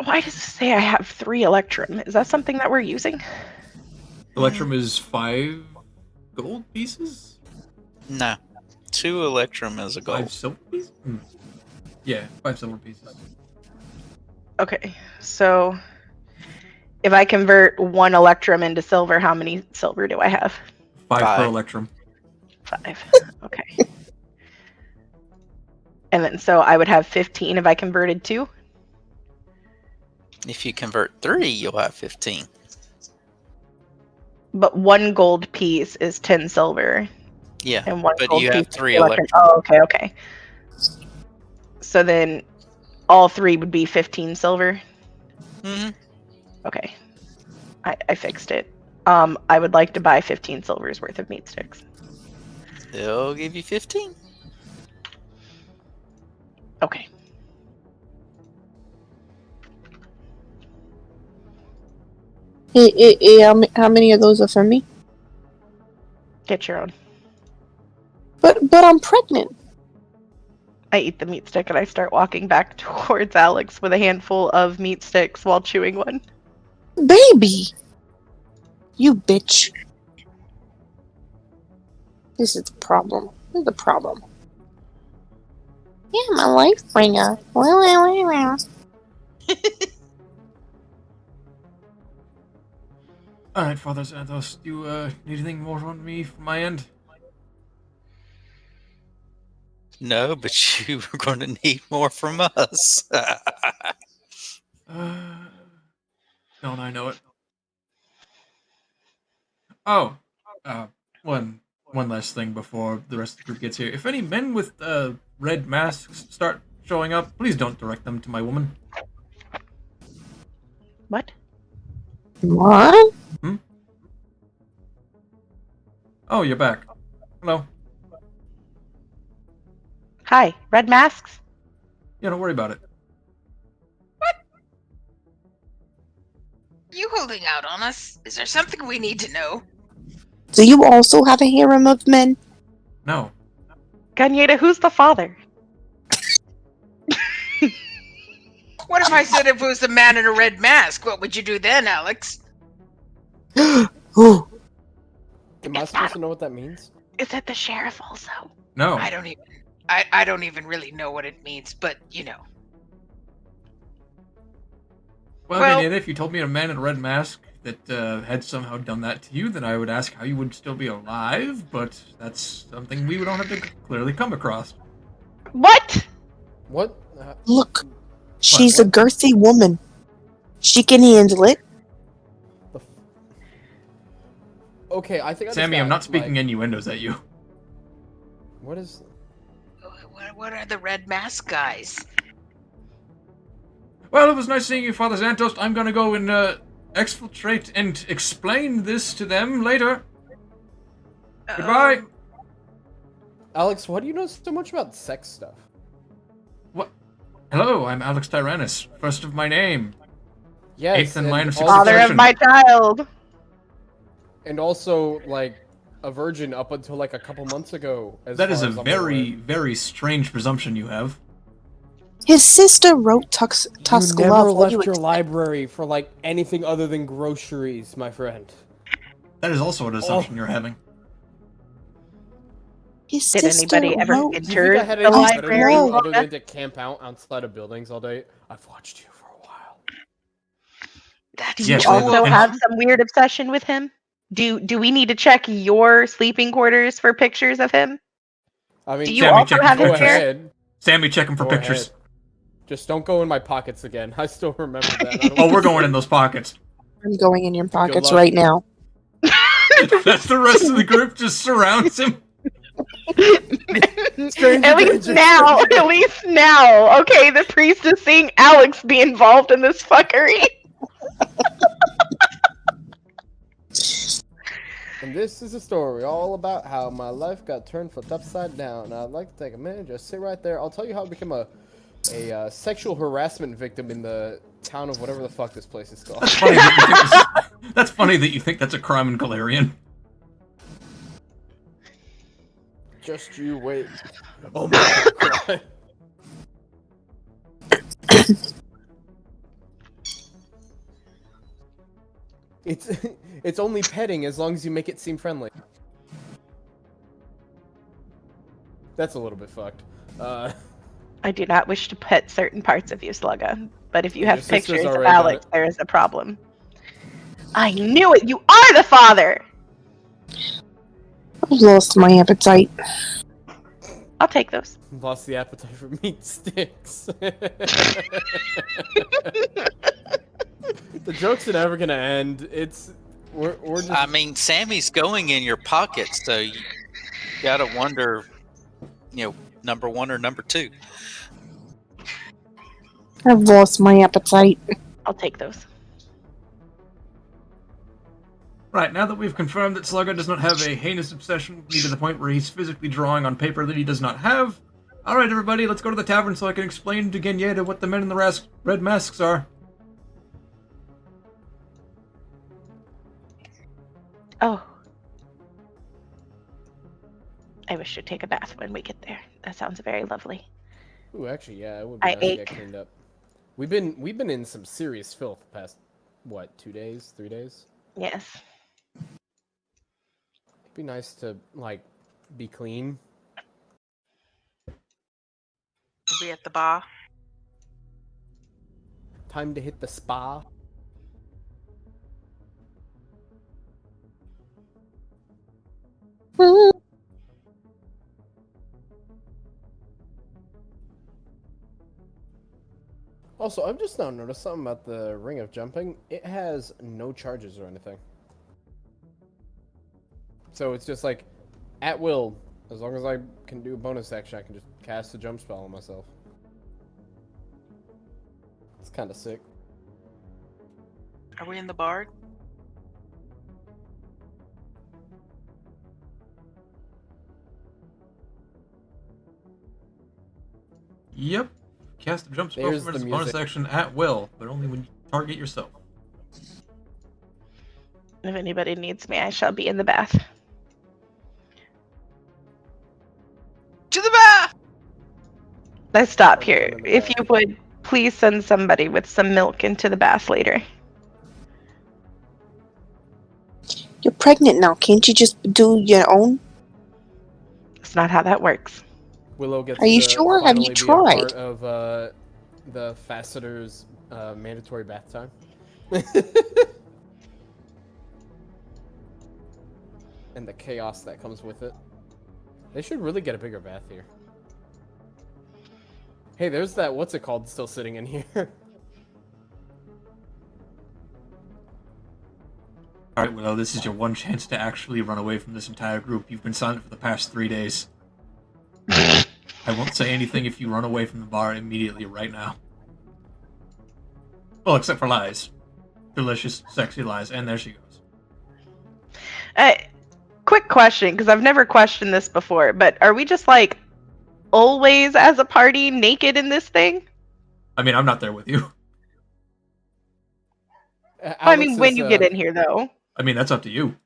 [SPEAKER 2] Why does it say I have 3 electrum? Is that something that we're using?
[SPEAKER 4] Electrum is 5 gold pieces?
[SPEAKER 1] No. 2 electrum is a gold.
[SPEAKER 4] 5 silver pieces? Yeah, 5 silver pieces.
[SPEAKER 2] Okay, so if I convert 1 electrum into silver, how many silver do I have?
[SPEAKER 4] 5 per electrum.
[SPEAKER 2] 5. Okay. And then so I would have 15 if I converted 2?
[SPEAKER 1] If you convert 3, you'll have 15.
[SPEAKER 2] But 1 gold piece is 10 silver.
[SPEAKER 1] Yeah,
[SPEAKER 2] And 1
[SPEAKER 1] but
[SPEAKER 2] gold
[SPEAKER 1] you
[SPEAKER 2] piece
[SPEAKER 1] have
[SPEAKER 2] is
[SPEAKER 1] 3
[SPEAKER 2] electrum.
[SPEAKER 1] electrum.
[SPEAKER 2] Oh, okay, okay. So then all 3 would be 15 silver?
[SPEAKER 1] Mm-hmm.
[SPEAKER 2] Okay. I fixed it. I would like to buy 15 silver's worth of meat sticks.
[SPEAKER 1] They'll give you 15.
[SPEAKER 2] Okay.
[SPEAKER 8] Hey, how many of those are for me?
[SPEAKER 2] Get your own.
[SPEAKER 8] But I'm pregnant.
[SPEAKER 2] I eat the meat stick and I start walking back towards Alex with a handful of meat sticks while chewing one.
[SPEAKER 8] Baby! You bitch. This is the problem. This is the problem. Yeah, my life bringer. Well.
[SPEAKER 4] Alright, Father Santos, do you need anything more from me from my end?
[SPEAKER 1] No, but you were going to need more from us.
[SPEAKER 4] Don't I know it? Oh, one last thing before the rest of the group gets here. If any men with red masks start showing up, please don't direct them to my woman.
[SPEAKER 2] What?
[SPEAKER 8] What?
[SPEAKER 4] Oh, you're back. Hello.
[SPEAKER 2] Hi, red masks?
[SPEAKER 4] Yeah, don't worry about it.
[SPEAKER 5] You holding out on us? Is there something we need to know?
[SPEAKER 8] Do you also have a harem of men?
[SPEAKER 4] No.
[SPEAKER 2] Ganyeta, who's the father?
[SPEAKER 5] What if I said if it was the man in a red mask? What would you do then, Alex?
[SPEAKER 8] Ooh.
[SPEAKER 6] Am I supposed to know what that means?
[SPEAKER 2] Is it the sheriff also?
[SPEAKER 4] No.
[SPEAKER 5] I don't even really know what it means, but you know.
[SPEAKER 4] Well, Daniela, if you told me a man in a red mask that had somehow done that to you, then I would ask how you would still be alive, but that's something we don't have to clearly come across.
[SPEAKER 2] What?
[SPEAKER 6] What?
[SPEAKER 8] Look, she's a girthy woman. She can handle it.
[SPEAKER 6] Okay, I think I
[SPEAKER 4] Sammy, I'm not speaking innuendos at you.
[SPEAKER 6] What is...
[SPEAKER 5] What are the red mask guys?
[SPEAKER 4] Well, it was nice seeing you, Father Santos. I'm gonna go and exfiltrate and explain this to them later. Goodbye.
[SPEAKER 6] Alex, why do you know so much about sex stuff?
[SPEAKER 4] What? Hello, I'm Alex Tyrannus, first of my name.
[SPEAKER 6] Yes,
[SPEAKER 4] Eighth in
[SPEAKER 6] and
[SPEAKER 4] line of
[SPEAKER 2] Father of
[SPEAKER 4] succession.
[SPEAKER 2] my child.
[SPEAKER 6] And also, like, a virgin up until, like, a couple months ago.
[SPEAKER 4] That is a very, very strange presumption you have.
[SPEAKER 8] His sister wrote Tusk
[SPEAKER 6] You never
[SPEAKER 8] Love. What do
[SPEAKER 6] left
[SPEAKER 8] you
[SPEAKER 6] your library for, like, anything other than groceries, my friend.
[SPEAKER 4] That is also an assumption you're having.
[SPEAKER 8] His
[SPEAKER 2] Did
[SPEAKER 8] sister
[SPEAKER 2] anybody ever
[SPEAKER 8] wrote
[SPEAKER 6] Do you
[SPEAKER 2] enter
[SPEAKER 6] think I had
[SPEAKER 2] the
[SPEAKER 6] anything better to
[SPEAKER 2] library?
[SPEAKER 6] do
[SPEAKER 8] No.
[SPEAKER 6] other than to camp out outside of buildings all day? I've watched you for a while.
[SPEAKER 2] Do you
[SPEAKER 4] Yes,
[SPEAKER 2] also
[SPEAKER 4] and-
[SPEAKER 2] have some weird obsession with him? Do we need to check your sleeping quarters for pictures of him?
[SPEAKER 6] I mean,
[SPEAKER 2] Do you
[SPEAKER 4] Sammy,
[SPEAKER 2] also
[SPEAKER 4] check
[SPEAKER 2] have
[SPEAKER 4] his
[SPEAKER 2] his
[SPEAKER 6] go
[SPEAKER 2] hair?
[SPEAKER 6] ahead.
[SPEAKER 4] Sammy, check him for
[SPEAKER 6] Go
[SPEAKER 4] pictures.
[SPEAKER 6] ahead. Just don't go in my pockets again. I still remember that. I don't
[SPEAKER 4] Oh, we're going in those pockets.
[SPEAKER 8] I'm going in your pockets
[SPEAKER 6] luck.
[SPEAKER 8] right now.
[SPEAKER 4] That's the rest of the group just surrounds him.
[SPEAKER 2] At least now. Okay, the priest is seeing Alex be involved in this fuckery.
[SPEAKER 6] And this is a story all about how my life got turned flipped upside down. I'd like to take a minute, just sit right there. I'll tell you how I became a sexual harassment victim in the town of whatever the fuck this place is called.
[SPEAKER 4] That's funny that you think that's funny that you think that's a crime in Galarian.
[SPEAKER 6] Just you wait. Oh my god. It's only petting as long as you make it seem friendly. That's a little bit fucked.
[SPEAKER 2] I do not wish to pet certain parts of you, Slugga, but if you
[SPEAKER 6] Your
[SPEAKER 2] have
[SPEAKER 6] sister's
[SPEAKER 2] pictures of
[SPEAKER 6] already done
[SPEAKER 2] Alex,
[SPEAKER 6] it.
[SPEAKER 2] there is a problem. I knew it! You are the father!
[SPEAKER 8] I've lost my appetite.
[SPEAKER 2] I'll take those.
[SPEAKER 6] Lost the appetite for meat sticks. The jokes are never gonna end. We're just.
[SPEAKER 1] I mean, Sammy's going in your pocket, so you gotta wonder, number one or number two.
[SPEAKER 8] I've lost my appetite.
[SPEAKER 2] I'll take those.
[SPEAKER 4] Right, now that we've confirmed that Slugga does not have a heinous obsession with me to the point where he's physically drawing on paper that he does not have, alright everybody, let's go to the tavern so I can explain to Genyeda what the men in the red masks are.
[SPEAKER 2] Oh. I wish to take a bath when we get there. That sounds very lovely.
[SPEAKER 6] Ooh, actually, yeah, it would be
[SPEAKER 2] I
[SPEAKER 6] nice to get
[SPEAKER 2] ache.
[SPEAKER 6] cleaned up. We've been in some serious filth the past 2 days, 3 days.
[SPEAKER 2] Yes.
[SPEAKER 6] It'd be nice to be clean.
[SPEAKER 5] Are we at the bar?
[SPEAKER 6] Time to hit the spa. Also, I've just now noticed something about the Ring of Jumping. It has no charges or anything. So it's just like, at will. As long as I can do a bonus action, I can just cast a jump spell on myself. It's kind of sick.
[SPEAKER 5] Are we in the bard?
[SPEAKER 4] Yep. Cast a jump spell
[SPEAKER 6] There's
[SPEAKER 4] from it
[SPEAKER 6] the
[SPEAKER 4] as a bonus
[SPEAKER 6] music.
[SPEAKER 4] action at will, but only when you target yourself.
[SPEAKER 2] If anybody needs me, I shall be in the bath.
[SPEAKER 5] To the bath!
[SPEAKER 2] Let's stop
[SPEAKER 6] I'm
[SPEAKER 2] here.
[SPEAKER 6] in the
[SPEAKER 2] If
[SPEAKER 6] bath.
[SPEAKER 2] you would, please send somebody with some milk into the bath later.
[SPEAKER 8] You're pregnant now. Can't you just do your own?
[SPEAKER 2] That's not how that works.
[SPEAKER 6] Willow gets
[SPEAKER 8] Are you
[SPEAKER 6] to
[SPEAKER 8] sure? Have you
[SPEAKER 6] finally be a
[SPEAKER 8] tried?
[SPEAKER 6] part of the Faceter's mandatory bath time. And the chaos that comes with it. They should really get a bigger bath here. Hey, there's that, what's it called, still sitting in here.
[SPEAKER 4] Alright, Willow, this is your one chance to actually run away from this entire group. You've been silent for the past 3 days. I won't say anything if you run away from the bar immediately right now. Well, except for lies. Delicious, sexy lies. And there she goes.
[SPEAKER 2] Quick question, because I've never questioned this before, but are we just always as a party naked in this thing?
[SPEAKER 4] I mean, I'm not there with you.
[SPEAKER 2] I mean, when you get in here, though.
[SPEAKER 4] I mean, that's up to you.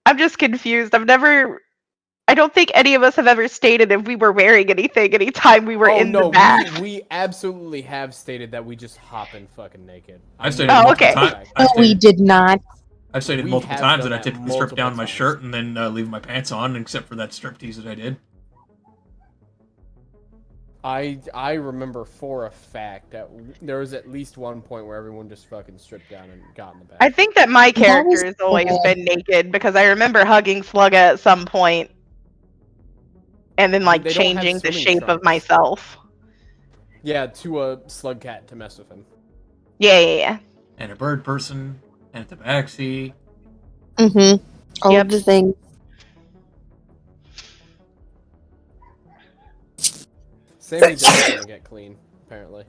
[SPEAKER 2] I'm just confused. I don't think any of us have ever stated if we were wearing anything anytime we were in the bath.
[SPEAKER 6] we absolutely have stated that we just hop in fucking naked.
[SPEAKER 4] I've stated multiple times.
[SPEAKER 8] No, we did not.
[SPEAKER 4] I've stated
[SPEAKER 6] We
[SPEAKER 4] multiple
[SPEAKER 6] have
[SPEAKER 4] times
[SPEAKER 6] done
[SPEAKER 4] that I
[SPEAKER 6] that
[SPEAKER 4] typically strip down
[SPEAKER 6] multiple
[SPEAKER 4] my
[SPEAKER 6] times.
[SPEAKER 4] shirt and then leave my pants on, except for that striptease that I did.
[SPEAKER 6] I remember for a fact that there was at least one point where everyone just fucking stripped down and got in the bath.
[SPEAKER 2] I think that my character has always been naked because I remember hugging Slugga at some point and then like
[SPEAKER 6] They don't have
[SPEAKER 2] changing the
[SPEAKER 6] swimming
[SPEAKER 2] shape of
[SPEAKER 6] trunks.
[SPEAKER 2] myself.
[SPEAKER 6] Yeah, to a slug cat to mess with him.
[SPEAKER 2] Yeah.
[SPEAKER 4] And a bird person, and a tabaxi.
[SPEAKER 8] Mm-hmm. All of the things.
[SPEAKER 6] Sammy doesn't want to get clean, apparently.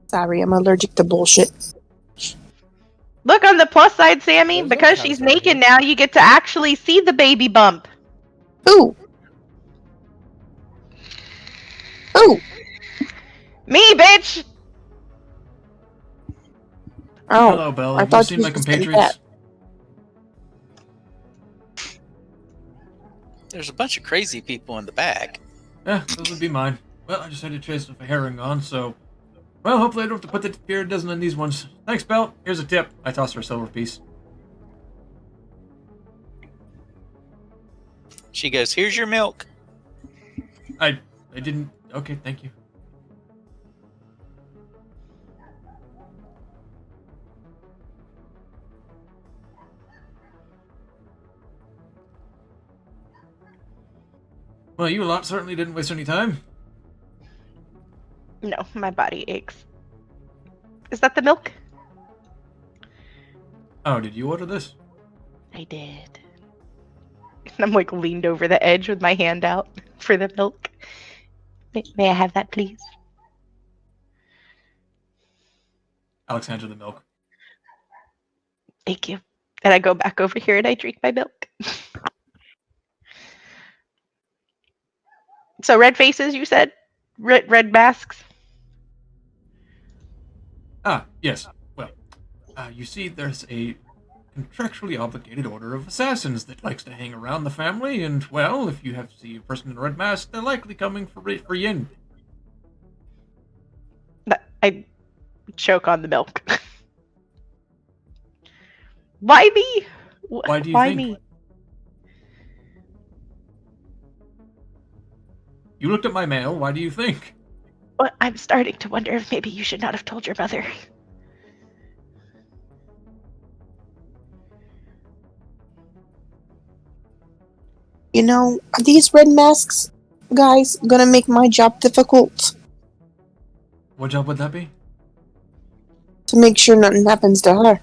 [SPEAKER 8] Sorry, I'm allergic to bullshit.
[SPEAKER 2] Look on the plus side, Sammy, because she's naked now, you get to actually see the baby bump.
[SPEAKER 8] Ooh. Ooh.
[SPEAKER 2] Me, bitch!
[SPEAKER 8] Oh,
[SPEAKER 4] Hello, Belle.
[SPEAKER 8] I
[SPEAKER 4] Have you
[SPEAKER 8] thought
[SPEAKER 4] seen
[SPEAKER 8] you
[SPEAKER 4] my
[SPEAKER 8] were just gonna say
[SPEAKER 4] compatriots?
[SPEAKER 1] There's a bunch of crazy people in the back.
[SPEAKER 4] Yeah, those would be mine. Well, I just had to chase a herring on, so... Well, hopefully I don't have to put the fear dozen on these ones. Thanks, Belle. Here's a tip. I tossed her a silver piece.
[SPEAKER 1] She goes, "Here's your milk."
[SPEAKER 4] I didn't... Okay, thank you. Well, you lot certainly didn't waste any time.
[SPEAKER 2] No, my body aches. Is that the milk?
[SPEAKER 4] Oh, did you order this?
[SPEAKER 2] I did. And I'm like leaned over the edge with my hand out for the milk. May I have that, please?
[SPEAKER 4] Alex hands her the milk.
[SPEAKER 2] Thank you. And I go back over here and I drink my milk. So red faces, you said? Red masks?
[SPEAKER 4] Ah, yes. Well, you see, there's a contractually obligated order of assassins that likes to hang around the family, and, well, if you have to see a person in a red mask, they're likely coming for yin.
[SPEAKER 2] I choke on the milk. Why me?
[SPEAKER 4] Why do you
[SPEAKER 2] Why
[SPEAKER 4] think?
[SPEAKER 2] me?
[SPEAKER 4] You looked at my mail, why do you think?
[SPEAKER 2] Well, I'm starting to wonder if maybe you should not have told your mother.
[SPEAKER 8] You know, are these red masks guys gonna make my job difficult?
[SPEAKER 4] What job would that be?
[SPEAKER 8] To make sure nothing happens to her.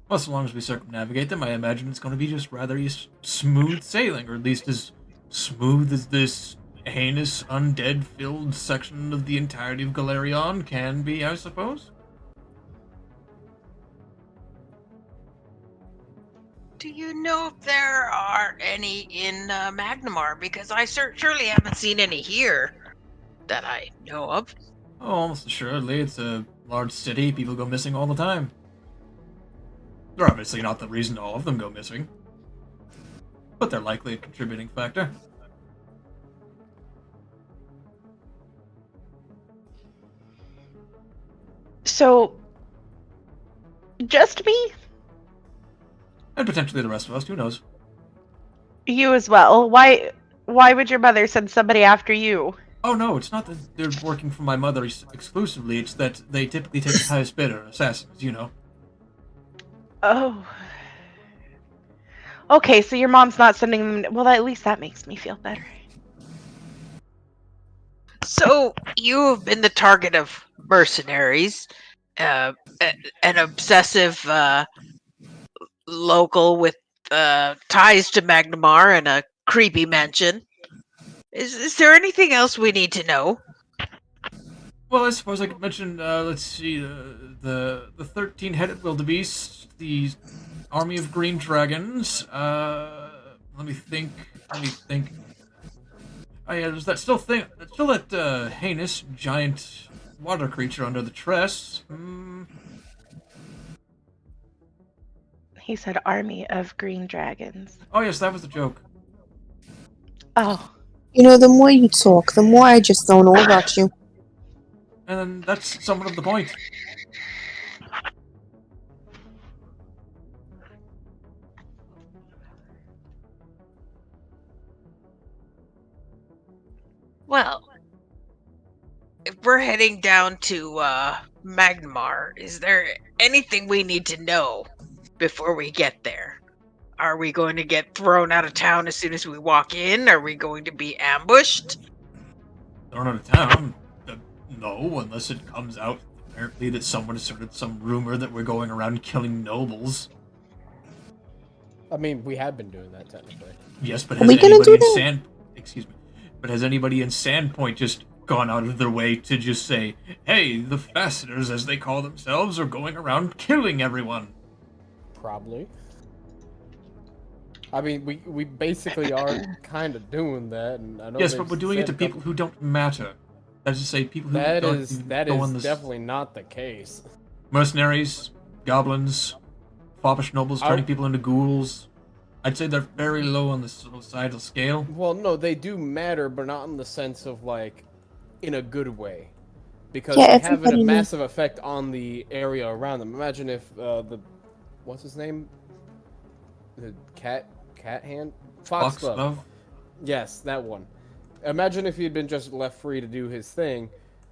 [SPEAKER 4] Well, so long as we circumnavigate them, I imagine it's going to be just rather smooth sailing, or at least as smooth as this heinous, undead-filled section of the entirety of Galarion can be, I suppose?
[SPEAKER 5] Do you know if there are any in Magnamar? Because I surely haven't seen any here that I know of.
[SPEAKER 4] Oh, almost assuredly. It's a large city. People go missing all the time. They're obviously not the reason all of them go missing. But they're likely a contributing factor.
[SPEAKER 2] So, just me?
[SPEAKER 4] And potentially the rest of us, who knows?
[SPEAKER 2] You as well. Why would your mother send somebody after you?
[SPEAKER 4] Oh no, it's not that they're working for my mother exclusively, it's that they typically take the highest bidder, assassins, you know.
[SPEAKER 2] Oh. Okay, so your mom's not sending them. Well, at least that makes me feel better.
[SPEAKER 5] So, you have been the target of mercenaries, an obsessive local with ties to Magnamar and a creepy mansion. Is there anything else we need to know?
[SPEAKER 4] Well, I suppose I could mention, let's see, the 13-headed wildebeest, the army of green dragons, let me think. Oh yeah, there's that that heinous giant water creature under the tress.
[SPEAKER 2] He said army of green dragons.
[SPEAKER 4] Oh yes, that was the joke.
[SPEAKER 2] Oh.
[SPEAKER 8] You know, the more you talk, the more I just don't know about you.
[SPEAKER 4] And that's somewhat of the point.
[SPEAKER 5] Well, if we're heading down to Magmar, is there anything we need to know before we get there? Are we going to get thrown out of town as soon as we walk in? Are we going to be ambushed?
[SPEAKER 4] Thrown out of town? No, unless it comes out apparently that someone started some rumor that we're going around killing nobles.
[SPEAKER 6] I mean, we have been doing that technically.
[SPEAKER 4] Yes, but has anybody in Sandpoint just gone out of their way to just say, "Hey, the Fasteners, as they call themselves, are going around killing everyone"?
[SPEAKER 6] Probably. I mean, we basically are kind of doing that, and I know.
[SPEAKER 4] Yes, but we're doing it to people who don't matter. That is to say, people who
[SPEAKER 6] that is definitely not the case.
[SPEAKER 4] Mercenaries, goblins, foppish nobles turning people into ghouls. I'd say they're very low on the societal scale.
[SPEAKER 6] Well, no, they do matter, but not in the sense of, like, in a good way. Because
[SPEAKER 8] Yeah,
[SPEAKER 6] they have a massive effect on the area around them. Imagine if what's his name? The cat hand? Foxglove. Yes, that one. Imagine if he'd been just left free to do his thing.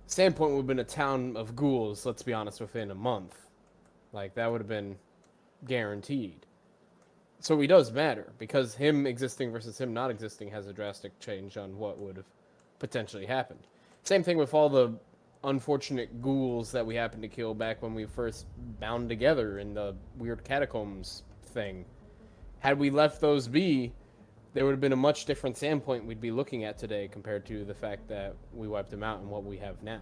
[SPEAKER 6] Sandpoint would have been a town of ghouls, let's be honest, within a month. Like, that would have been guaranteed. So he does matter, because him existing versus him not existing has a drastic change on what would have potentially happened. Same thing with all the unfortunate ghouls that we happened to kill back when we first bound together in the weird catacombs thing. Had we left those be, there would have been a much different Sandpoint we'd be looking at today compared to the fact that we wiped them out and what we have now.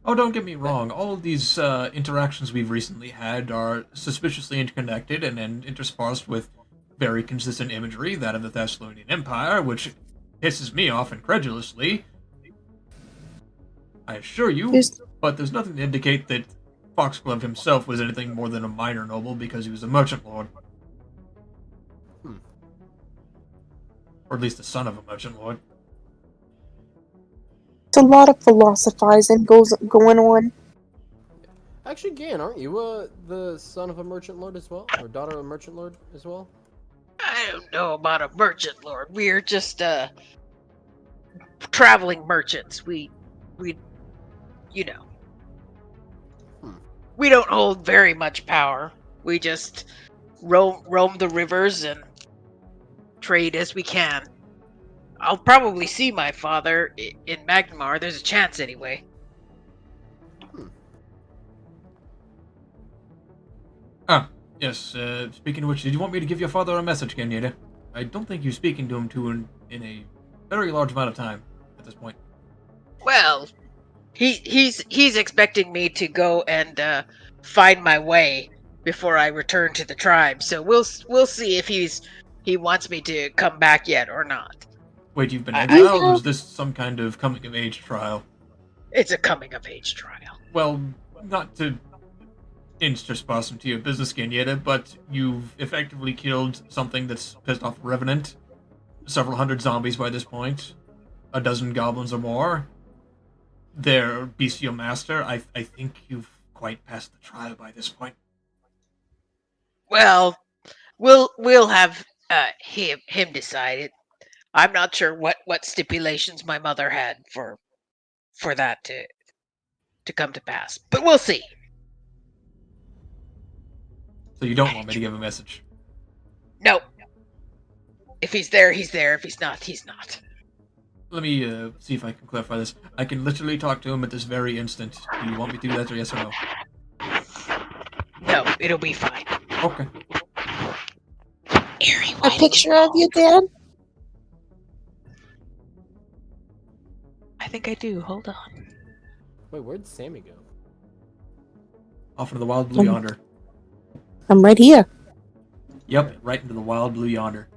[SPEAKER 4] Oh, don't get me wrong. All of these interactions we've recently had are suspiciously interconnected and interspersed with very consistent imagery, that of the Thessalonian Empire, which pisses me off incredulously. I assure you, but there's nothing to indicate that Foxglove himself was anything more than a minor noble because he was a merchant lord. Or at least the son of a merchant lord.
[SPEAKER 8] It's a lot of philosophizing going on.
[SPEAKER 6] Actually, Gan, aren't you the son of a merchant lord as well? Or daughter of a merchant lord as well?
[SPEAKER 5] I don't know about a merchant lord. We're just traveling merchants. We you know. We don't hold very much power. We just roam the rivers and trade as we can. I'll probably see my father in Magmar. There's a chance anyway.
[SPEAKER 4] Ah, yes, speaking of which, did you want me to give your father a message, Ganyeda? I don't think you're speaking to him in a very large amount of time at this point. Well,
[SPEAKER 5] he's expecting me to go and find my way before I return to the tribe. So we'll see if he wants me to come back yet or not.
[SPEAKER 4] Wait, you've been exiled, or is this some kind of coming-of-age trial?
[SPEAKER 5] It's a coming-of-age trial.
[SPEAKER 4] Well, not to intersperse into your business, Ganyeda, but you've effectively killed something that's pissed off the Revenant, several hundred zombies by this point, a dozen goblins or more. Their bestial master, I think you've quite passed the trial by this point.
[SPEAKER 5] Well, we'll have him decide it. I'm not sure what stipulations my mother had for that to come to pass, but we'll see.
[SPEAKER 4] So you don't want me to give a message?
[SPEAKER 5] No. If he's there, he's there. If he's not, he's not.
[SPEAKER 4] Let me see if I can clarify this. I can literally talk to him at this very instant. Do you want me to do that, or yes or no?
[SPEAKER 5] No, it'll be fine.
[SPEAKER 4] Okay.
[SPEAKER 5] Airee,
[SPEAKER 8] A picture of you, Dad?
[SPEAKER 5] I think I do. Hold on.
[SPEAKER 6] Wait, where'd Sammy go?
[SPEAKER 4] Off into the wild blue yonder.
[SPEAKER 8] I'm right here.
[SPEAKER 4] Yep, right into the wild blue yonder.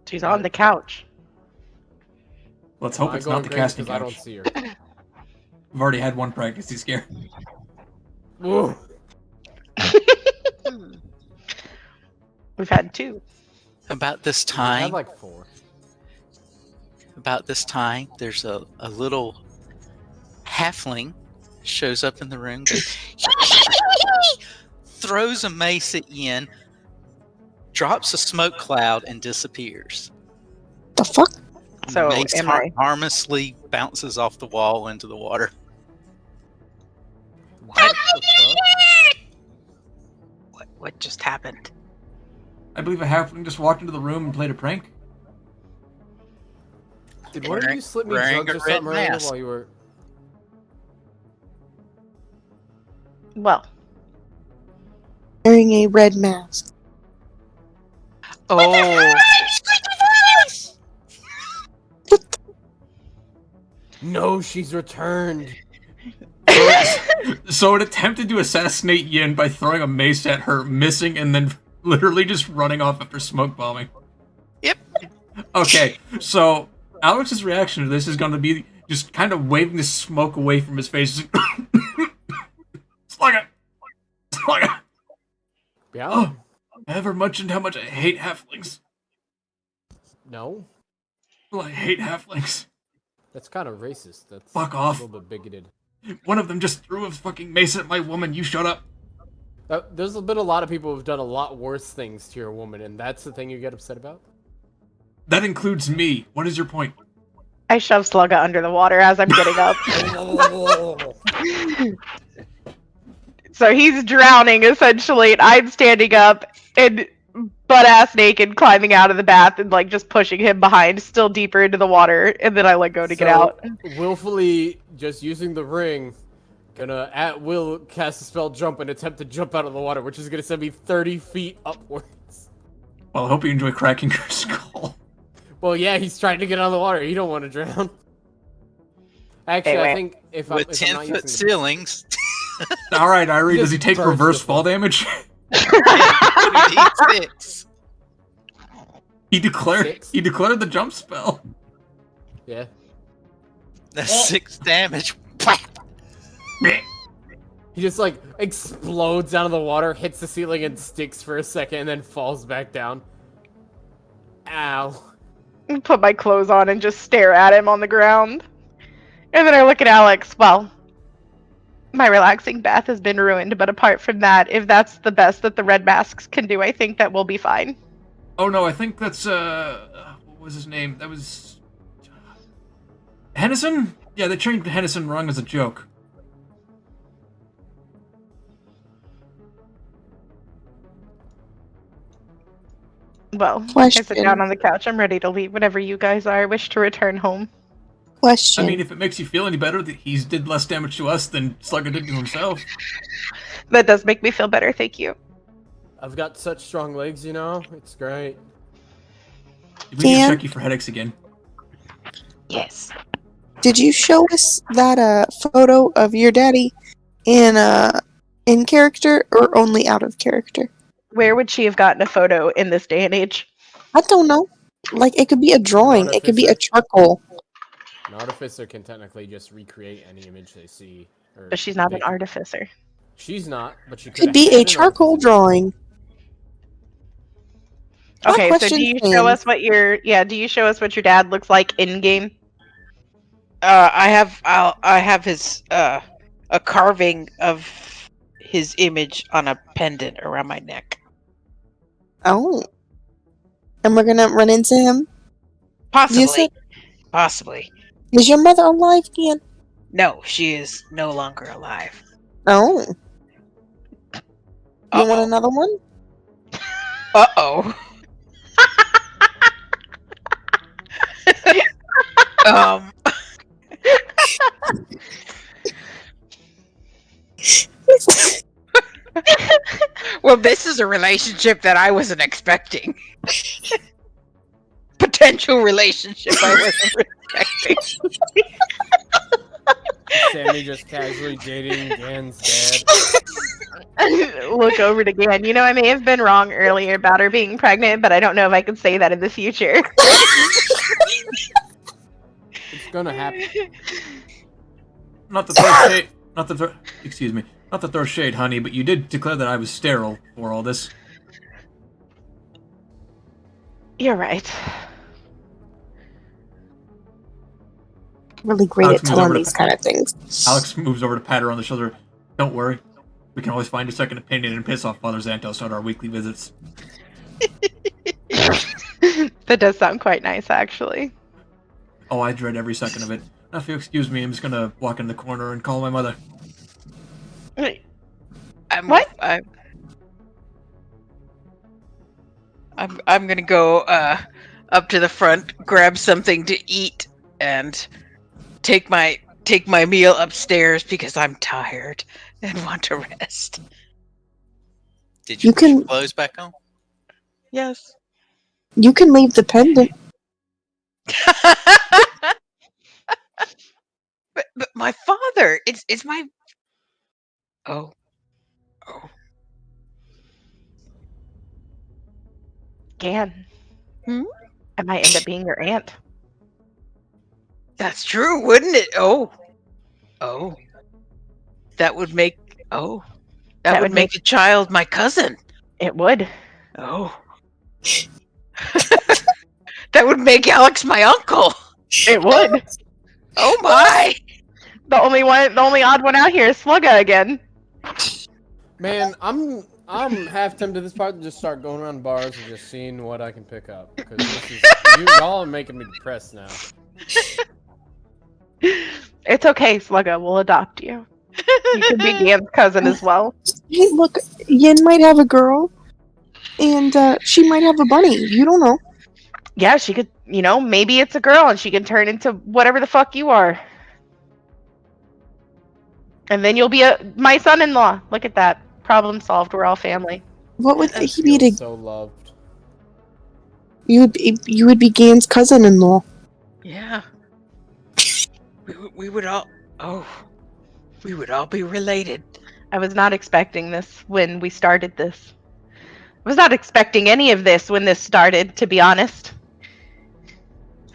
[SPEAKER 2] She's on the couch.
[SPEAKER 4] Let's hope it's not the casting
[SPEAKER 6] I don't
[SPEAKER 4] couch.
[SPEAKER 6] see her.
[SPEAKER 4] We've already had one pregnancy scare.
[SPEAKER 6] Ooh.
[SPEAKER 2] We've had 2.
[SPEAKER 1] About this
[SPEAKER 6] I
[SPEAKER 1] time,
[SPEAKER 6] had like 4.
[SPEAKER 1] there's a little halfling shows up in the room, goes, throws a mace at Ian, drops a smoke cloud, and disappears.
[SPEAKER 8] The fuck?
[SPEAKER 2] So,
[SPEAKER 1] the mace
[SPEAKER 2] am I-
[SPEAKER 1] harmlessly bounces off the wall into the water.
[SPEAKER 5] What just happened?
[SPEAKER 4] I believe a halfling just walked into the room and played a prank.
[SPEAKER 6] Did one of you slip me
[SPEAKER 1] Wearing
[SPEAKER 6] drugs
[SPEAKER 1] a
[SPEAKER 6] or something
[SPEAKER 1] red
[SPEAKER 6] earlier
[SPEAKER 1] mask.
[SPEAKER 6] while you were...
[SPEAKER 2] Well,
[SPEAKER 8] Wearing a red mask.
[SPEAKER 5] Oh,
[SPEAKER 6] No, she's returned.
[SPEAKER 4] So it attempted to assassinate Yin by throwing a mace at her, missing, and then literally just running off after smoke bombing.
[SPEAKER 1] Yep.
[SPEAKER 4] Okay, so Alex's reaction to this is going to be just kind of waving the smoke away from his face. Slugger! Slugger!
[SPEAKER 6] Yeah?
[SPEAKER 4] Oh, I ever mentioned how much I hate halflings?
[SPEAKER 6] No?
[SPEAKER 4] Well, I hate halflings.
[SPEAKER 6] That's kind of racist. That's
[SPEAKER 4] Fuck off.
[SPEAKER 6] a little bit bigoted.
[SPEAKER 4] One of them just threw a fucking mace at my woman. You shut up.
[SPEAKER 6] There's been a lot of people who've done a lot worse things to your woman, and that's the thing you get upset about?
[SPEAKER 4] That includes me. What is your point?
[SPEAKER 2] I shove Slugga under the water as I'm getting up. So he's drowning, essentially, and I'm standing up and butt-ass naked climbing out of the bath and, like, just pushing him behind, still deeper into the water, and then I let go to get out.
[SPEAKER 6] Willfully just using the ring, gonna at will cast a spell jump and attempt to jump out of the water, which is gonna send me 30 feet upwards.
[SPEAKER 4] Well, I hope you enjoy cracking your skull.
[SPEAKER 6] Well, yeah, he's trying to get out of the water. You don't want to drown. Actually,
[SPEAKER 2] Hey,
[SPEAKER 6] I think if
[SPEAKER 1] With
[SPEAKER 6] I'm not
[SPEAKER 1] 10-foot
[SPEAKER 6] using
[SPEAKER 1] ceilings.
[SPEAKER 4] All right, Airee, does he take
[SPEAKER 6] burns
[SPEAKER 4] reverse
[SPEAKER 6] the
[SPEAKER 4] fall damage?
[SPEAKER 1] D6.
[SPEAKER 4] He declared.
[SPEAKER 6] 6?
[SPEAKER 4] He declared the jump spell.
[SPEAKER 6] Yeah.
[SPEAKER 1] That's 6 damage.
[SPEAKER 6] He just, like, explodes out of the water, hits the ceiling and sticks for a second, and then falls back down. Ow.
[SPEAKER 2] Put my clothes on and just stare at him on the ground. And then I look at Alex. Well, my relaxing bath has been ruined, but apart from that, if that's the best that the red masks can do, I think that we'll be fine.
[SPEAKER 4] Oh no, I think that's what was his name? That was Hennison? Yeah, they trained Hennison wrong as a joke.
[SPEAKER 2] Well,
[SPEAKER 8] Question.
[SPEAKER 2] I sit down on the couch. I'm ready to leave whenever you guys are. I wish to return home.
[SPEAKER 8] Question.
[SPEAKER 4] I mean, if it makes you feel any better that he's did less damage to us than Slugger did to himself.
[SPEAKER 2] That does make me feel better, thank you.
[SPEAKER 6] I've got such strong legs, you know? It's great.
[SPEAKER 4] We need to
[SPEAKER 8] Dan?
[SPEAKER 4] check you for headaches again.
[SPEAKER 5] yes.
[SPEAKER 8] Did you show us that photo of your daddy in character or only out of character?
[SPEAKER 2] Where would she have gotten a photo in this day and age?
[SPEAKER 8] I don't know. Like, it could be a drawing. It could be a charcoal.
[SPEAKER 6] An artificer can technically just recreate any image they see.
[SPEAKER 2] But she's not an artificer.
[SPEAKER 6] She's not, but she
[SPEAKER 8] Could be a charcoal drawing.
[SPEAKER 2] Okay, so
[SPEAKER 8] question
[SPEAKER 2] do you
[SPEAKER 8] is-
[SPEAKER 2] show us what your do you show us what your dad looks like in game?
[SPEAKER 5] I have his a carving of his image on a pendant around my neck.
[SPEAKER 8] Oh. And we're gonna run into him?
[SPEAKER 5] Possibly. Possibly.
[SPEAKER 8] Is your mother alive, Ian?
[SPEAKER 5] No, she is no longer alive.
[SPEAKER 8] Oh. You want another one?
[SPEAKER 5] Uh-oh. Well, this is a relationship that I wasn't expecting. Potential relationship I wasn't expecting.
[SPEAKER 6] Sammy just casually dating Dan's dad.
[SPEAKER 2] Look over it again. I may have been wrong earlier about her being pregnant, but I don't know if I can say that in the future.
[SPEAKER 6] It's gonna happen.
[SPEAKER 4] Not to throw shade. Excuse me. Not to throw shade, honey, but you did declare that I was sterile for all this.
[SPEAKER 2] You're right.
[SPEAKER 3] Really great at telling these kind of things.
[SPEAKER 4] Alex moves over to pat her on the shoulder. Don't worry. We can always find a second opinion and piss off Mother Xantos on our weekly visits.
[SPEAKER 2] That does sound quite nice, actually.
[SPEAKER 4] Oh, I dread every second of it. Now, if you excuse me, I'm just gonna walk in the corner and call my mother.
[SPEAKER 2] What?
[SPEAKER 5] I'm gonna go up to the front, grab something to eat, and take my meal upstairs because I'm tired and want to rest.
[SPEAKER 1] Did you put your clothes back on?
[SPEAKER 5] Yes.
[SPEAKER 3] You can leave the pendant.
[SPEAKER 5] But my father, it's my. Oh.
[SPEAKER 2] Gan. I might end up being your aunt.
[SPEAKER 5] That's true, wouldn't it? Oh. That would make. That would make the child my cousin.
[SPEAKER 2] It would.
[SPEAKER 5] Oh. That would make Alex my uncle.
[SPEAKER 2] It would.
[SPEAKER 5] Oh my!
[SPEAKER 2] The only odd one out here is Slugga again.
[SPEAKER 6] Man, I'm half tempted this part to just start going around bars and just seeing what I can pick up. Because y'all are making me depressed now.
[SPEAKER 2] It's okay, Slugga. We'll adopt you. You can be Gan's cousin as well.
[SPEAKER 3] Hey, look, Yin might have a girl, and she might have a bunny. You don't know.
[SPEAKER 2] Yeah, she could, maybe it's a girl and she can turn into whatever the fuck you are. And then you'll be my son-in-law. Look at that. Problem solved. We're all family.
[SPEAKER 3] What would he be to?
[SPEAKER 6] So loved.
[SPEAKER 3] You would be Gan's cousin-in-law.
[SPEAKER 5] Yeah. We would all. Oh. We would all be related.
[SPEAKER 2] I was not expecting this when we started this. I was not expecting any of this when this started, to be honest.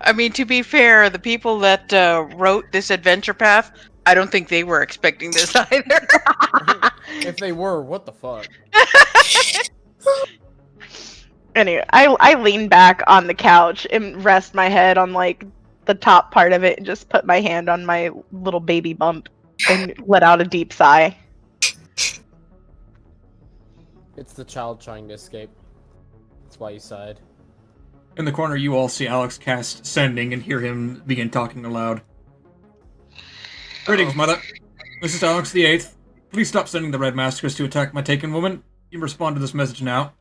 [SPEAKER 5] I mean, to be fair, the people that wrote this adventure path, I don't think they were expecting this either.
[SPEAKER 6] If they were, what the fuck?
[SPEAKER 2] Anyway, I lean back on the couch and rest my head on the top part of it and just put my hand on my little baby bump and let out a deep sigh.
[SPEAKER 6] It's the child trying to escape. That's why you sighed.
[SPEAKER 4] In the corner, you all see Alex cast Sending and hear him begin talking aloud. Greetings, Mother. This is Alex the Eighth. Please stop sending the Red Maskers to attack my taken woman. You respond to this message now.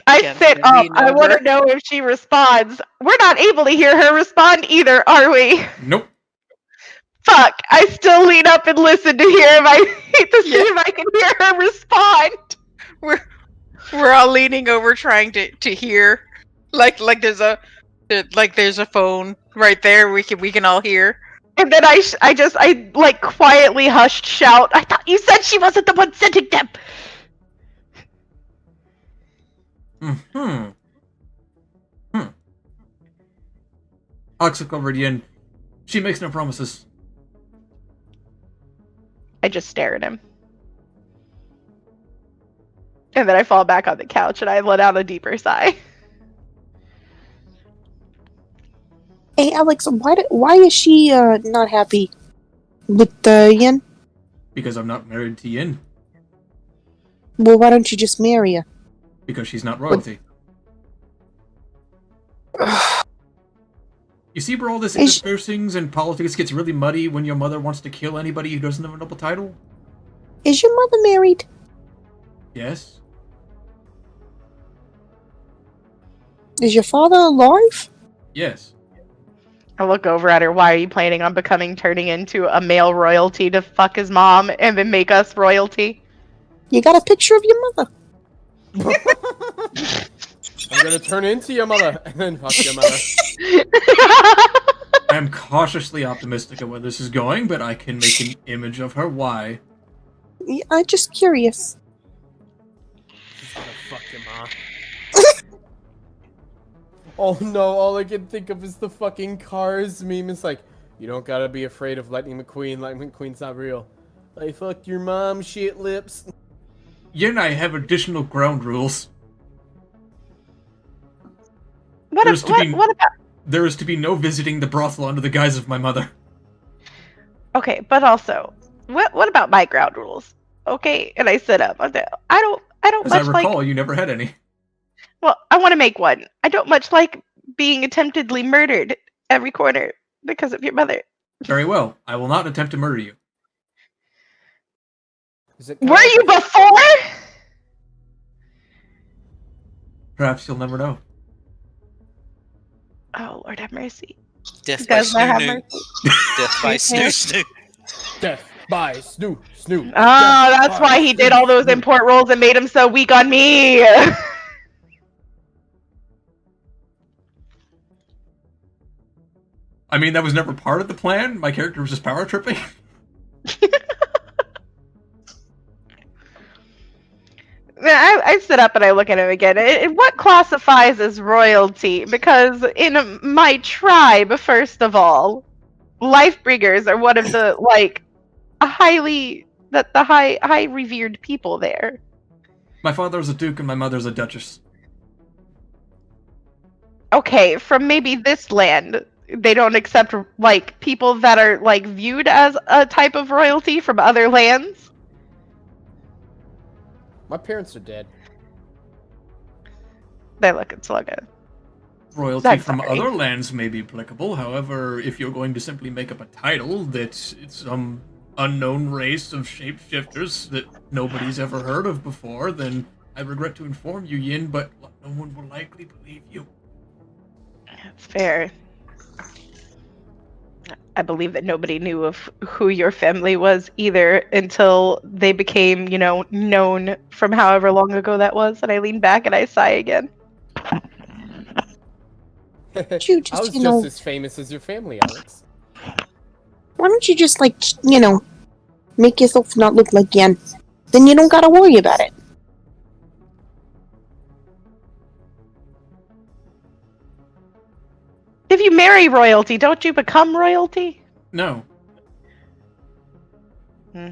[SPEAKER 2] I sit up. I want to know if she responds. We're not able to hear her respond either, are we?
[SPEAKER 4] Nope.
[SPEAKER 2] Fuck. I still lean up and listen to hear if I can hear her respond.
[SPEAKER 5] We're all leaning over trying to hear. Like there's a phone right there we can all hear.
[SPEAKER 2] And then I quietly hushed shout. I thought you said she wasn't the one sending them.
[SPEAKER 4] Alex look over at Yin. She makes no promises.
[SPEAKER 2] I just stare at him. And then I fall back on the couch and I let out a deeper sigh.
[SPEAKER 3] Hey, Alex, why is she not happy with Yin?
[SPEAKER 4] Because I'm not married to Yin.
[SPEAKER 3] Well, why don't you just marry her?
[SPEAKER 4] Because she's not royalty. You see where all this interspersings and politics gets really muddy when your mother wants to kill anybody who doesn't have a noble title?
[SPEAKER 3] Is your mother married?
[SPEAKER 4] Yes.
[SPEAKER 3] Is your father alive?
[SPEAKER 4] Yes.
[SPEAKER 2] I look over at her. Why are you planning on turning into a male royalty to fuck his mom and then make us royalty?
[SPEAKER 3] You got a picture of your mother.
[SPEAKER 6] I'm gonna turn into your mother and then fuck your mother.
[SPEAKER 4] I'm cautiously optimistic of where this is going, but I can make an image of her. Why?
[SPEAKER 8] I'm just curious.
[SPEAKER 6] She's gonna fuck your mom. Oh no, all I can think of is the fucking Cars meme. It's like, you don't gotta be afraid of Lightning McQueen. Lightning McQueen's not real. I fucked your mom, shit lips.
[SPEAKER 4] Yin and I have additional ground rules.
[SPEAKER 2] What about?
[SPEAKER 4] There is to be no visiting the brothel under the guise of my mother.
[SPEAKER 2] Okay, but also, what about my ground rules? Okay, and I sit up. I don't
[SPEAKER 4] As I
[SPEAKER 2] much
[SPEAKER 4] recall,
[SPEAKER 2] like.
[SPEAKER 4] you never had any.
[SPEAKER 2] Well, I want to make one. I don't much like being attemptedly murdered every corner because of your mother.
[SPEAKER 4] Very well. I will not attempt to murder you.
[SPEAKER 2] Were you before?
[SPEAKER 4] Perhaps you'll never know.
[SPEAKER 2] Oh, Lord have mercy.
[SPEAKER 1] Death by
[SPEAKER 2] Does not have
[SPEAKER 1] snoo.
[SPEAKER 2] mercy.
[SPEAKER 1] Death by snoo.
[SPEAKER 6] Death by snoo.
[SPEAKER 2] Oh, that's why he did all those import rolls and made him so weak on me.
[SPEAKER 4] I mean, that was never part of the plan. My character was just power tripping.
[SPEAKER 2] I sit up and I look at him again. What classifies as royalty? Because in my tribe, first of all, Lifebringers are one of the high revered people there.
[SPEAKER 4] My father's a duke and my mother's a duchess.
[SPEAKER 2] Okay, from maybe this land, they don't accept people that are viewed as a type of royalty from other lands.
[SPEAKER 6] My parents are dead.
[SPEAKER 2] They're looking slugger.
[SPEAKER 4] Royalty from other lands may be applicable. However, if you're going to simply make up a title that's some unknown race of shapeshifters that nobody's ever heard of before, then I regret to inform you, Yin, but no one will likely believe you.
[SPEAKER 2] That's fair. I believe that nobody knew of who your family was either until they became, known from however long ago that was. And I lean back and I sigh again.
[SPEAKER 6] I was just as famous as your family, Alex.
[SPEAKER 8] Why don't you just, make yourself not look like Yen? Then you don't gotta worry about it.
[SPEAKER 2] If you marry royalty, don't you become royalty?
[SPEAKER 4] No.
[SPEAKER 2] Hmm.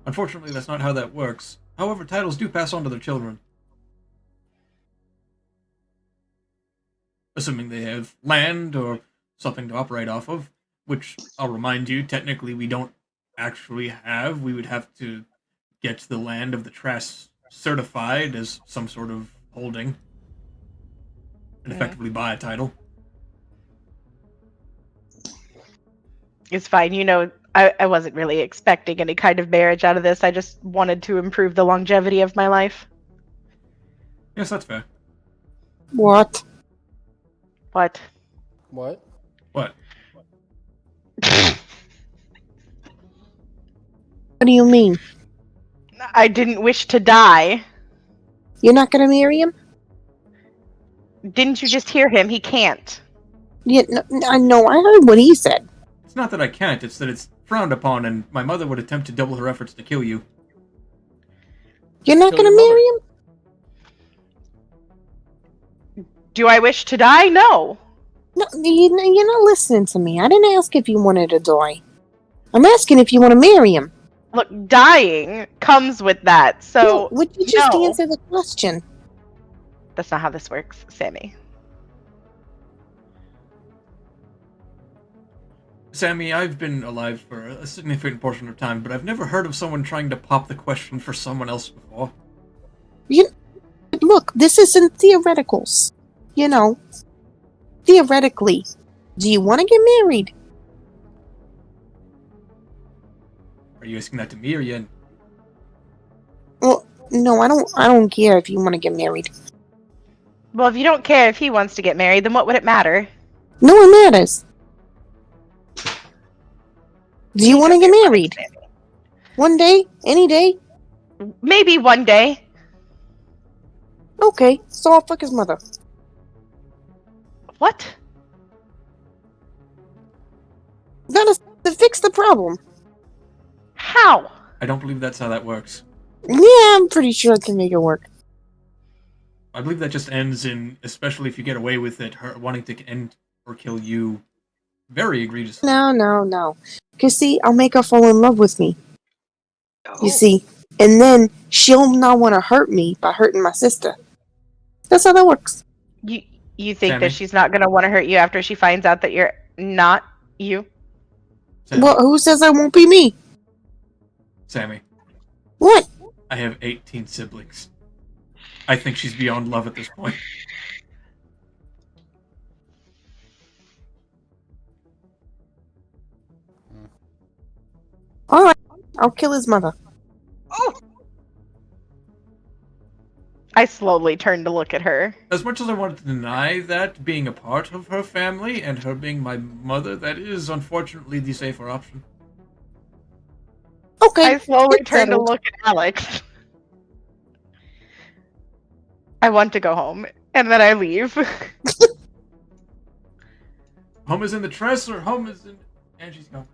[SPEAKER 4] Unfortunately, that's not how that works. However, titles do pass on to their children. Assuming they have land or something to operate off of, which I'll remind you, technically we don't actually have. We would have to get the land of the Trust certified as some sort of holding and effectively buy a title.
[SPEAKER 2] It's fine. I wasn't really expecting any kind of marriage out of this. I just wanted to improve the longevity of my life.
[SPEAKER 4] Yes, that's fair.
[SPEAKER 8] What?
[SPEAKER 2] What?
[SPEAKER 6] What?
[SPEAKER 4] What?
[SPEAKER 8] What do you mean?
[SPEAKER 2] I didn't wish to die.
[SPEAKER 8] You're not gonna marry him?
[SPEAKER 2] Didn't you just hear him? He can't.
[SPEAKER 8] Yeah, no, I heard what he said.
[SPEAKER 4] It's not that I can't, it's that it's frowned upon, and my mother would attempt to double her efforts to kill you.
[SPEAKER 8] You're not gonna marry him?
[SPEAKER 2] Do I wish to die? No.
[SPEAKER 8] No, you're not listening to me. I didn't ask if you wanted to die. I'm asking if you want to marry him.
[SPEAKER 2] Look, dying comes with that, so...
[SPEAKER 8] No, would you just
[SPEAKER 2] no.
[SPEAKER 8] answer the question?
[SPEAKER 2] That's not how this works, Sammy.
[SPEAKER 4] Sammy, I've been alive for a significant portion of time, but I've never heard of someone trying to pop the question for someone else before.
[SPEAKER 8] Look, this isn't theoreticals. Theoretically, do you want to get married?
[SPEAKER 4] Are you asking that to me or Yen?
[SPEAKER 8] Well, no, I don't care if you want to get married.
[SPEAKER 2] Well, if you don't care if he wants to get married, then what would it matter?
[SPEAKER 8] No, it matters. Do you want to get married? One day? Any day?
[SPEAKER 2] Maybe one day.
[SPEAKER 8] Okay, so I'll fuck his mother.
[SPEAKER 2] What?
[SPEAKER 8] Gotta fix the problem.
[SPEAKER 2] How?
[SPEAKER 4] I don't believe that's how that works.
[SPEAKER 8] Yeah, I'm pretty sure I can make it work.
[SPEAKER 4] I believe that just ends in, especially if you get away with it, her wanting to end or kill you very egregiously.
[SPEAKER 8] No. Because, see, I'll make her fall in love with me.
[SPEAKER 2] Oh.
[SPEAKER 8] You see? And then she'll not want to hurt me by hurting my sister. That's how that works.
[SPEAKER 2] You think
[SPEAKER 4] Sammy?
[SPEAKER 2] that she's not gonna want to hurt you after she finds out that you're not you?
[SPEAKER 4] Sammy.
[SPEAKER 8] Well, who says I won't be me?
[SPEAKER 4] Sammy.
[SPEAKER 8] What?
[SPEAKER 4] I have 18 siblings. I think she's beyond love at this point.
[SPEAKER 8] Alright, I'll kill his mother.
[SPEAKER 2] Oh! I slowly turned to look at her.
[SPEAKER 4] As much as I wanted to deny that being a part of her family and her being my mother, that is unfortunately the safer option.
[SPEAKER 8] Okay.
[SPEAKER 2] I slowly
[SPEAKER 8] it's
[SPEAKER 2] turned to
[SPEAKER 8] settled.
[SPEAKER 2] look at Alex. I want to go home, and then I leave.
[SPEAKER 4] Home is in the dresser. Home is in... And she's gone.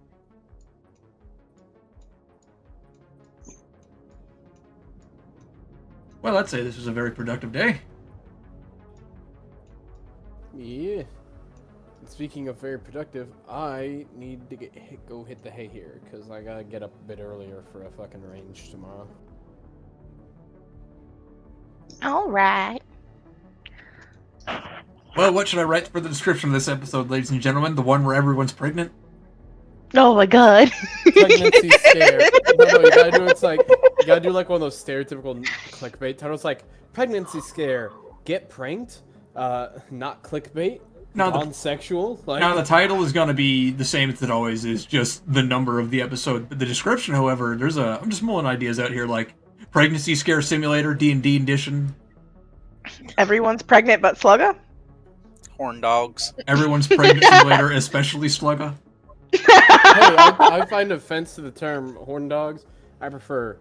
[SPEAKER 4] Well, I'd say this was a very productive day.
[SPEAKER 6] Yeah. And speaking of very productive, I need to go hit the hay here, because I gotta get up a bit earlier for a fucking range tomorrow.
[SPEAKER 11] Alright.
[SPEAKER 4] Well, what should I write for the description of this episode, ladies and gentlemen? The one where everyone's pregnant?
[SPEAKER 2] Oh my god.
[SPEAKER 6] Pregnancy scare. No, you gotta do you gotta do like one of those stereotypical clickbait titles, like pregnancy scare, get pranked, not clickbait, non-sexual.
[SPEAKER 4] Now the title is gonna be the same as it always is, just the number of the episode. But the description, however, I'm just mulling ideas out here, like pregnancy scare simulator, D&D edition.
[SPEAKER 2] Everyone's pregnant but Slugga?
[SPEAKER 1] Horn dogs.
[SPEAKER 4] Everyone's pregnant simulator, especially Slugga.
[SPEAKER 6] Hey, I find offense to the term horn dogs. I prefer.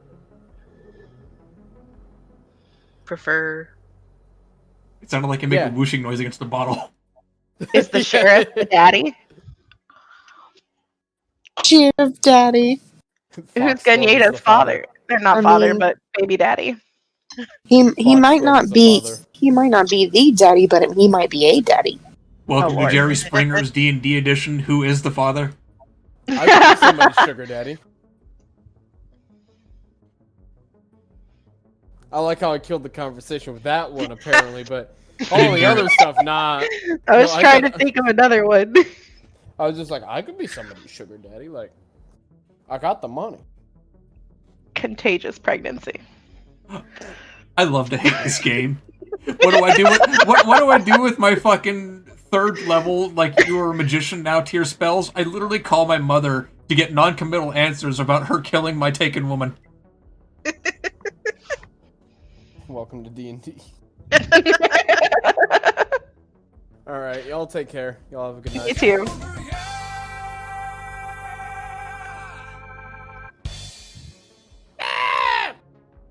[SPEAKER 4] It sounded like it made a whooshing noise against the bottle.
[SPEAKER 2] Is the sheriff the daddy?
[SPEAKER 8] Sheriff daddy.
[SPEAKER 2] Who's Ganetta's father? They're not but baby daddy.
[SPEAKER 8] He might not be the daddy, but he might be a daddy.
[SPEAKER 4] Welcome to Jerry Springer's D&D edition. Who is the father?
[SPEAKER 6] I could be somebody's sugar daddy. I like how I killed the conversation with that one, apparently, but all the other stuff, nah.
[SPEAKER 2] I was trying to think of another one.
[SPEAKER 6] I was just like, I could be somebody's sugar daddy. Like, I got the money.
[SPEAKER 2] Contagious pregnancy.
[SPEAKER 4] I love to hate this game. What do I do with what do I do with my fucking third level, like you're a magician now tier spells? I literally call my mother to get non-committal answers about her killing my taken woman.
[SPEAKER 6] Welcome to D&D. Alright, y'all take care. Y'all have a good night.
[SPEAKER 2] You too.